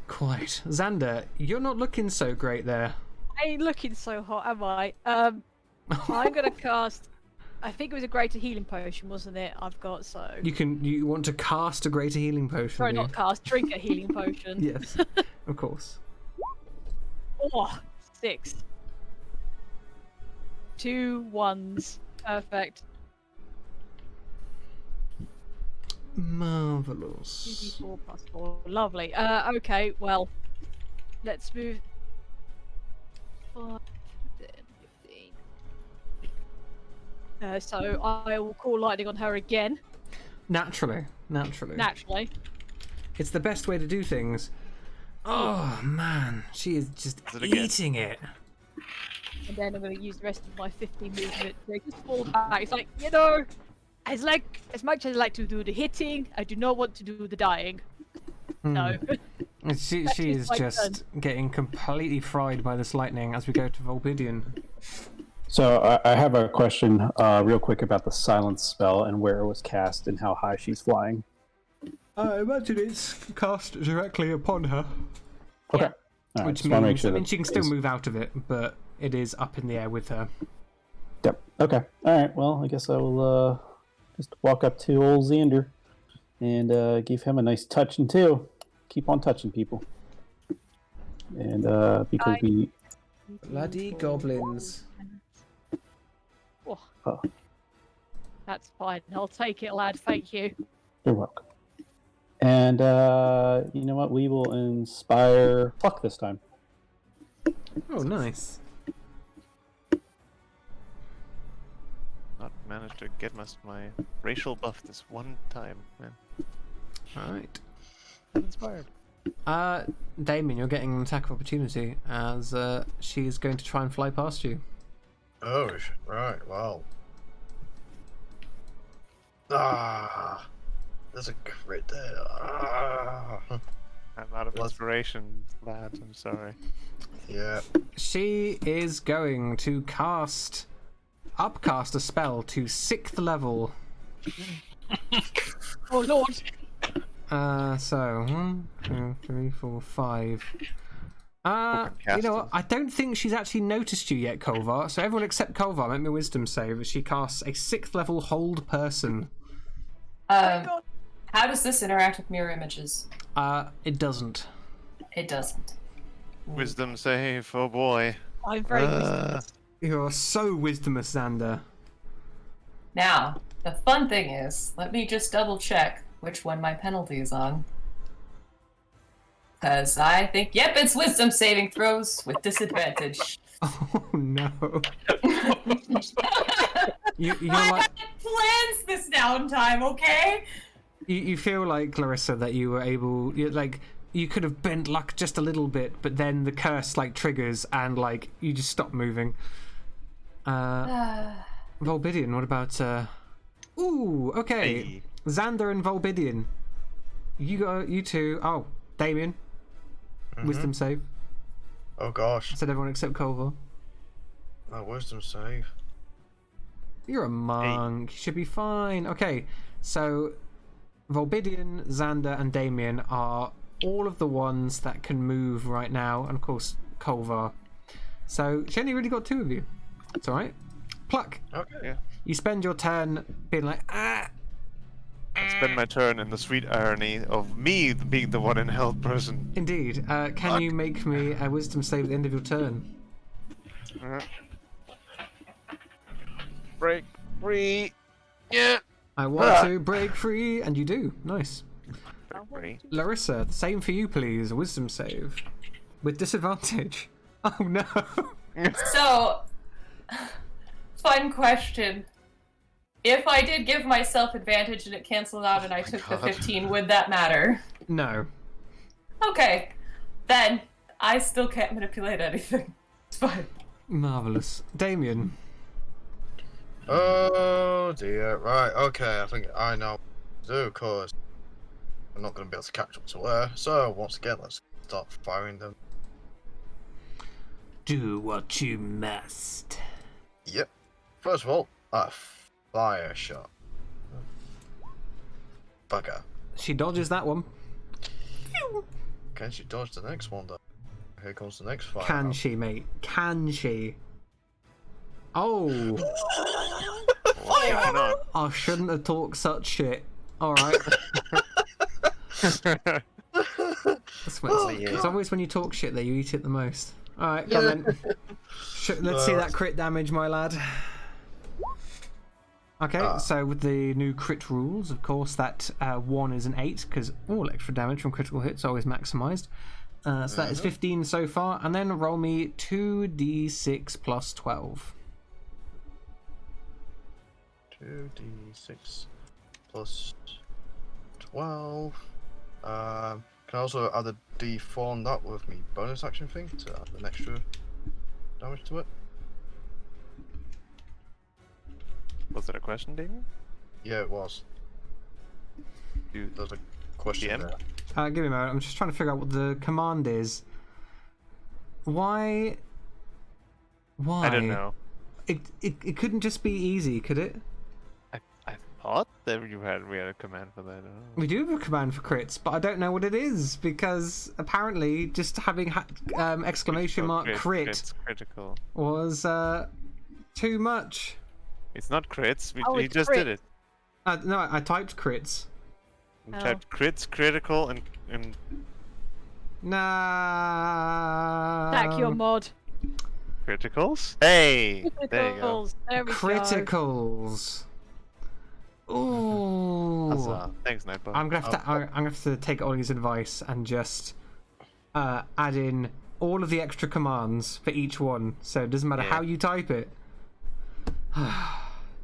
Quite. Xander, you're not looking so great there. I ain't looking so hot, am I? I'm gonna cast. I think it was a greater healing potion, wasn't it? I've got so. You want to cast a greater healing potion? Sorry, do you? not cast. Drink a healing potion. Yes, of course. Oh, 6. 2 1s. Perfect. Marvelous. 2d4 plus 4. Lovely. Okay, well, let's move. 5, 10, 15. So I will call lightning on her again. Naturally. Naturally. It's the best way to do things. Oh man, she is just Is it again? eating it. And then I'm going to use the rest of my 50 movement to just fall back. It's like, as much as I like to do the hitting, I do not want to do the dying. No. She That is is my just getting completely fried by this lightning as we go to Volbidian. So I have a question real quick about the silence spell and where it was cast and how high she's flying. I imagine it's cast directly upon her. Okay. Yeah. All right, Which just wanna make means, sure I mean, that she can still is- move out of it, but it is up in the air with her. Yep. Okay. All right. Well, I guess I will just walk up to old Xander and give him a nice touch and two. keep on touching people. And because we Bloody goblins. Oh, oh, that's fine. I'll take it, lad. Thank you. you're welcome. And you know what? We will inspire Pluck this time. Oh, nice. Not managed to get my racial buff this one time, man. Alright. I'm inspired. Damien, you're getting an attack of opportunity as she is going to try and fly past you. Oh, right. Wow. Ah, there's a crit there. Ah. I'm out of inspiration, lad. I'm sorry. Yeah. She is going to upcast a spell to 6th level. Oh lord. So 1, 2, 3, 4, 5. You know what? I don't think she's actually noticed you yet, Kolvar. So everyone except Kolvar, make me a wisdom save as she casts a 6th level hold person. How does this interact with mirror images? It doesn't. It doesn't. Wisdom save, oh boy. I'm very wisdomous. You're so wisdomous, Xander. Now, the fun thing is, let me just double check which one my penalty is on. Because I think, yep, it's wisdom saving throws with disadvantage. Oh no. You're I like, had plans this downtime, okay? you feel like, Clarissa, that you were able, you could have bent luck just a little bit, but then the curse triggers and you just stop moving. Volbidian, what about ooh, okay. Hey. Xander and Volbidian. You two. Oh, Damien. Wisdom save. Oh gosh. Said everyone except Kolvar. Oh, wisdom save. You're a monk. You should be fine. Okay, so Volbidian, Xander, and Damien are all of the ones that can move right now, and of course Kolvar. So she only really got 2 of you. It's alright. Pluck. Okay. Yeah. You spend your turn being like, ah. I spend my turn in the sweet irony of me being the one in held person. Indeed. Can you make me a wisdom save at the end of your turn? Break free. Yeah. I want to break free, and you do. Nice. Free. Larissa, the same for you, please. A wisdom save with disadvantage. Oh no. So, fun question. If I did give myself advantage and it canceled out and I took the 15, would that matter? No. Okay. Then, I still can't manipulate anything. It's fine. Marvelous. Damien. Oh dear. Right. Okay. I think I know what to do, cause I'm not going to be able to catch up to her. So once again, let's start firing them. Do what you must. Yep. First of all, a fire shot. Bugger. She dodges that one. Can she dodge the next one though? Here comes the next fire. Can she, mate? Can she? Oh. Fire! I shouldn't have talked such shit. Alright. It's always when you talk shit that you eat it the most. Alright, come then. Let's see that crit damage, my lad. Okay, so with the new crit rules, of course, that 1 is an 8, because all extra damage from critical hits are always maximised. So that is 15 so far, and then roll me 2d6 plus 12. 2d6 plus 12. Can I also add a d4 on that with me bonus action thing to add an extra damage to it? Was that a question, Damien? Yeah, it was. There's a question DM? there. Give me a moment, I'm just trying to figure out what the command is. Why? I don't know. It couldn't just be easy, could it? I thought that we had a command for that. I don't know. We do have a command for crits, but I don't know what it is, because apparently just having exclamation mark crit It's critical. was too much. It's not crits. Oh, He it's just crit. did it. No, I typed crits. We Oh. typed crits, critical, and Nah. Attack your mod. Criticals? Hey! There you go. Criticals. There we go. Criticals. Ooh. Huzzah. Thanks, Nightbot. I'm gonna have to take Ollie's advice and just add in all of the extra commands for each one, so it doesn't matter how you type it.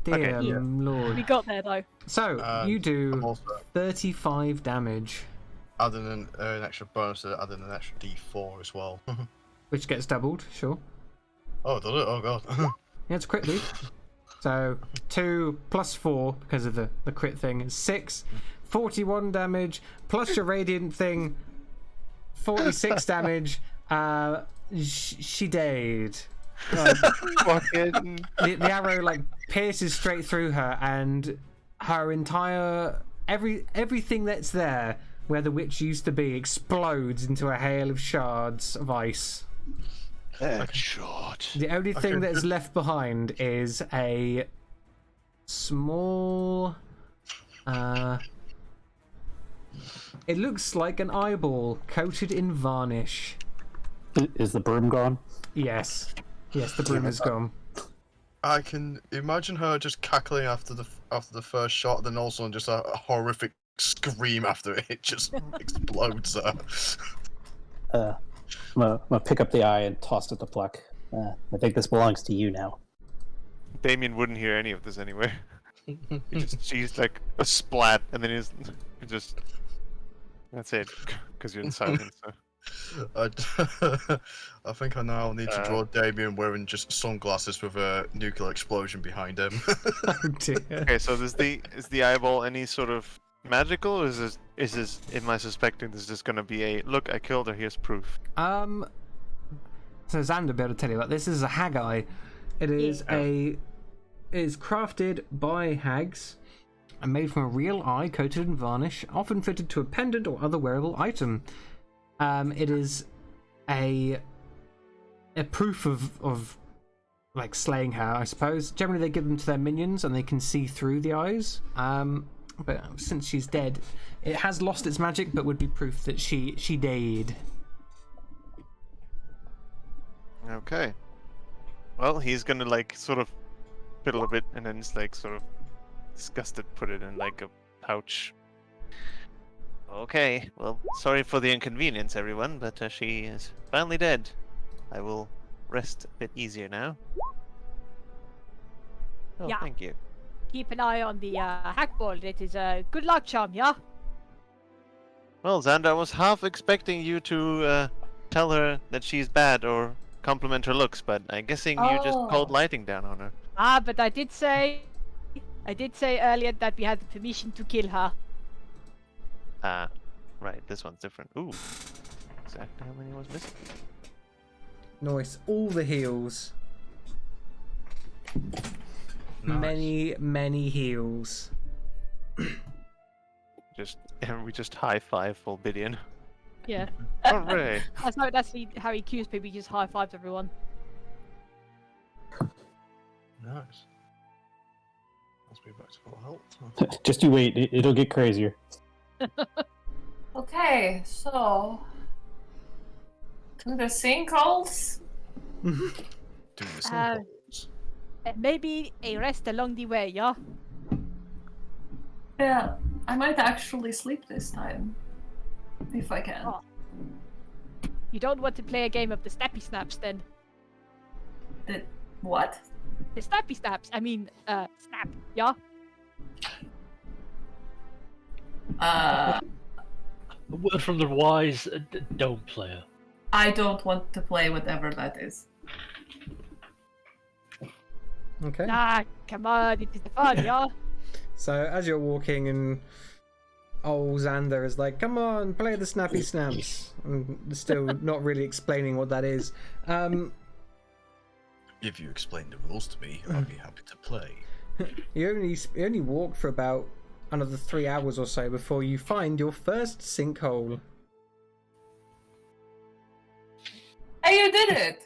Dear Lord. We got there though. So you do 35 damage, Adding an extra bonus to adding an extra D4 as well. which gets doubled. Sure. Oh, does it? Oh god. Yeah, it's quickly. So 2 plus 4 because of the crit thing is 6, 41 damage plus your radiant thing, 46 damage. She died. Fucking... The arrow like pierces straight through her, and her entire everything that's there where the witch used to be explodes into a hail of shards of ice. Short. The only thing that is left behind is a small it looks like an eyeball coated in varnish. Is the broom gone? Yes, the broom is gone. I can imagine her just cackling after the first shot, then also just a horrific scream after it just explodes her. I'm gonna pick up the eye and toss it to Pluck. I think this belongs to you now. Damien wouldn't hear any of this anyway. He just sees like a splat, and then he's just... That's it, because you're in silence. So. I think I now need to draw Damien wearing just sunglasses with a nuclear explosion behind him. Oh dear. Okay, so is the eyeball any sort of magical, or is this am I suspecting this is gonna be a look, I killed her, here's proof? So Xander will be able to tell you about this. This is a hag eye. It is it is crafted by hags and made from a real eye coated in varnish, often fitted to a pendant or other wearable item. It is a proof of like slaying her, I suppose. Generally they give them to their minions and they can see through the eyes. But since she's dead, it has lost its magic, but would be proof that she died. Okay. Well, he's gonna like sort of fiddle a bit, and then just like sort of disgusted put it in like a pouch. Okay, well, sorry for the inconvenience, everyone, but she is finally dead. I will rest a bit easier now. Oh, Yeah. thank you. Keep an eye on the hackball. It is a good luck charm, yeah? Well, Xander, I was half expecting you to tell her that she's bad or compliment her looks, but I'm guessing you just called lighting down on her. But I did say earlier that we had the permission to kill her. Ah, right, this one's different. Ooh, exactly how many was missing? Nice. All the heals. Nice. Many heals. We just high five full Bidian. Yeah. Alright. That's how he cues people. He just high fives everyone. Nice. Let's be back to full health. Just you wait, it'll get crazier. Okay, so to the sinkholes. Doing the same Uh, holes. Maybe a rest along the way, yeah? Yeah, I might actually sleep this time, if I can. Oh. You don't want to play a game of the snappy snaps then? The what? The snappy snaps. I mean, snap, yeah? A word from the wise, don't play her. I don't want to play whatever that is. Okay. Nah, come on, it is fun, yeah? So as you're walking, and old Xander is like, "Come on, play the snappy snaps," and still not really explaining what that is. If you explain the rules to me, I'll be happy to play. You only walk for about another 3 hours or so before you find your first sinkhole. Hey, you did it!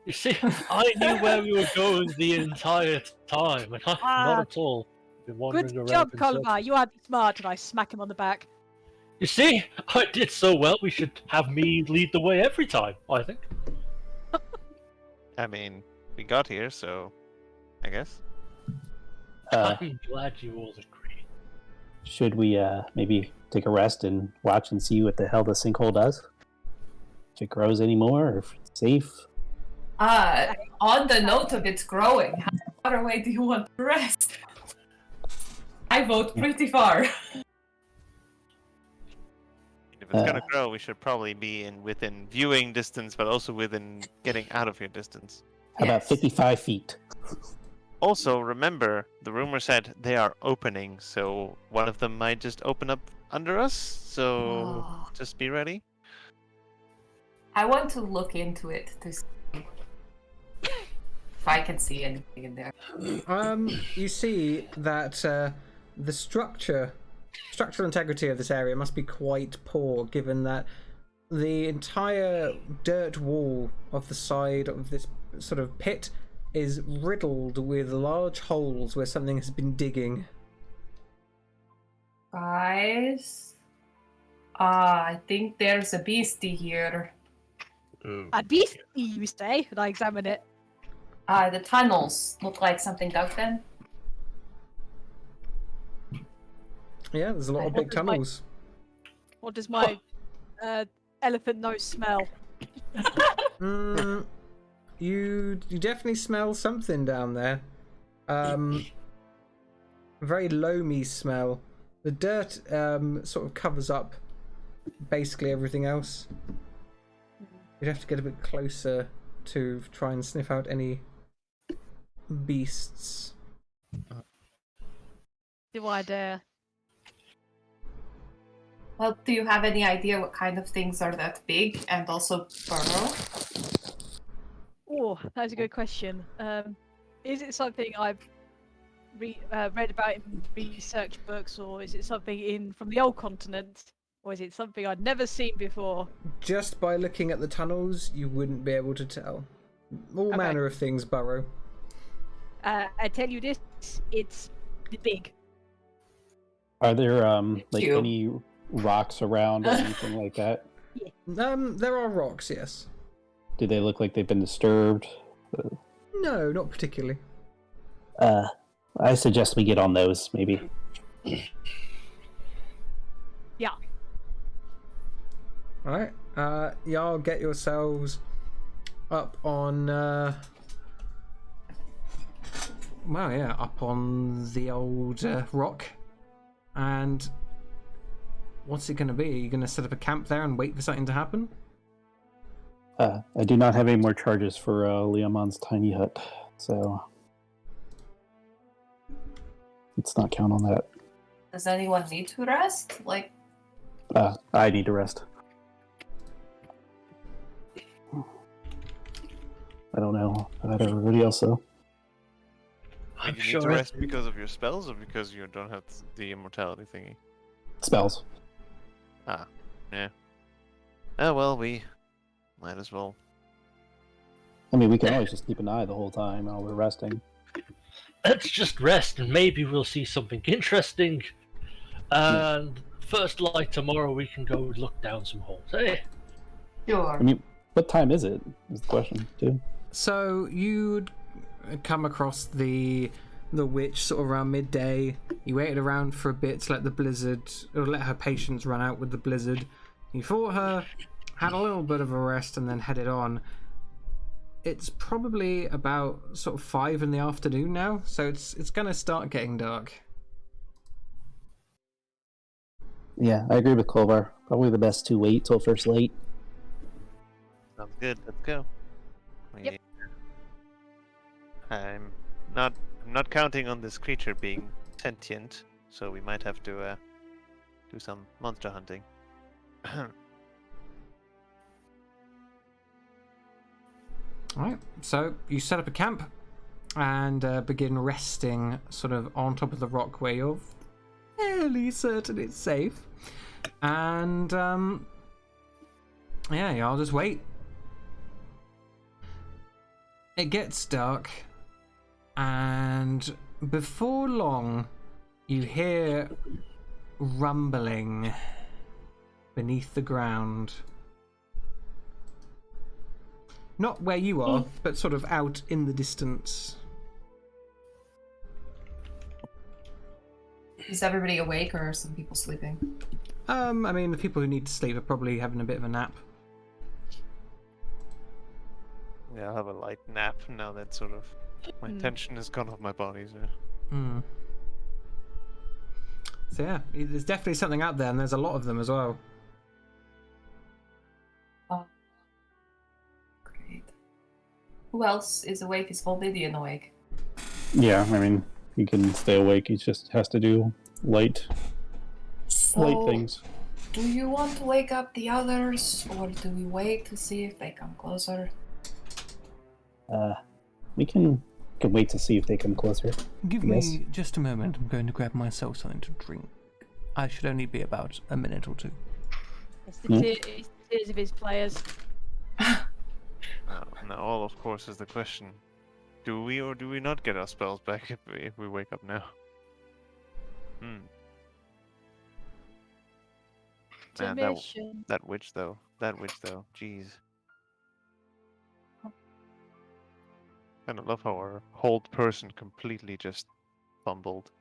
You see, I knew where we were going the entire time, and not at all. Been wandering Good around job, in Colvar. circles. You are smart, and I smack him on the back. You see, I did so well. We should have me lead the way every time. I think. I mean, we got here, so I guess. I'm glad you all agree. Should we maybe take a rest and watch and see what the hell the sinkhole does? If it grows anymore, or if it's safe? On the note of it's growing, how far away do you want to rest? I vote pretty far. If it's gonna grow, we should probably be within viewing distance, but also within getting out of your distance. How about 55 feet? Also, remember, the rumor said they are opening, so one of them might just open up under us, so just be ready. I want to look into it to see if I can see anything in there. You see that the structural integrity of this area must be quite poor, given that the entire dirt wall of the side of this sort of pit is riddled with large holes where something has been digging. Guys, I think there's a beastie here. A beastie, you say? And I examine it. The tunnels look like something dug then. Yeah, there's a lot of big tunnels. What does my elephant nose smell? You definitely smell something down there. Very loamy smell. The dirt sort of covers up basically everything else. You'd have to get a bit closer to try and sniff out any beasts. Do I dare? Well, do you have any idea what kind of things are that big and also burrow? Oh, that's a good question. Is it something I've read about in research books, or is it something from the old continent, or is it something I'd never seen before? Just by looking at the tunnels, you wouldn't be able to tell. All manner of things burrow. I tell you this, it's big. Are there any rocks around or anything like that? There are rocks, yes. Do they look like they've been disturbed? No, not particularly. I suggest we get on those, maybe. Yeah. Alright, y'all get yourselves up on, up on the old rock. And what's it going to be? Are you going to set up a camp there and wait for something to happen? I do not have any more charges for Leomon's tiny hut, so let's not count on that. Does anyone need to rest? I need to rest. I don't know about everybody else, though. I'm You sure need to rest because of your spells, or because you don't have the immortality thingy? Spells. Yeah. Oh well, we might as well. I mean, we can always just keep an eye the whole time while we're resting. Let's just rest, and maybe we'll see something interesting. And first light tomorrow, we can go look down some holes. Hey. Sure. I mean, what time is it? Is the question too. So you'd come across the witch sort of around midday. You waited around for a bit to let the blizzard, or let her patience run out with the blizzard. You fought her, had a little bit of a rest, and then headed on. It's probably about sort of 5 in the afternoon now, so it's gonna start getting dark. Yeah, I agree with Clovar. Probably the best to wait till first light. Sounds good. Let's go. Yep. I'm not counting on this creature being sentient, so we might have to do some monster hunting. Alright, so you set up a camp and begin resting sort of on top of the rock where you're fairly certain it's safe. And I'll just wait. It gets dark, and before long you hear rumbling beneath the ground. Not where you are, but sort of out in the distance. Is everybody awake or are some people sleeping? I mean, the people who need to sleep are probably having a bit of a nap. Yeah, I'll have a light nap now that sort of my tension has gone off my body. So. So yeah, there's definitely something out there, and there's a lot of them as well. Oh. Great. Who else is awake? Is Volbidian awake? Yeah, I mean, he can stay awake. He just has to do light things. Do you want to wake up the others, or do we wait to see if they come closer? We can wait to see if they come closer. Give me just a moment. I'm going to grab myself something to drink. I should only be about a minute or two. It's the tears of his players. Now, all of course is the question: do we or do we not get our spells back if we wake up now? Man, that witch though. Jeez. I love how our hold person completely just fumbled.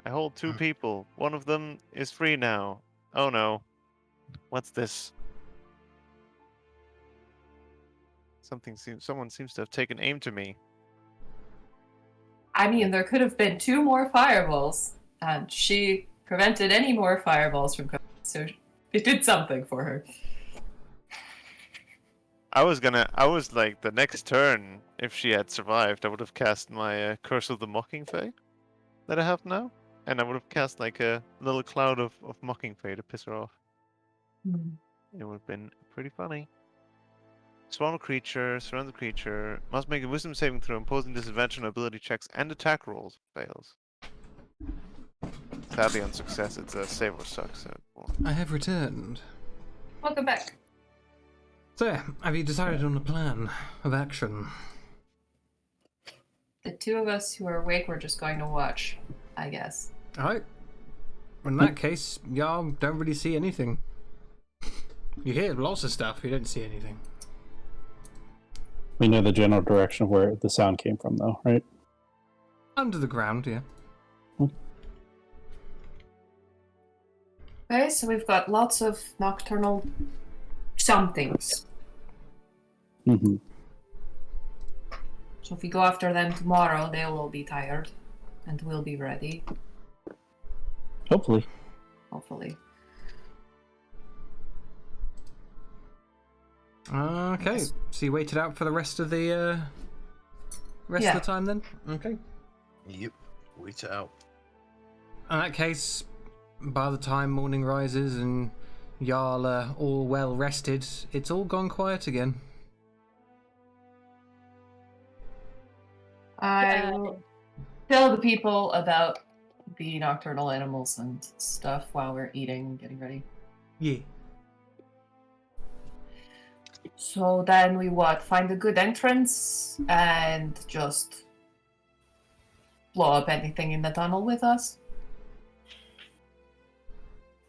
I hold 2 people. One of them is free now. Oh no. What's this? Someone seems to have taken aim to me. I mean, there could have been 2 more fireballs, and she prevented any more fireballs from coming, so it did something for her. I was like, the next turn, if she had survived, I would have cast my Curse of the Mocking Fae that I have now. And I would have cast like a little cloud of Mocking Fae to piss her off. It would have been pretty funny. Surround the creature, must make a wisdom saving throw, imposing disadvantage on ability checks and attack rolls. Fails. Sadly on success, it's a save or suck, so... I have returned. Welcome back. So yeah, have you decided on a plan of action? The 2 of us who are awake, we're just going to watch, I guess. Alright. In that case, y'all don't really see anything. You hear lots of stuff, you don't see anything. We know the general direction of where the sound came from, though, right? Under the ground, yeah. Okay, so we've got lots of nocturnal somethings. Mm-hmm. So if we go after them tomorrow, they'll all be tired, and we'll be ready. Hopefully. Okay, so you waited out for the rest of the of the time then? Okay. Yep, wait it out. In that case, by the time morning rises and y'all are all well rested, it's all gone quiet again. I will tell the people about the nocturnal animals and stuff while we're eating and getting ready. Yeah. So then we find a good entrance and just blow up anything in the tunnel with us?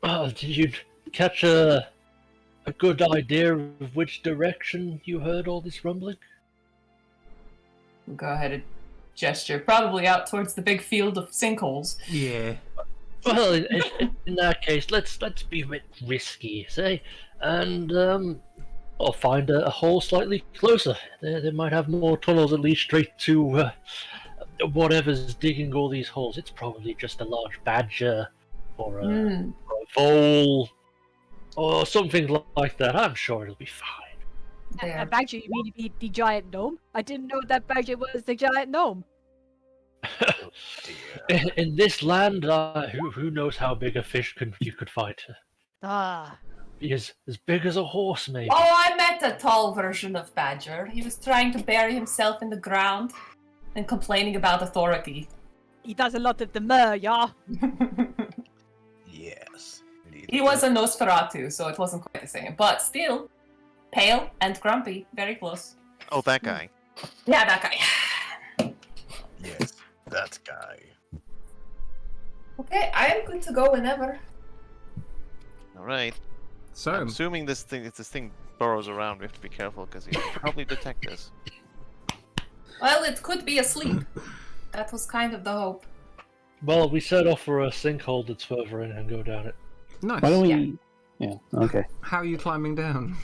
Did you catch a good idea of which direction you heard all this rumbling? We'll go ahead and gesture, probably out towards the big field of sinkholes. Yeah. Well, in that case, let's be a bit risky, say, and I'll find a hole slightly closer. They might have more tunnels that lead straight to whatever's digging all these holes. It's probably just a large badger or a vole or something like that. I'm sure it'll be fine. A badger? You mean the giant gnome? I didn't know that badger was the giant gnome. In this land, who knows how big a fish you could find? He is as big as a horse, maybe. Oh, I met a tall version of badger. He was trying to bury himself in the ground and complaining about authority. He does a lot of demur, yeah? Yes. He was a Nosferatu, so it wasn't quite the same. But still, pale and grumpy. Very close. Oh, that guy. Yeah, that guy. Yes, that guy. Okay, I am good to go whenever. All right. So, I'm assuming if this thing burrows around, we have to be careful because he'll probably detect us. Well, it could be asleep. That was kind of the hope. Well, we set off for a sinkhole that's further in and go down it. nice. Why don't we? Yeah. Okay. How are you climbing down?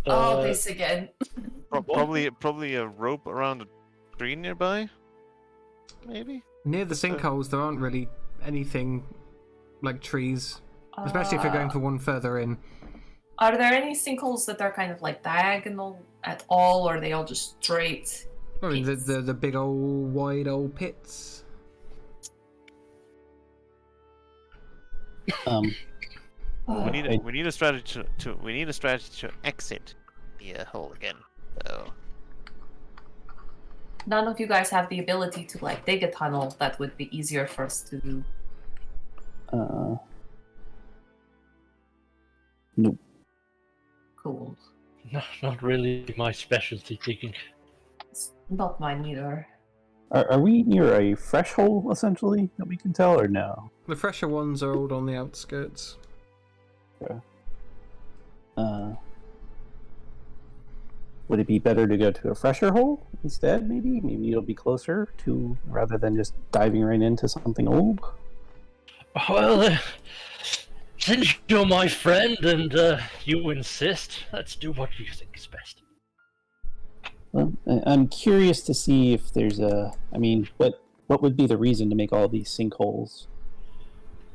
Oh, this again. Probably a rope around a tree nearby. Maybe. Near the sinkholes, there aren't really anything like trees, especially if you're going for one further in. Are there any sinkholes that are kind of like diagonal at all, or are they all just straight? I mean, pits? the big old wide old pits. We need a strategy to exit the hole again. So None of you guys have the ability to like dig a tunnel that would be easier for us to do. Nope. Cool. Not really my specialty digging. It's not mine either. Are we near a fresh hole essentially that we can tell, or no? The fresher ones are all on the outskirts. Would it be better to go to a fresher hole instead? Maybe it'll be closer to rather than just diving right into something old. Well, since you're my friend and you insist, let's do what you think is best. Well, I'm curious to see if there's a. I mean, what would be the reason to make all these sinkholes?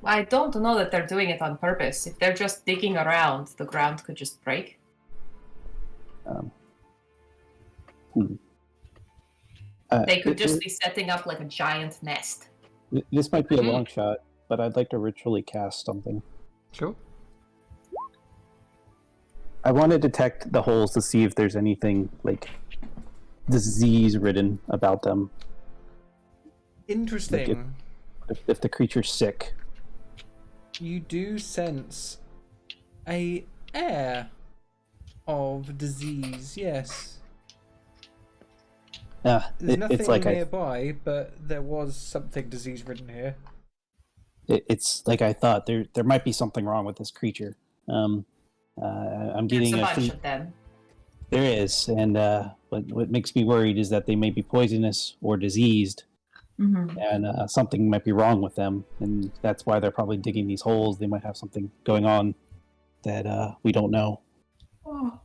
I don't know that they're doing it on purpose. If they're just digging around, the ground could just break. They could just be setting up like a giant nest. This might be a long shot, but I'd like to ritually cast something. Sure. I want to detect the holes to see if there's anything like disease ridden about them. Interesting. If the creature's sick. You do sense a air of disease, yes. There's nothing It's like nearby, but there was something disease-ridden here. It's like I thought. There might be something wrong with this creature. I'm getting There's a bunch of them. There is, and what makes me worried is that they may be poisonous or diseased, and something might be wrong with them, and that's why they're probably digging these holes. They might have something going on that we don't know. Oh,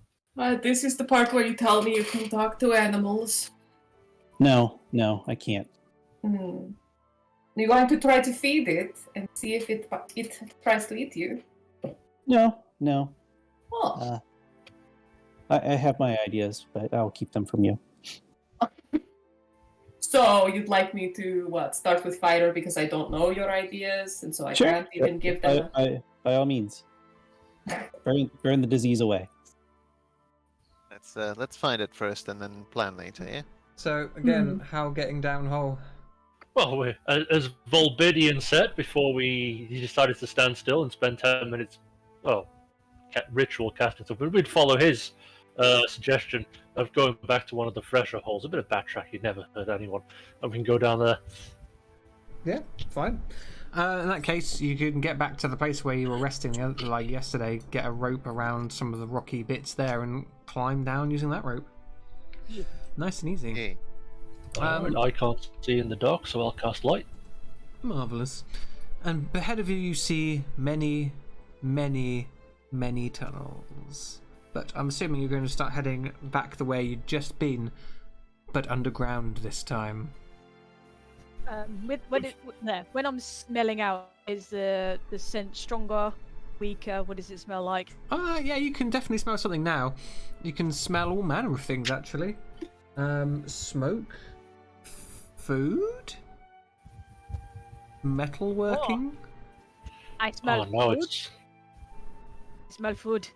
this is the part where you tell me you can talk to animals. No, I can't. You want to try to feed it and see if it tries to eat you? No. Oh. I have my ideas, but I'll keep them from you. So you'd like me to start with fighter because I don't know your ideas, and so I can't even give them. By all means, burn the disease away. Let's find it first and then plan later. Yeah. So again, how getting down hole? Well, as Volbidian said before he decided to stand still and spend 10 minutes, ritual casting stuff, but we'd follow his suggestion of going back to one of the fresher holes. A bit of backtrack, you'd never hurt anyone, and we can go down there. Yeah, fine. In that case, you can get back to the place where you were resting like yesterday, get a rope around some of the rocky bits there, and climb down using that rope. Nice and easy. Okay. I can't see in the dark, so I'll cast light. Marvellous. And ahead of you, you see many, many, many tunnels. But I'm assuming you're going to start heading back the way you'd just been, but underground this time. When I'm smelling out, is the scent stronger, weaker? What does it smell like? Yeah, you can definitely smell something now. You can smell all manner of things, actually. Smoke, food, metalworking. I smell food. I smell food.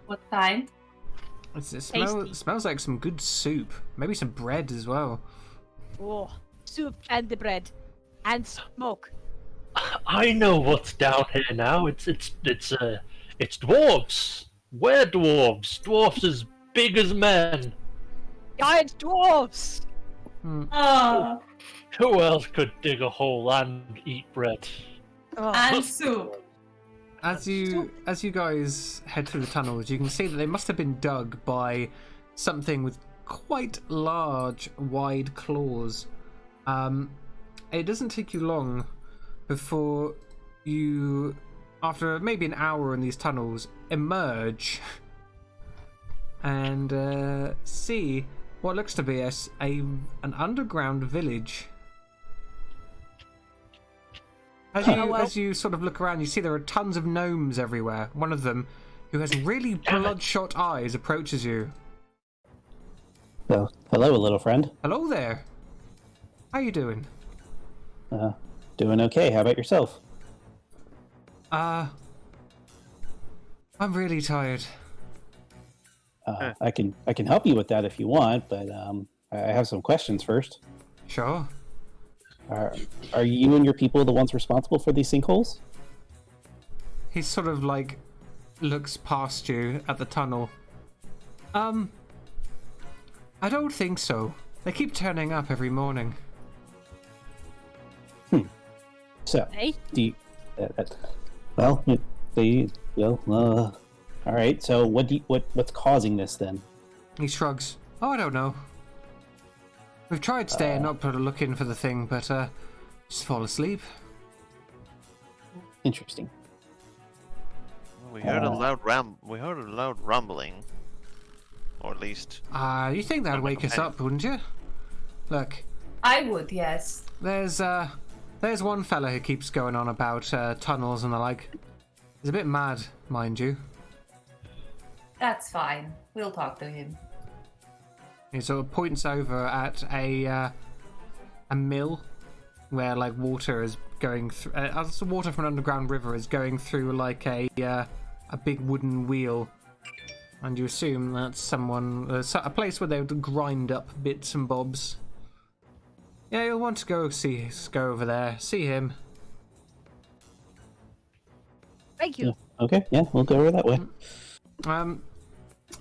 What kind? It smells like some good soup. Maybe some bread as well. Oh, soup and the bread, and smoke. I know what's down here now. It's dwarves. We're dwarves. Dwarves as big as men. Giant dwarves. Who else could dig a hole and eat bread? And soup. as you guys head through the tunnels, you can see that they must have been dug by something with quite large, wide claws. It doesn't take you long before you, after maybe an hour in these tunnels, emerge and see what looks to be an underground village. As you sort of look around, you see there are tons of gnomes everywhere. One of them, who has really bloodshot eyes, approaches you. So, hello, little friend. Hello there. How you doing? Doing okay. How about yourself? I'm really tired. I can help you with that if you want, but I have some questions first. Sure. Are you and your people the ones responsible for these sinkholes? He sort of like looks past you at the tunnel. I don't think so. They keep turning up every morning. So, Hey? do you, all right. So, what's causing this then? He shrugs. Oh, I don't know. We've tried staying up or looking for the thing, but just fall asleep. Interesting. We heard a loud rumbling, or at least. You think that'd wake us up, wouldn't you? Look, I would, yes. there's one fella who keeps going on about tunnels and the like. He's a bit mad, mind you. That's fine. We'll talk to him. He sort of points over at a mill where like water is going through. Water from an underground river is going through like a big wooden wheel, and you assume that's a place where they would grind up bits and bobs. Yeah, you'll want to go over there, see him. Thank you. Okay, yeah, we'll go over that way.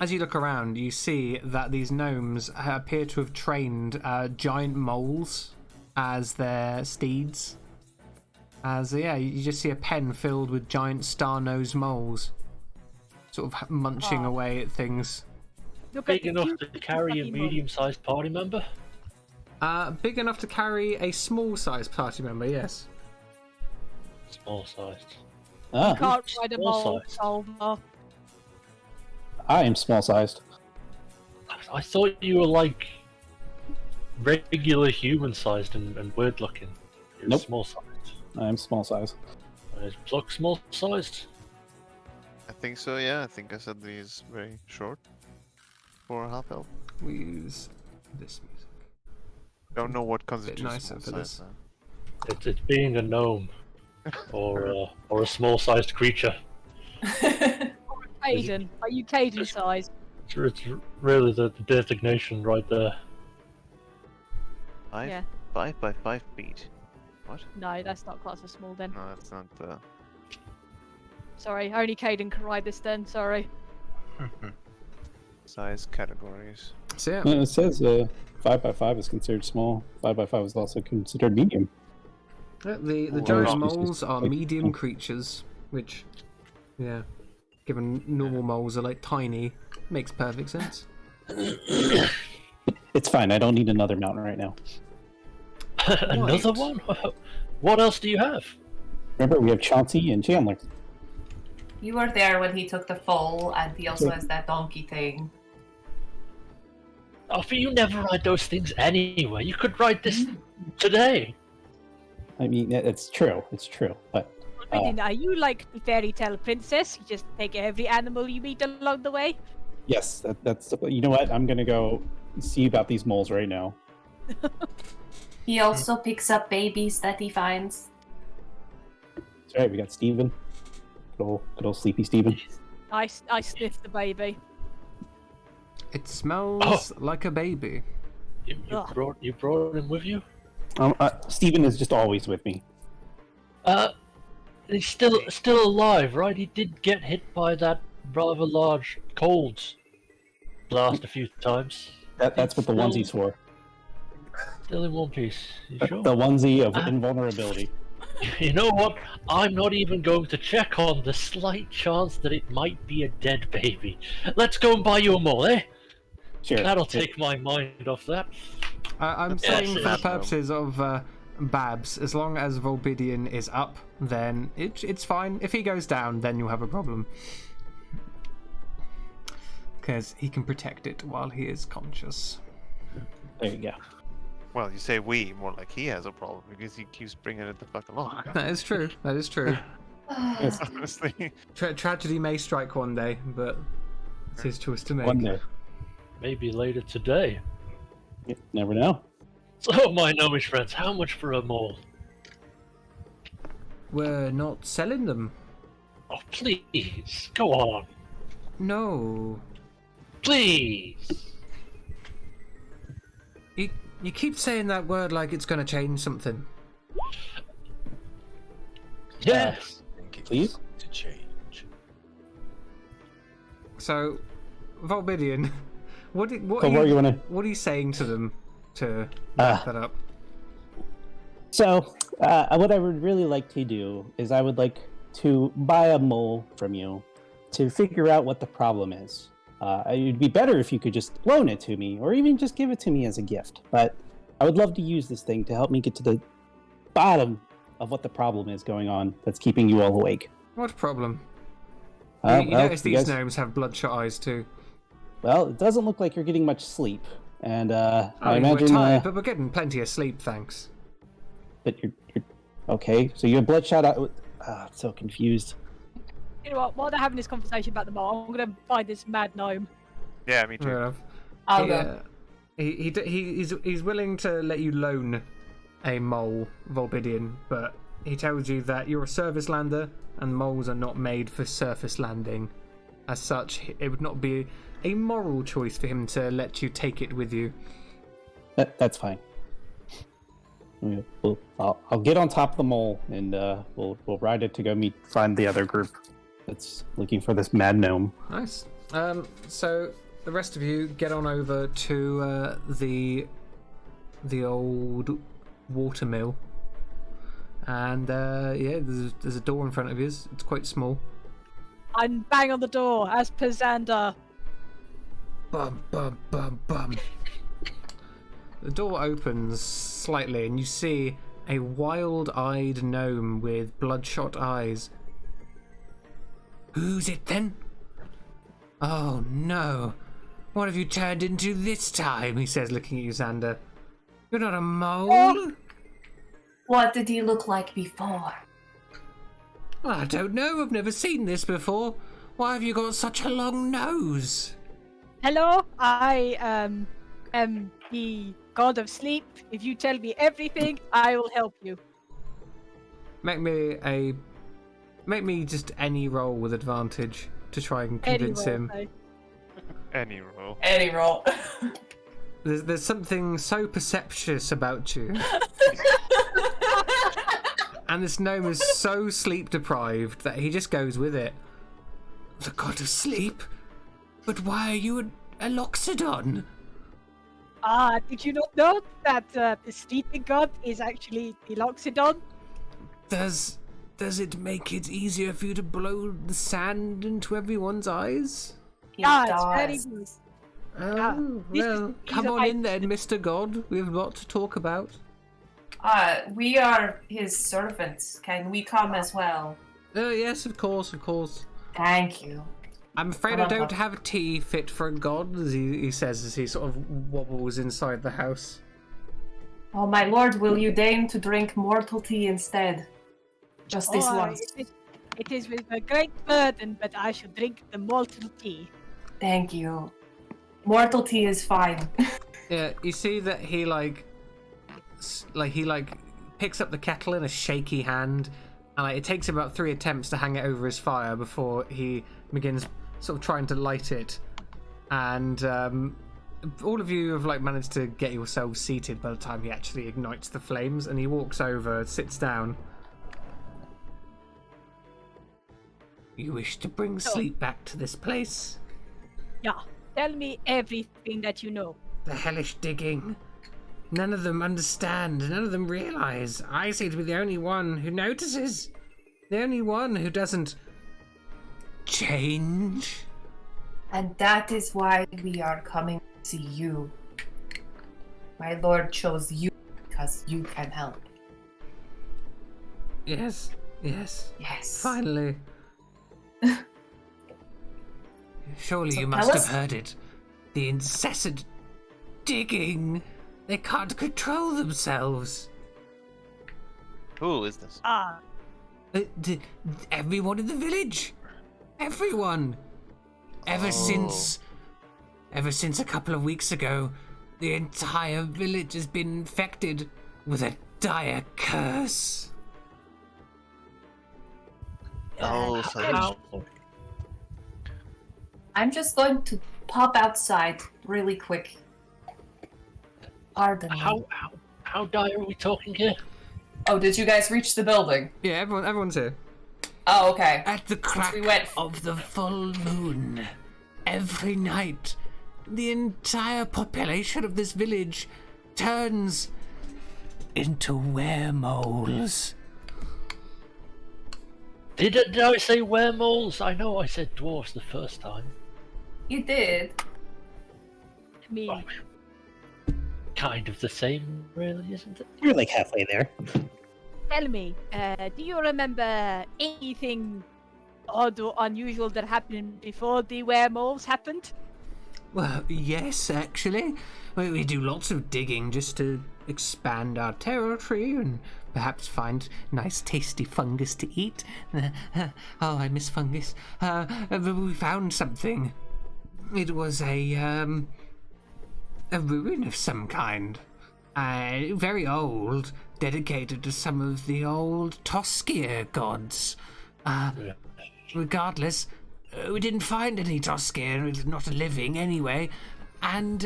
As you look around, you see that these gnomes appear to have trained giant moles as their steeds. You just see a pen filled with giant star-nosed moles, sort of munching away at things. Big enough to carry a medium-sized party member? Big enough to carry a small-sized party member, yes. Small-sized. Ah, Can't ride a Small mole, size. Solver. I am small-sized. I thought you were like regular human-sized and weird-looking. You're Nope. small-sized. I am small-sized. Is Pluck small-sized? I think so. Yeah, I think I said he's very short for a half elf. We use this music. Don't know what constitutes nicer for small this. size, It's being a gnome or a small-sized creature. Caden. Are you Caden size? It's really the designation right there. 5 Yeah. 5 by 5 feet. What? No, that's not class as small then. No, that's not. Sorry, only Caden can ride this then, sorry. Size categories. So yeah, Well, it says 5 by 5 is considered small. 5 by 5 is also considered medium. the Oh, giant wow. moles are medium creatures, which, yeah, given normal moles are like tiny, makes perfect sense. It's fine. I don't need another mountain right now. Another Right. one? What else do you have? Remember, we have Chauncey and Chandler. You were there when he took the fall, and he also has that donkey thing. Oh, but you never ride those things anyway. You could ride this today. I mean, it's true. It's true. But Caden, are you like the fairy tale princess? You just take every animal you meet along the way? yes, that's. You know what? I'm gonna go see about these moles right now. He also picks up babies that he finds. That's right. We got Steven. Good old sleepy Steven. I sniffed the baby. It smells like a baby. You brought him with you? Steven is just always with me. He's still alive, right? He did get hit by that rather large colds blast a few times. That's what the onesie's for. Still in one piece. You sure? The onesie of invulnerability. You know what? I'm not even going to check on the slight chance that it might be a dead baby. Let's go and buy you a mole, eh? Sure. That'll take my mind off that. I'm saying for the purposes of Babs, as long as Volbidian is up, then it's fine. If he goes down, then you'll have a problem. Because he can protect it while he is conscious. There you go. Well, you say we, more like he has a problem because he keeps bringing it the fuck along. That is true. That is true. Yes, Honestly. Tragedy may strike one day, but it's his choice to make. one there. Maybe later today. You never know. So, my gnomish friends, how much for a mole? We're not selling them. Oh, please, go on. No. Please. You keep saying that word like it's going to change something. Yes. I think it's Please? to change. So, Volbidian, what So what do you want to? are you saying to them to back that up? So, what I would really like to do is I would like to buy a mole from you to figure out what the problem is. It'd be better if you could just loan it to me, or even just give it to me as a gift. But I would love to use this thing to help me get to the bottom of what the problem is going on that's keeping you all awake. What problem? Well, you notice you these guys- gnomes have bloodshot eyes too. Well, it doesn't look like you're getting much sleep, and I We're imagine tired, but we're getting plenty of sleep, thanks. that you're okay. So you're bloodshot. I'm so confused. You know what? While they're having this conversation about the mole, I'm gonna buy this mad gnome. Yeah, me too. Fair enough. I'll go. He's willing to let you loan a mole, Volbidian, but he tells you that you're a service lander and moles are not made for surface landing. As such, it would not be a moral choice for him to let you take it with you. That's fine. I'll get on top of the mole and we'll ride it to go find the other group that's looking for this mad gnome. Nice. So the rest of you get on over to the old water mill, and yeah, there's a door in front of you. It's quite small. And bang on the door as per Xander. Bum bum bum bum. The door opens slightly, and you see a wild-eyed gnome with bloodshot eyes. Who's it then? Oh no. What have you turned into this time? He says, looking at you, Xander. You're not a mole? What did he look like before? Well, I don't know. I've never seen this before. Why have you got such a long nose? Hello, I am the god of sleep. If you tell me everything, I will help you. Make me just any roll with advantage to try and convince him. Any roll. Any roll. There's something so perceptuous about you. And this gnome is so sleep deprived that he just goes with it. The god of sleep? But why are you a Loxodon? Did you not know that the sleeping god is actually the Loxodon? Does it make it easier for you to blow the sand into everyone's eyes? It's very good. Oh, well, come on in then, Mr. God. We have a lot to talk about. We are his servants. Can we come as well? Yes, of course, of course. Thank you. I'm afraid I don't have tea fit for a god, as he says as he sort of wobbles inside the house. Oh, my lord, will you deign to drink mortal tea instead? Just this once. It is with a great burden, but I shall drink the mortal tea. Thank you. Mortal tea is fine. Yeah, you see that he picks up the kettle in a shaky hand, and it takes about 3 attempts to hang it over his fire before he begins sort of trying to light it. And all of you have managed to get yourselves seated by the time he actually ignites the flames, and he walks over, sits down. You wish to bring sleep back to this place? Yeah, tell me everything that you know. The hellish digging, None of them understand. None of them realize. I seem to be the only one who notices. The only one who doesn't change. And that is why we are coming to see you. My lord chose you because you can help. Yes. Yes. Finally. Surely So you tell must have us- heard it. The incessant digging. They can't control themselves. Who is this? Everyone in the village. Everyone. Ever since a couple of weeks ago, the entire village has been infected with a dire curse. Oh, so I'm just going to pop outside really quick. Pardon me. How dire are we talking here? Oh, did you guys reach the building? Yeah, everyone's here. Oh, okay. At the crack we went- of the full moon, every night, the entire population of this village turns into weremoles. Did I say weremoles? I know I said dwarves the first time. You did. I mean, Oh, kind of the same, really, isn't it? You're like halfway there. tell me, do you remember anything odd or unusual that happened before the werewolves happened? Well, yes, actually. We do lots of digging just to expand our territory and perhaps find nice tasty fungus to eat. Oh, I miss fungus. But we found something. It was a ruin of some kind. Very old, dedicated to some of the old Toskia gods. Regardless, we didn't find any Toskia, not a living anyway, and,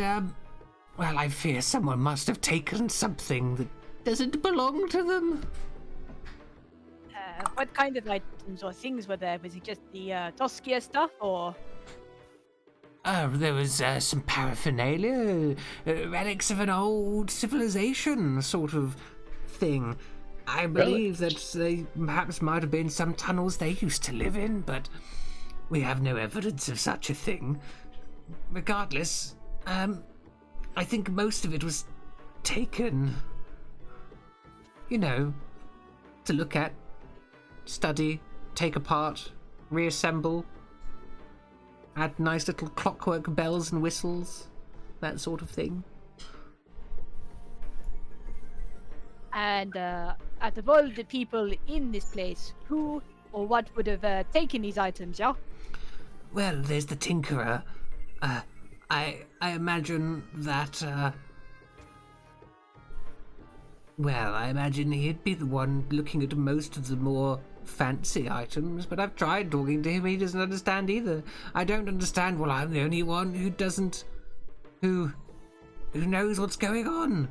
well, I fear someone must have taken something that doesn't belong to them. What kind of items or things were there? Was it just the Toskia stuff, or? There was some paraphernalia, relics of an old civilization sort of thing. I believe that they perhaps might have been some tunnels they used to live in, but we have no evidence of such a thing. Regardless, I think most of it was taken, to look at, study, take apart, reassemble, add nice little clockwork bells and whistles, that sort of thing. And out of all the people in this place, who or what would have taken these items, yeah? Well, there's the Tinkerer. I imagine that, I imagine he'd be the one looking at most of the more fancy items, but I've tried talking to him, he doesn't understand either. I don't understand, well, I'm the only one who doesn't... who knows what's going on.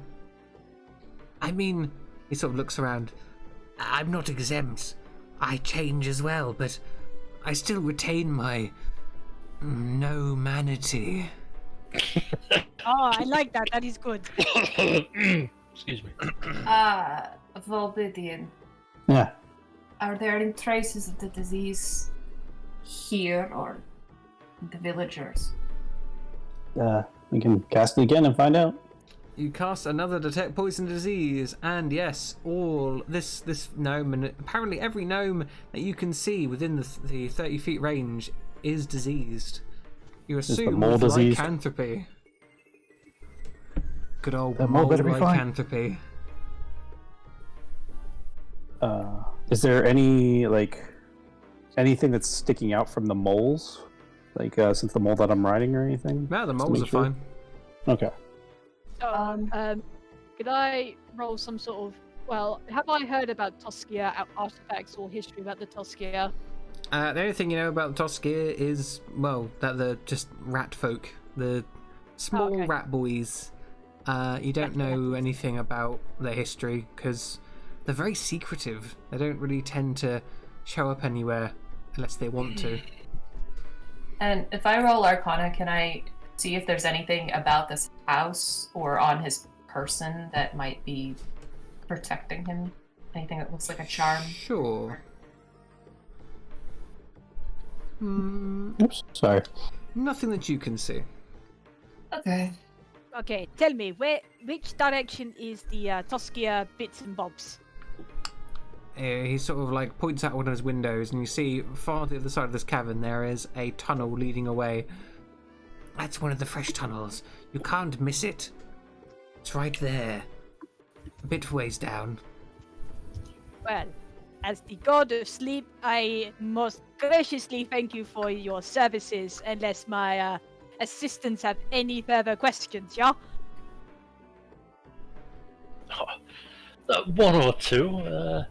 I mean, he sort of looks around. I'm not exempt. I change as well, but I still retain my... no-manity. Oh, I like that. That is good. Excuse me. Volbidian, Yeah. are there any traces of the disease here or the villagers? We can cast it again and find out. You cast another detect poison disease, and yes, all this gnome and apparently every gnome that you can see within the 30 feet range is diseased. You the assume mole with disease? lycanthropy. Good old That mole mole better be fine. lycanthropy. Is there anything that's sticking out from the moles? Since the mole that I'm riding or anything? No, the Just to moles are make sure? fine. Okay. Could I roll some sort of? Well, have I heard about Toskia artifacts or history about the Toskia? The only thing you know about the Toskia is, well, that they're just rat folk. The small okay. rat boys. You don't know anything about their history because they're very secretive. They don't really tend to show up anywhere unless they want to. And if I roll Arcana, can I see if there's anything about this house or on his person that might be protecting him? Anything that looks like a charm? Sure. Oops, sorry. Nothing that you can see. Okay. Okay, tell me, which direction is the Toskia bits and bobs? He sort of like points out one of his windows, and you see far the other side of this cavern there is a tunnel leading away. That's one of the fresh tunnels. You can't miss it. It's right there. A bit ways down. Well, as the god of sleep, I most graciously thank you for your services, unless my assistants have any further questions, yeah? One or two.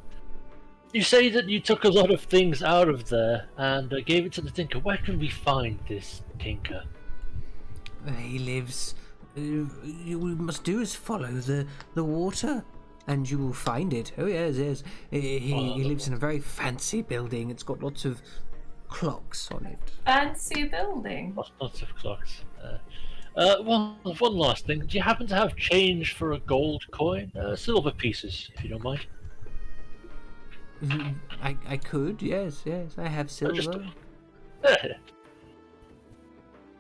You say that you took a lot of things out of there and gave it to the Tinker. Where can we find this Tinker? He lives. You must do is follow the water, and you will find it. Oh yes. He lives in a very fancy building. It's got lots of clocks on it. Fancy building. Lots of clocks. One last thing. Do you happen to have change for a gold coin? Silver pieces, if you don't mind. I could, yes. I have silver.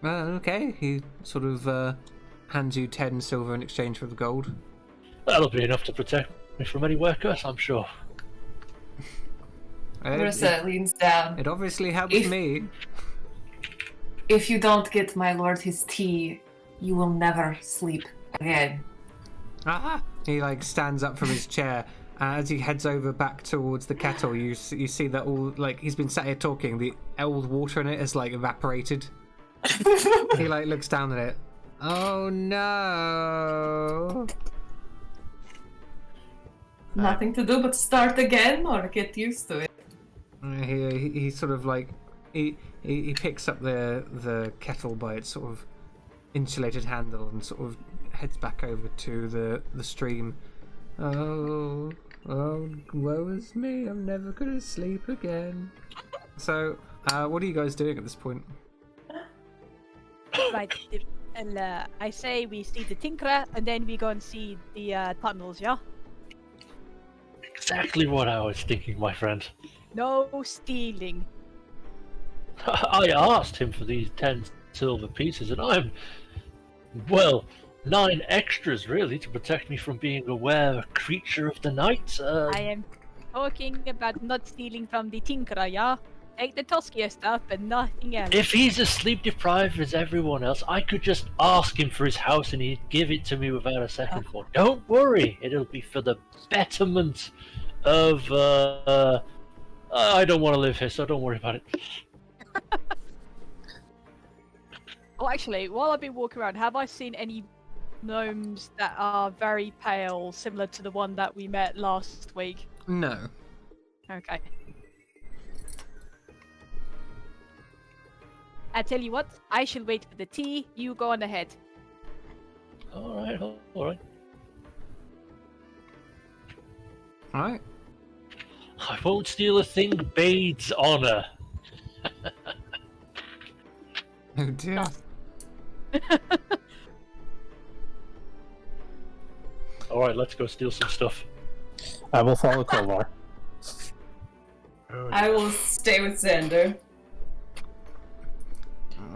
Okay. He sort of hands you 10 silver in exchange for the gold. That'll be enough to protect me from any workers, I'm sure. Marissa leans down. It obviously helps me. If you don't get my lord his tea, you will never sleep again. Ah! He like stands up from his chair. As he heads over back towards the kettle, you see that all like he's been sat here talking. The old water in it has like evaporated. He like looks down at it. Oh no! Nothing to do but start again or get used to it. He sort of like he picks up the kettle by its sort of insulated handle and sort of heads back over to the stream. Oh, woe is me! I'm never gonna sleep again. So, what are you guys doing at this point? Right, and I say we see the Tinkerer, and then we go and see the tunnels, yeah? Exactly what I was thinking, my friend. No stealing. I asked him for these 10 silver pieces, and I'm, well, 9 extras really to protect me from being a creature of the night. I am talking about not stealing from the Tinkerer, yeah? Take the Toskia stuff, but nothing else. If he's as sleep deprived as everyone else, I could just ask him for his house and he'd give it to me without a second thought. Don't worry, it'll be for the betterment of. I don't want to live here, so don't worry about it. Oh, actually, while I've been walking around, have I seen any gnomes that are very pale, similar to the one that we met last week? No. Okay. I tell you what, I shall wait for the tea. You go on ahead. Alright. Alright. I won't steal a thing Bade's honor. Oh dear. Alright, let's go steal some stuff. I will follow Kovar. I will stay with Xander.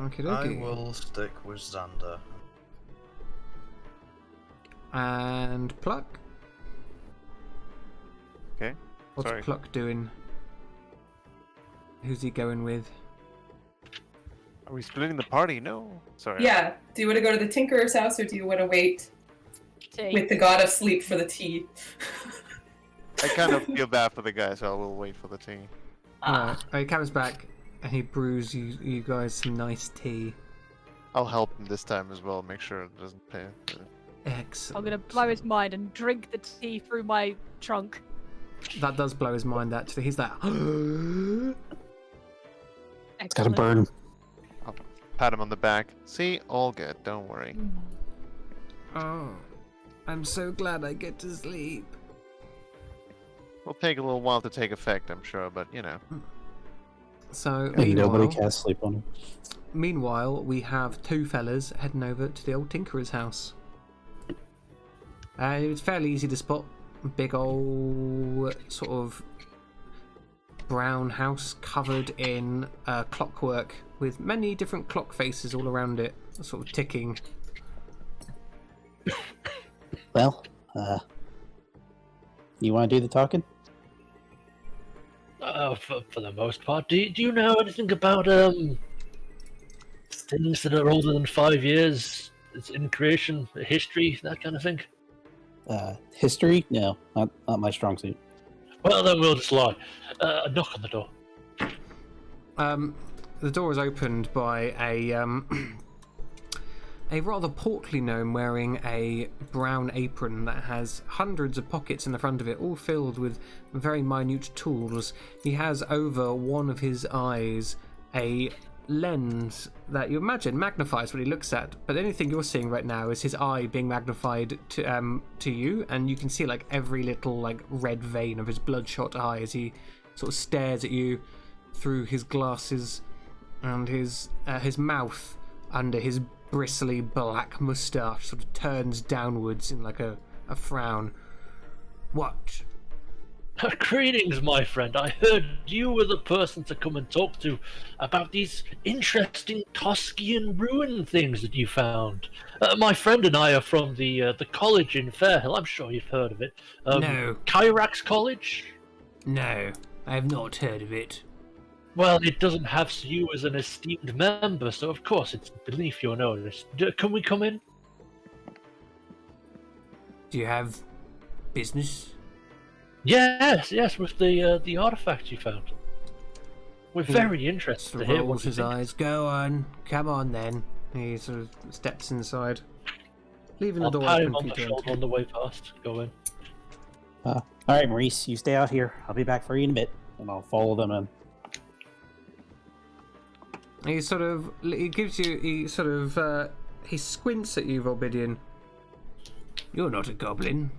Okay, I okay. will stick with Xander. And Pluck. Okay. What's Sorry. Pluck doing? Who's he going with? Are we splitting the party? No. Sorry. Yeah. Do you want to go to the Tinkerer's house or do you want to wait Tea. with the god of sleep for the tea? I kind of feel bad for the guy, so I will wait for the tea. Alright, he comes back and he brews you guys some nice tea. I'll help him this time as well, make sure it doesn't pay. Excellent. I'm gonna blow his mind and drink the tea through my trunk. That does blow his mind actually. He's like, It's gotta burn. I'll pat him on the back. See? All good, don't worry. oh, I'm so glad I get to sleep. It'll take a little while to take effect, I'm sure, but you know. So, And nobody meanwhile, can sleep on him. meanwhile, we have two fellas heading over to the old Tinkerer's house. It's fairly easy to spot. Big old sort of brown house covered in clockwork with many different clock faces all around it, sort of ticking. Well, you want to do the talking? For the most part. Do you know anything about things that are older than 5 years? It's in creation, history, that kind of thing? History? No, not my strong suit. Well, then we'll just lie. A knock on the door. The door is opened by a rather portly gnome wearing a brown apron that has hundreds of pockets in the front of it, all filled with very minute tools. He has over one of his eyes a lens that you imagine magnifies what he looks at, but the only thing you're seeing right now is his eye being magnified to you, and you can see like every little like red vein of his bloodshot eye as he sort of stares at you through his glasses, and his mouth under his bristly black moustache sort of turns downwards in like a frown. What? Greetings, my friend. I heard you were the person to come and talk to about these interesting Toscian ruin things that you found. My friend and I are from the college in Fairhill. I'm sure you've heard of it. No. Kyrax College? No, I have not heard of it. Well, it doesn't have you as an esteemed member, so of course it's beneath your notice. Can we come in? Do you have business? Yes, with the artifact you found. We're very interested to hear what Rolls you his think. eyes. Go on, come on then. He sort of steps inside, leaving the I'll door pat open him on for you the to shoulder enter. on the way past. Go in. All right, Maurice, you stay out here. I'll be back for you in a bit, and I'll follow them in. He squints at you, Volbidian. You're not a goblin.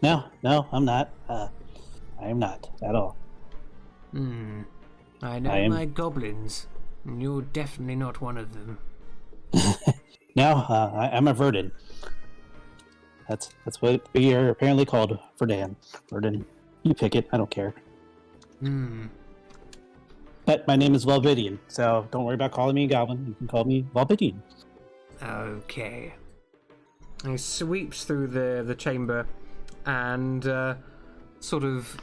No, I'm not. I am not at all. I know I am- my goblins, and you're definitely not one of them. No, I'm a Verdin. That's what we are apparently called. Verdin. You pick it. I don't care. But my name is Volbidian, so don't worry about calling me a goblin. You can call me Volbidian. Okay. And he sweeps through the chamber and sort of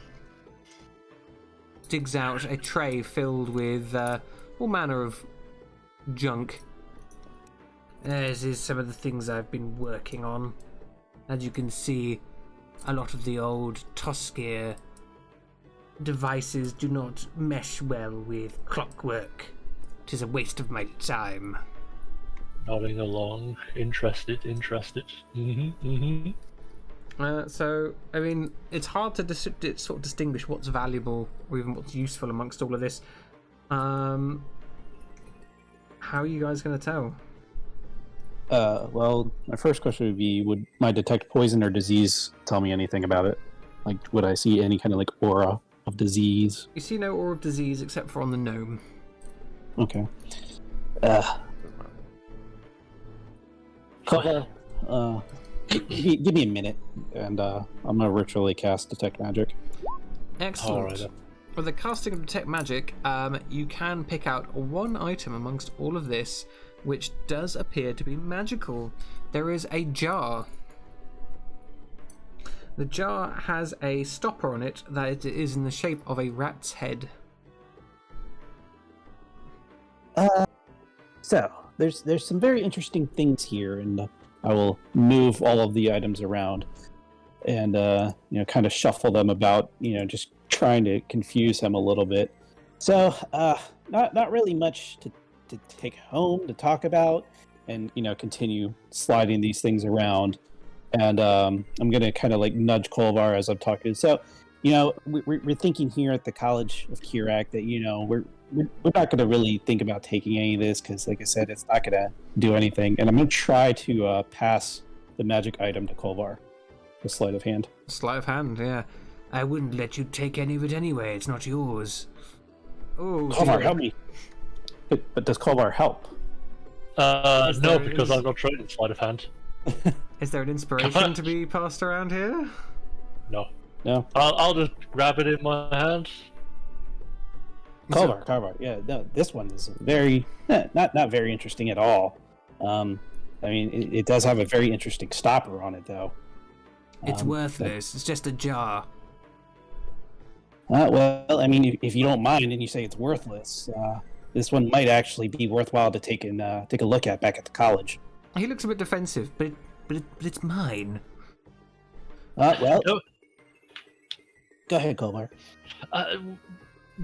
digs out a tray filled with all manner of junk. This is some of the things I've been working on. As you can see, a lot of the old Toscir devices do not mesh well with clockwork. It is a waste of my time. Nodding along, interested. So, I mean, it's hard to sort of distinguish what's valuable or even what's useful amongst all of this. How are you guys going to tell? Well, my first question would be, would my detect poison or disease tell me anything about it? Like, would I see any kind of, like, aura of disease? You see no aura of disease except for on the gnome. Okay. Give me a minute, and I'm gonna ritually cast Detect Magic. Excellent. Alright then. With the casting of Detect Magic, you can pick out one item amongst all of this which does appear to be magical. There is a jar. The jar has a stopper on it that is in the shape of a rat's head. So there's some very interesting things here, and I will move all of the items around, and kind of shuffle them about, just trying to confuse him a little bit. So not really much to take home to talk about, and continue sliding these things around. And I'm gonna kind of like nudge Kolvar as I'm talking. So, we're thinking here at the College of Kirak that we're not gonna really think about taking any of this because, like I said, it's not gonna do anything. And I'm gonna try to pass the magic item to Kolvar, the sleight of hand. Sleight of hand, yeah. I wouldn't let you take any of it anyway. It's not yours. Oh, Kolvar, help me! But does Kolvar help? No, because I'm not trained in sleight of hand. Is there an inspiration to be passed around here? No. No. I'll just grab it in my hand. Carbar. Yeah, no, this one is very not very interesting at all. I mean, it does have a very interesting stopper on it, though. It's worthless. It's just a jar. Well, I mean, if you don't mind and you say it's worthless, this one might actually be worthwhile to take a look at back at the college. He looks a bit defensive, but It's mine. Well, No. Go ahead, Colbar.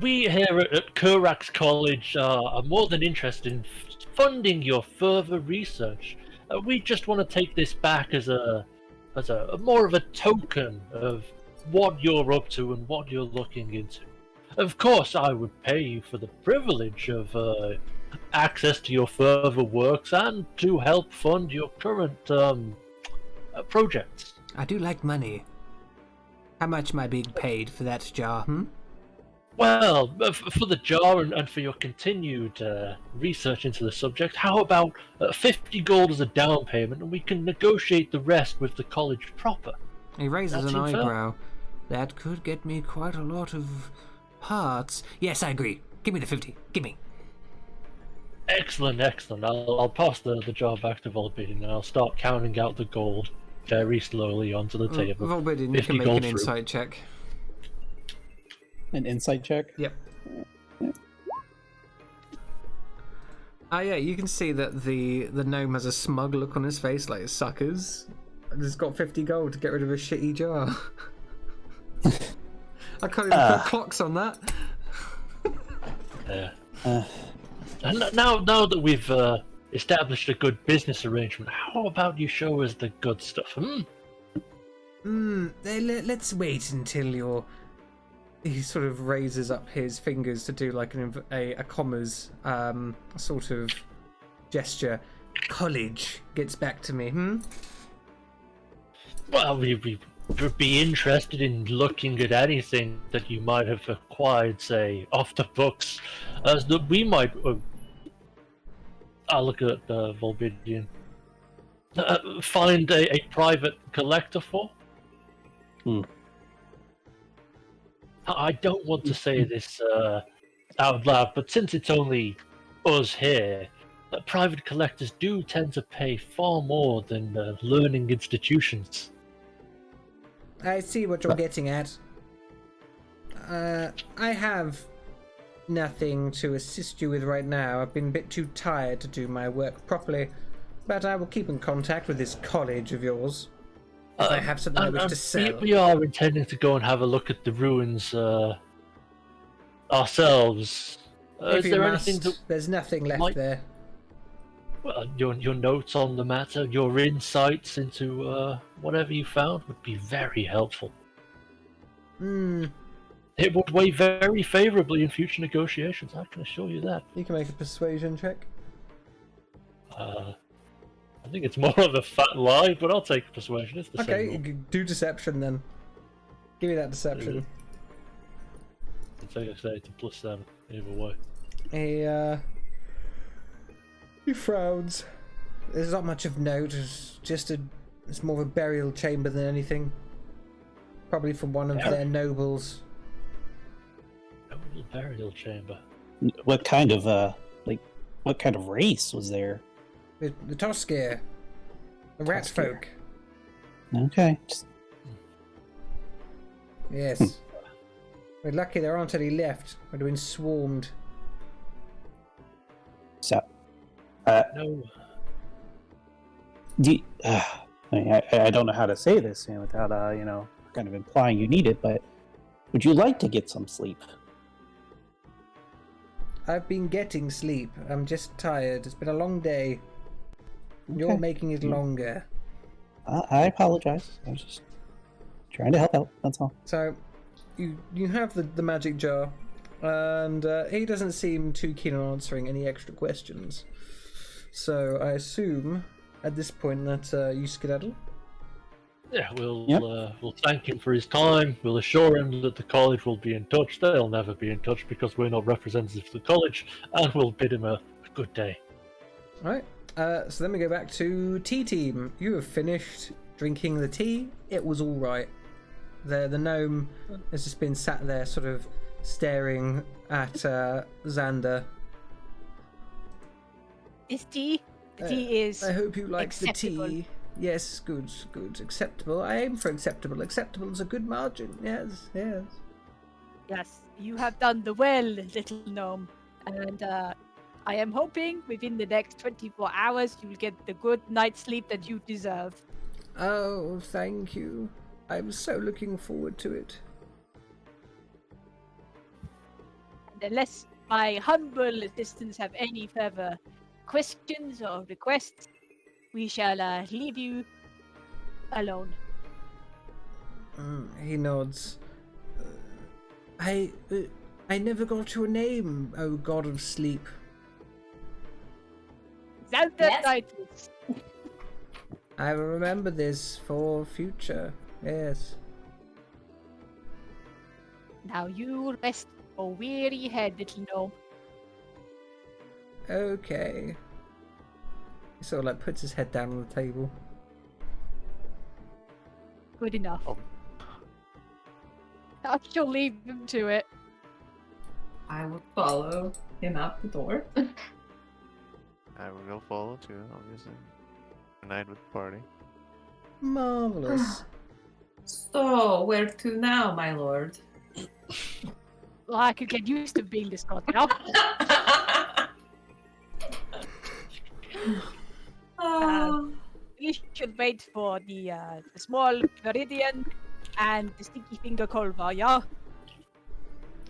We here at Kurax College are more than interested in funding your further research. We just want to take this back as a more of a token of what you're up to and what you're looking into. Of course, I would pay you for the privilege of access to your further works and to help fund your current projects. I do like money. How much am I being paid for that jar, Well, for the jar and for your continued research into the subject, how about 50 gold as a down payment, and we can negotiate the rest with the college proper? he raises That an seems fair. eyebrow. That could get me quite a lot of parts. Yes, I agree. Give me the 50. Give me. Excellent. I'll pass the jar back to Volbidin, and I'll start counting out the gold very slowly onto the table. Volbidin, you 50 can make gold an through. insight check. An insight check? Yep. Yeah, you can see that the gnome has a smug look on his face, like suckers. And he's got 50 gold to get rid of a shitty jar. I can't even put clocks on that. Yeah. And now that we've established a good business arrangement, how about you show us the good stuff? Let's wait until you're... He sort of raises up his fingers to do like a commas sort of gesture. College gets back to me, Well, we would be interested in looking at anything that you might have acquired, say, off the books, as that we might... I'll look at Volbidian. Find a private collector for? I don't want to say this out loud, but since it's only us here, private collectors do tend to pay far more than learning institutions. I see what you're getting at. I have nothing to assist you with right now. I've been a bit too tired to do my work properly, but I will keep in contact with this college of yours. If I have something I wish to sell. We are intending to go and have a look at the ruins ourselves. If Is you there must, anything that... there's nothing left might- there. Well, your notes on the matter, your insights into whatever you found would be very helpful. It would weigh very favorably in future negotiations, I can assure you that. You can make a persuasion check. I think it's more of a fat lie, but I'll take persuasion. It's the Okay, same you rule. can do deception then. Give me that deception. It's like I say, it's a +7, either way. He frowns. There's not much of note. It's more of a burial chamber than anything. Probably from one of their nobles. Noble burial chamber. What kind of race was there? The Toskir. The rat Toskir. folk. Okay. Yes. We're lucky there aren't any left. We'd have been swarmed. So, No. I don't know how to say this without kind of implying you need it, but would you like to get some sleep? I've been getting sleep. I'm just tired. It's been a long day. You're making it longer. I apologize. I was just trying to help out. That's all. So, you have the magic jar, and he doesn't seem too keen on answering any extra questions. So I assume at this point that you skedaddle. Yeah, we'll thank him for his time. We'll assure him that the college will be in touch. They'll never be in touch because we're not representatives of the college, and we'll bid him a good day. All right. So then we go back to tea team. You have finished drinking the tea. It was all right. The gnome has just been sat there, sort of staring at Xander. This tea, the tea is. I hope you like acceptable. the tea. Yes, good, acceptable. I aim for acceptable. Acceptable is a good margin. Yes. Yes, you have done the well, little gnome. And I am hoping within the next 24 hours you will get the good night's sleep that you deserve. Oh, thank you. I'm so looking forward to it. And unless my humble assistants have any further questions or requests, we shall leave you alone. He nods. I never got your name, oh god of sleep. Xander Yes. Titus. I will remember this for future. Yes. Now you rest your weary head, little gnome. Okay. He sort of like puts his head down on the table. Good enough. Oh. I shall leave him to it. I will follow him out the door. I will follow too, obviously. Unite with the party. Marvelous. So, where to now, my lord? Well, I could get used to being this god now. Oh, We should wait for the small Viridian and the Stinky Finger Culver, yeah?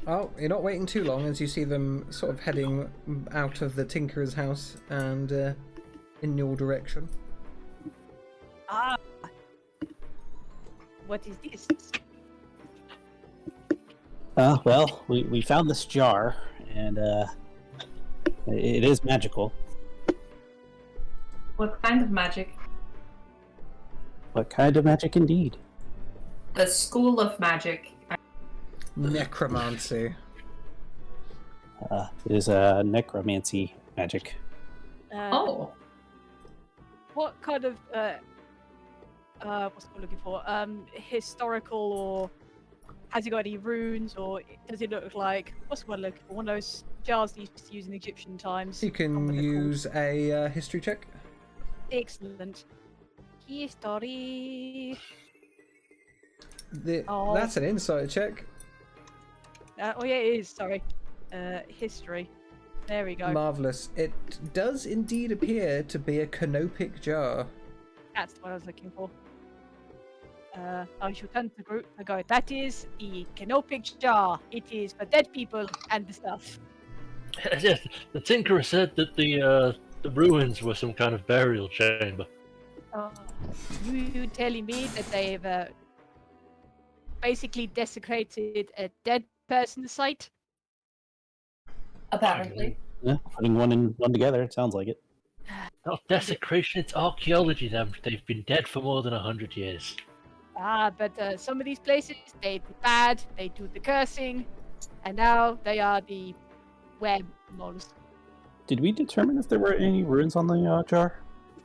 Oh, you're not waiting too long as you see them sort of heading out of the Tinkerer's house and in your direction. Ah. What is this? Well, we found this jar, and it is magical. what kind of magic? What kind of magic indeed? The school of magic. Necromancy. It is a necromancy magic. Oh, What kind of what's it looking for? Historical, or has it got any runes, or does it look like what's the word looking for? One of those jars they used to use in Egyptian times. You Can't remember can what they're called. use a history check. Excellent. History. Oh. That's an insight check. Oh yeah, it is. Sorry. History. There we go. Marvelous. It does indeed appear to be a canopic jar. That's what I was looking for. I shall turn to the group and go, that is the canopic jar. It is for dead people and the stuff. Yes, the Tinkerer said that the ruins were some kind of burial chamber. You telling me that they've basically desecrated a dead person's site? apparently. Yeah, putting one and one together, it sounds like it. Not desecration, it's archaeology. They've been dead for more than 100 years. But some of these places, they do bad, they do the cursing, and now they are the werewolves. Did we determine if there were any runes on the jar?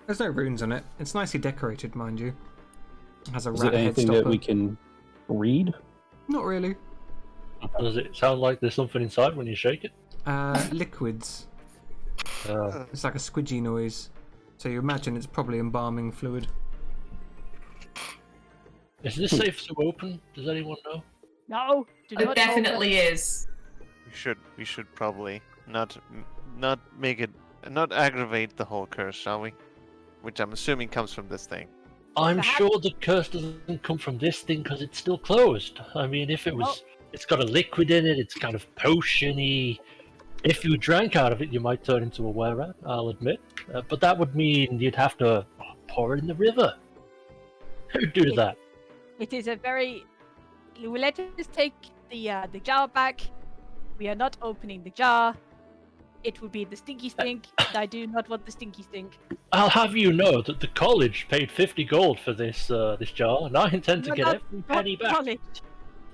There's no runes on it. It's nicely decorated, mind you. It has a Is rat it head anything stopper. that we can read? Not really. Does it sound like there's something inside when you shake it? Liquids. Uh, It's like a squidgy noise. So you imagine it's probably embalming fluid. is this safe to open? Does anyone know? No, do It not definitely is. We should probably not make it, not aggravate the whole curse, shall we? Which I'm assuming comes from this thing. I'm Perhaps- sure the curse doesn't come from this thing because it's still closed. I mean, if it was, it's got a liquid in it. It's kind of potion-y. If you drank out of it, you might turn into a were-rat, I'll admit. But that would mean you'd have to pour it in the river. Who'd do that? It is a very. Let us take the jar back. We are not opening the jar. It will be the stinky stink, and I do not want the stinky stink. I'll have you know that the college paid 50 gold for this this jar, and I intend to You are get not every from penny back. College.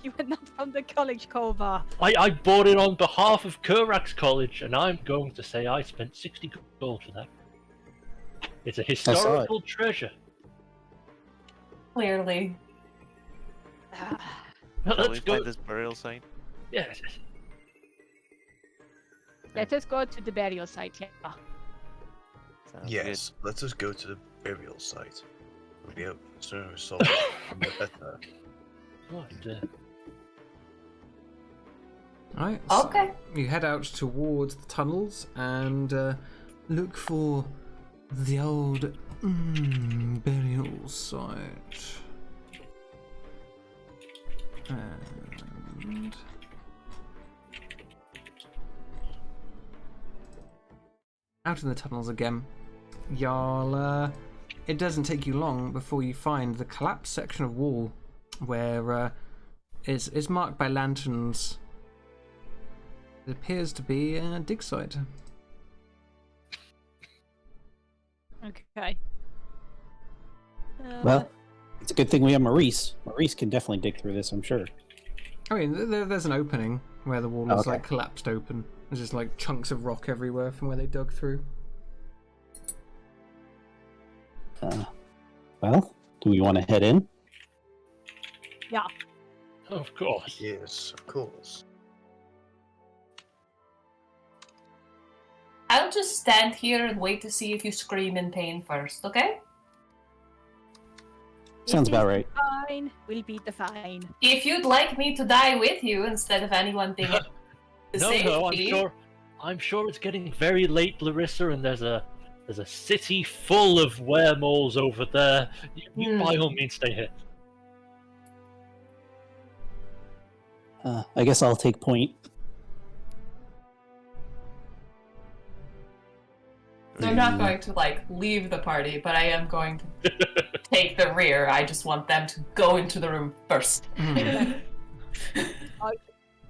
You are not from the college, Kolvar. I bought it on behalf of Kurak's college, and I'm going to say I spent 60 gold for that. It's a historical treasure. Clearly. Shall we Let's go. find this burial site? Yes. Let us go to the burial site. Yeah. Sounds Yes, let us go to the burial site. Yep, as soon as we solve it, the better. Right, Right. Okay. You head out towards the tunnels and look for the old burial site. And out in the tunnels again, y'all. It doesn't take you long before you find the collapsed section of wall where is marked by lanterns. It appears to be a dig site. Okay. Well, it's a good thing we have Maurice. Maurice can definitely dig through this, I'm sure. I mean, there's an opening where the wall is Okay. like collapsed open. There's just like chunks of rock everywhere from where they dug through. Well, do we want to head in? Yeah. of course. Yes, of course. I'll just stand here and wait to see if you scream in pain first, okay? Sounds It about is right. Fine. We'll be the fine. If you'd like me to die with you instead of anyone being to save No, me, I'm sure it's getting very late, Larissa, and there's a city full of weremoles over there. You by all means stay here. I guess I'll take point. I'm not going to like leave the party, but I am going to take the rear. I just want them to go into the room first.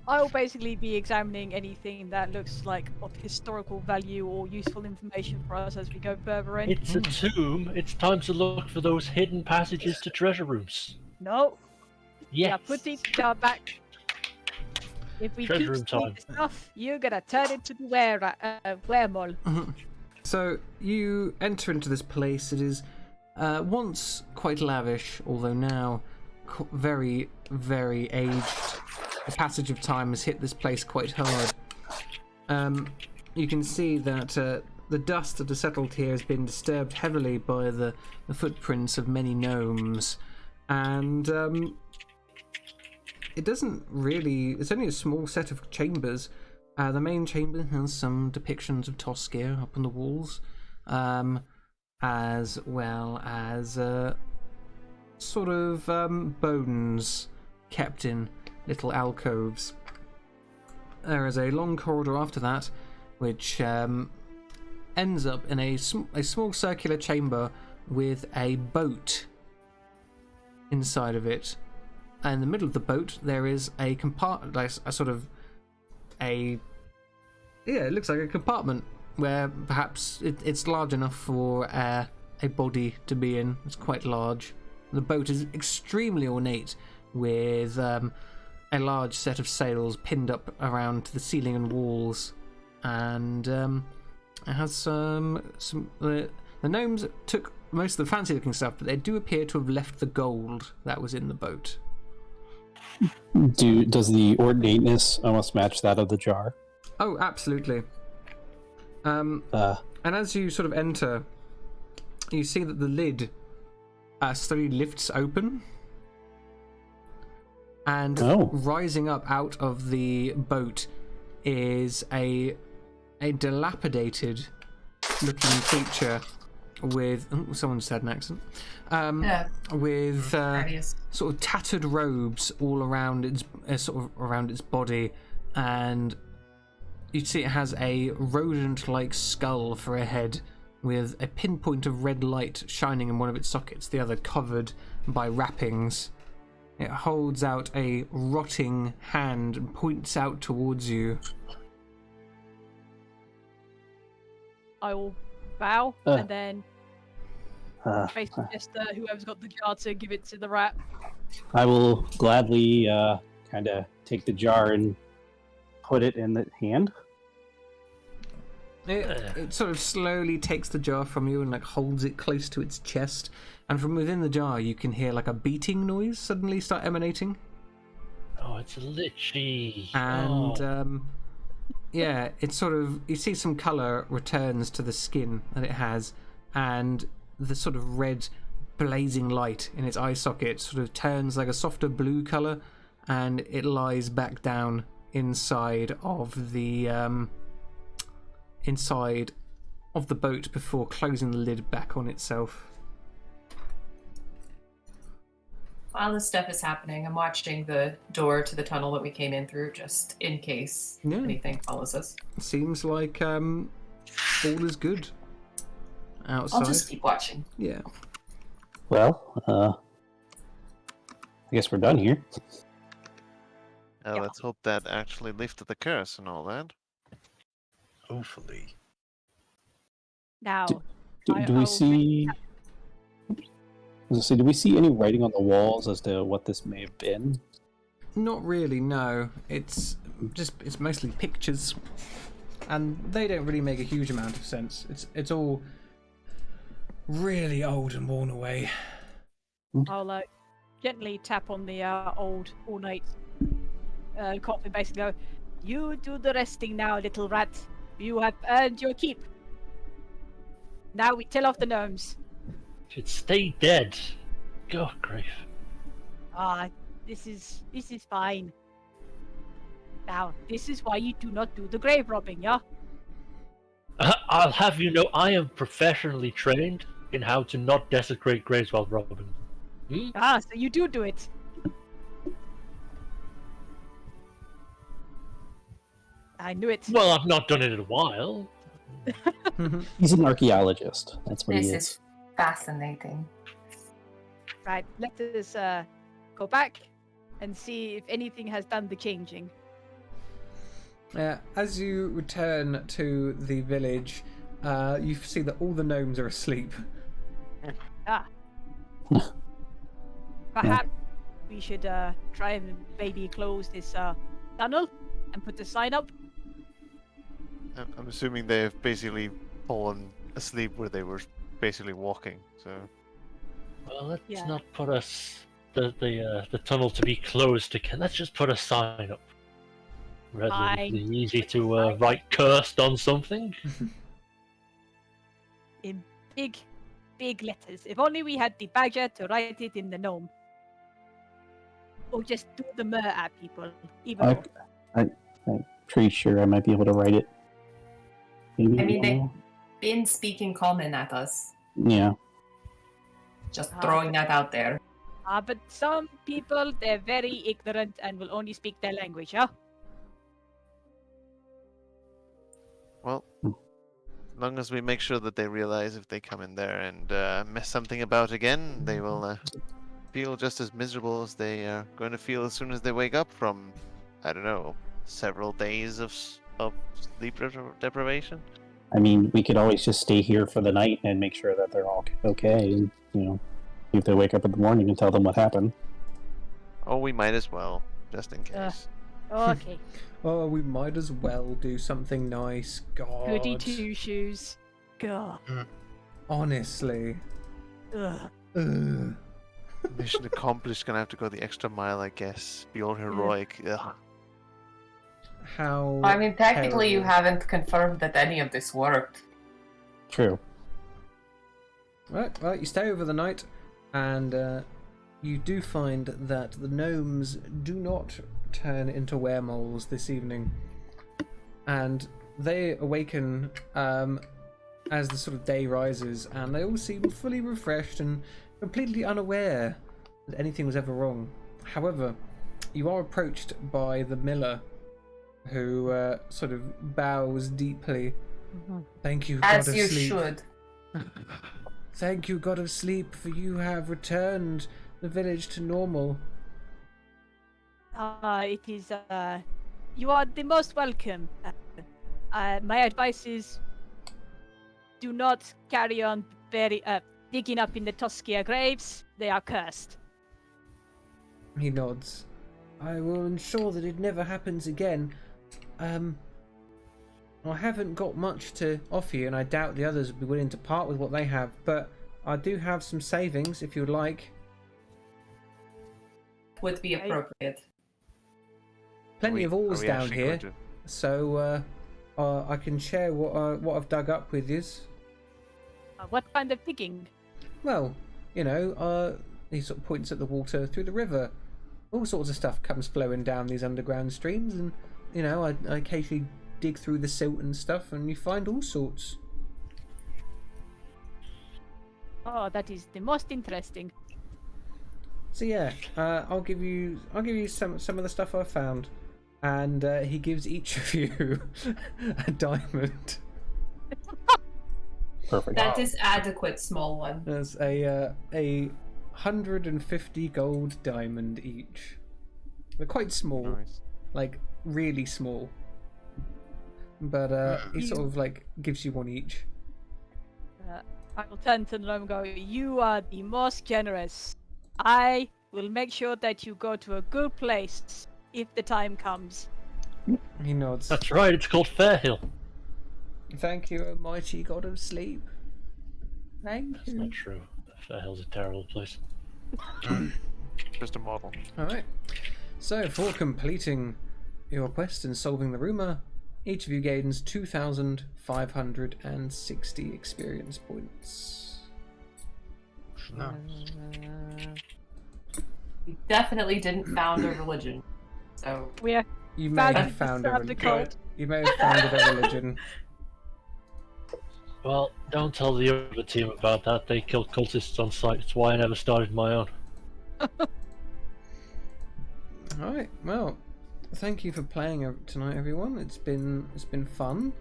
I'll basically be examining anything that looks like of historical value or useful information for us as we go further in. It's a tomb. It's time to look for those hidden passages to treasure rooms. No. Yes. Yeah, put it back. If we Treasure keep room stealing time. stuff, you're gonna turn into the weremole. So you enter into this place. It is once quite lavish, although now very, very aged. The passage of time has hit this place quite hard. You can see that the dust that has settled here has been disturbed heavily by the footprints of many gnomes, and it doesn't really. It's only a small set of chambers. The main chamber has some depictions of Toskia up on the walls, as well as sort of bones kept in little alcoves. There is a long corridor after that, which ends up in a small circular chamber with a boat inside of it. And in the middle of the boat, there is a compartment, like a sort of it looks like a compartment where perhaps it's large enough for a body to be in. It's quite large. The boat is extremely ornate, with a large set of sails pinned up around the ceiling and walls, and it has some. The gnomes took most of the fancy-looking stuff, but they do appear to have left the gold that was in the boat. Does the ornateness almost match that of the jar? Oh, absolutely. And as you sort of enter, you see that the lid slowly lifts open, and rising up out of the boat is a dilapidated looking creature with someone just had an accent. With sort of tattered robes all around its body, and you see it has a rodent-like skull for a head, with a pinpoint of red light shining in one of its sockets, the other covered by wrappings. It holds out a rotting hand and points out towards you. I will bow and then face suggest whoever's got the jar to give it to the rat. I will gladly kind of take the jar and put it in the hand. It sort of slowly takes the jar from you and like holds it close to its chest, and from within the jar you can hear like a beating noise suddenly start emanating. Oh, it's a lichy. And yeah, it's sort of, you see some colour returns to the skin that it has, and the sort of red blazing light in its eye socket sort of turns like a softer blue colour, and it lies back down inside of the boat before closing the lid back on itself. While this stuff is happening, I'm watching the door to the tunnel that we came in through, just in case anything follows us. Seems like all is good outside. I'll just keep watching. Yeah. Well, I guess we're done here. Yeah. Let's hope that actually lifted the curse and all that. Hopefully. Now, Do we see? Do we see any writing on the walls as to what this may have been? Not really, no. It's mostly pictures, and they don't really make a huge amount of sense. It's all really old and worn away. I'll gently tap on the old ornate coffin, basically go, "You do the resting now, little rat. You have earned your keep. Now we tell off the gnomes." Should stay dead. God grief. This is fine. Now, this is why you do not do the grave robbing, yeah? I'll have you know, I am professionally trained in how to not desecrate graves while robbing. So you do it. I knew it. Well, I've not done it in a while. He's an archaeologist. That's what he This is. is fascinating. Right, let us go back and see if anything has done the changing. As you return to the village, you see that all the gnomes are asleep. Perhaps we should try and maybe close this tunnel and put the sign up. I'm assuming they've basically fallen asleep where they were basically walking. So. Well, let's not put the tunnel to be closed again. Let's just put a sign up. Rather than be easy to write cursed on something. In big letters. If only we had the badger to write it in the gnome. Or just do the mur at people. I'm pretty sure I might be able to write it. Maybe. I mean, they've been speaking common at us. Yeah. Just throwing that out there. But some people, they're very ignorant and will only speak their language, huh? Well, as long as we make sure that they realize if they come in there and mess something about again, they will feel just as miserable as they are going to feel as soon as they wake up from, I don't know, several days of sleep deprivation. I mean, we could always just stay here for the night and make sure that they're all okay. And, if they wake up in the morning and tell them what happened. Oh, we might as well, just in case. Okay. Oh, we might as well do something nice. God. Goody two shoes. God. Honestly. Ugh. Ugh. Mission accomplished. Gonna have to go the extra mile, I guess. Be all heroic. Ugh. How? I mean, technically, you terrible. haven't confirmed that any of this worked. True. Right, well, you stay over the night, and you do find that the gnomes do not turn into weremoles this evening. And they awaken as the sort of day rises, and they all seem fully refreshed and completely unaware that anything was ever wrong. However, you are approached by the miller, who sort of bows deeply. Thank you, As God of you Sleep. should. Thank you, God of Sleep, for you have returned the village to normal. It is, you are the most welcome. My advice is do not carry on digging up in the Toskia graves. They are cursed. He nods. I will ensure that it never happens again. I haven't got much to offer you, and I doubt the others would be willing to part with what they have, but I do have some savings if you'd like. Would be appropriate. Plenty of ores Are we down actually here, going to- so I can share what I've dug up with you. What kind of digging? Well, he sort of points at the water through the river. All sorts of stuff comes flowing down these underground streams, and I occasionally dig through the silt and stuff, and you find all sorts. Oh, that is the most interesting. So yeah, I'll give you some of the stuff I found, and he gives each of you a diamond. Perfect. That is adequate, small one. There's a 150 gold diamond each. They're quite small, Nice. like really small. But he sort of like gives you one each. I will turn to them and go, you are the most generous. I will make sure that you go to a good place if the time comes. He nods. That's right, it's called Fairhill. Thank you, mighty god of sleep. Thank That's you. not true. Fairhill's a terrible place. Just a model. Alright. So, for completing your quest and solving the rumour, each of you gains 2,560 experience points. We definitely didn't found a religion. So We are You may Found have it, found a found the religion. cult. You may have founded a religion. Well, don't tell the other team about that. They killed cultists on sight. That's why I never started my own. Alright, well, thank you for playing tonight, everyone. It's been fun.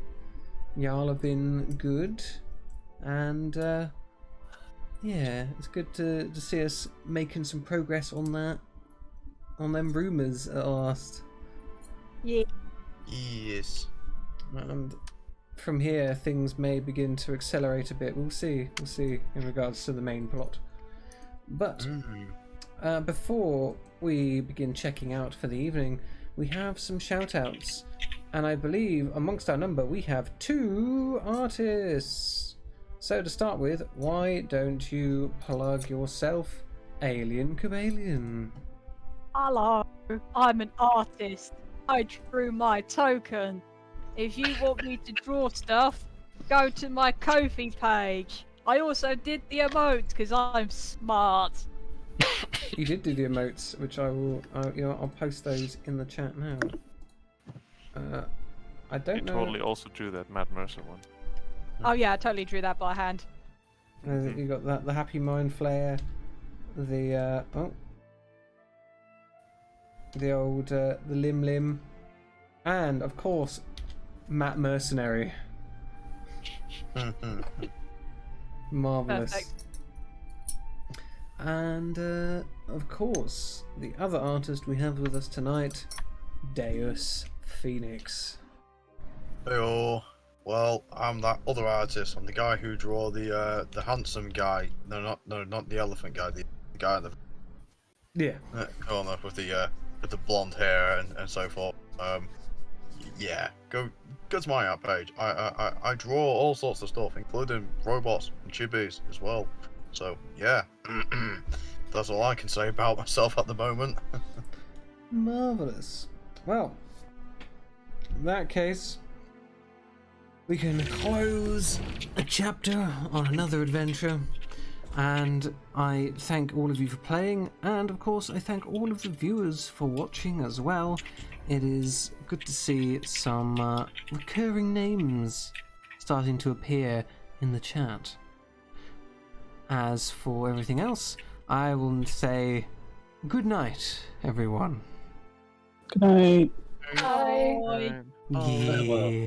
Y'all have been good, and yeah, it's good to see us making some progress on them rumours at last. yeah. Yes. And from here, things may begin to accelerate a bit. We'll see in regards to the main plot. But before we begin checking out for the evening, we have some shout-outs. And I believe amongst our number we have 2 artists. So to start with, why don't you plug yourself, Alien Cabalion? Hello, I'm an artist. I drew my token. If you want me to draw stuff, go to my Ko-fi page. I also did the emotes because I'm smart. You did do the emotes, which I will. I'll post those in the chat now. I You don't know. totally also drew that Matt Mercer one. Oh yeah, I totally drew that by hand. You got that the Happy Mind Flare, the the old the Lim, and of course Matt Mercenary. Marvelous. Perfect. And of course, the other artist we have with us tonight, Deus Phoenix. Heyo. Well, I'm that other artist. I'm the guy who drew the handsome guy. No, not the elephant guy. The guy in the Yeah. corner with the blonde hair and so forth. Yeah, go to my art page. I draw all sorts of stuff, including robots and chibis as well. So yeah, that's all I can say about myself at the moment. Marvelous. Well, in that case, we can close a chapter on another adventure. And I thank all of you for playing, and of course I thank all of the viewers for watching as well. It is good to see some recurring names starting to appear in the chat. As for everything else, I will say good night, everyone. Good night. Bye. Bye. Yeah.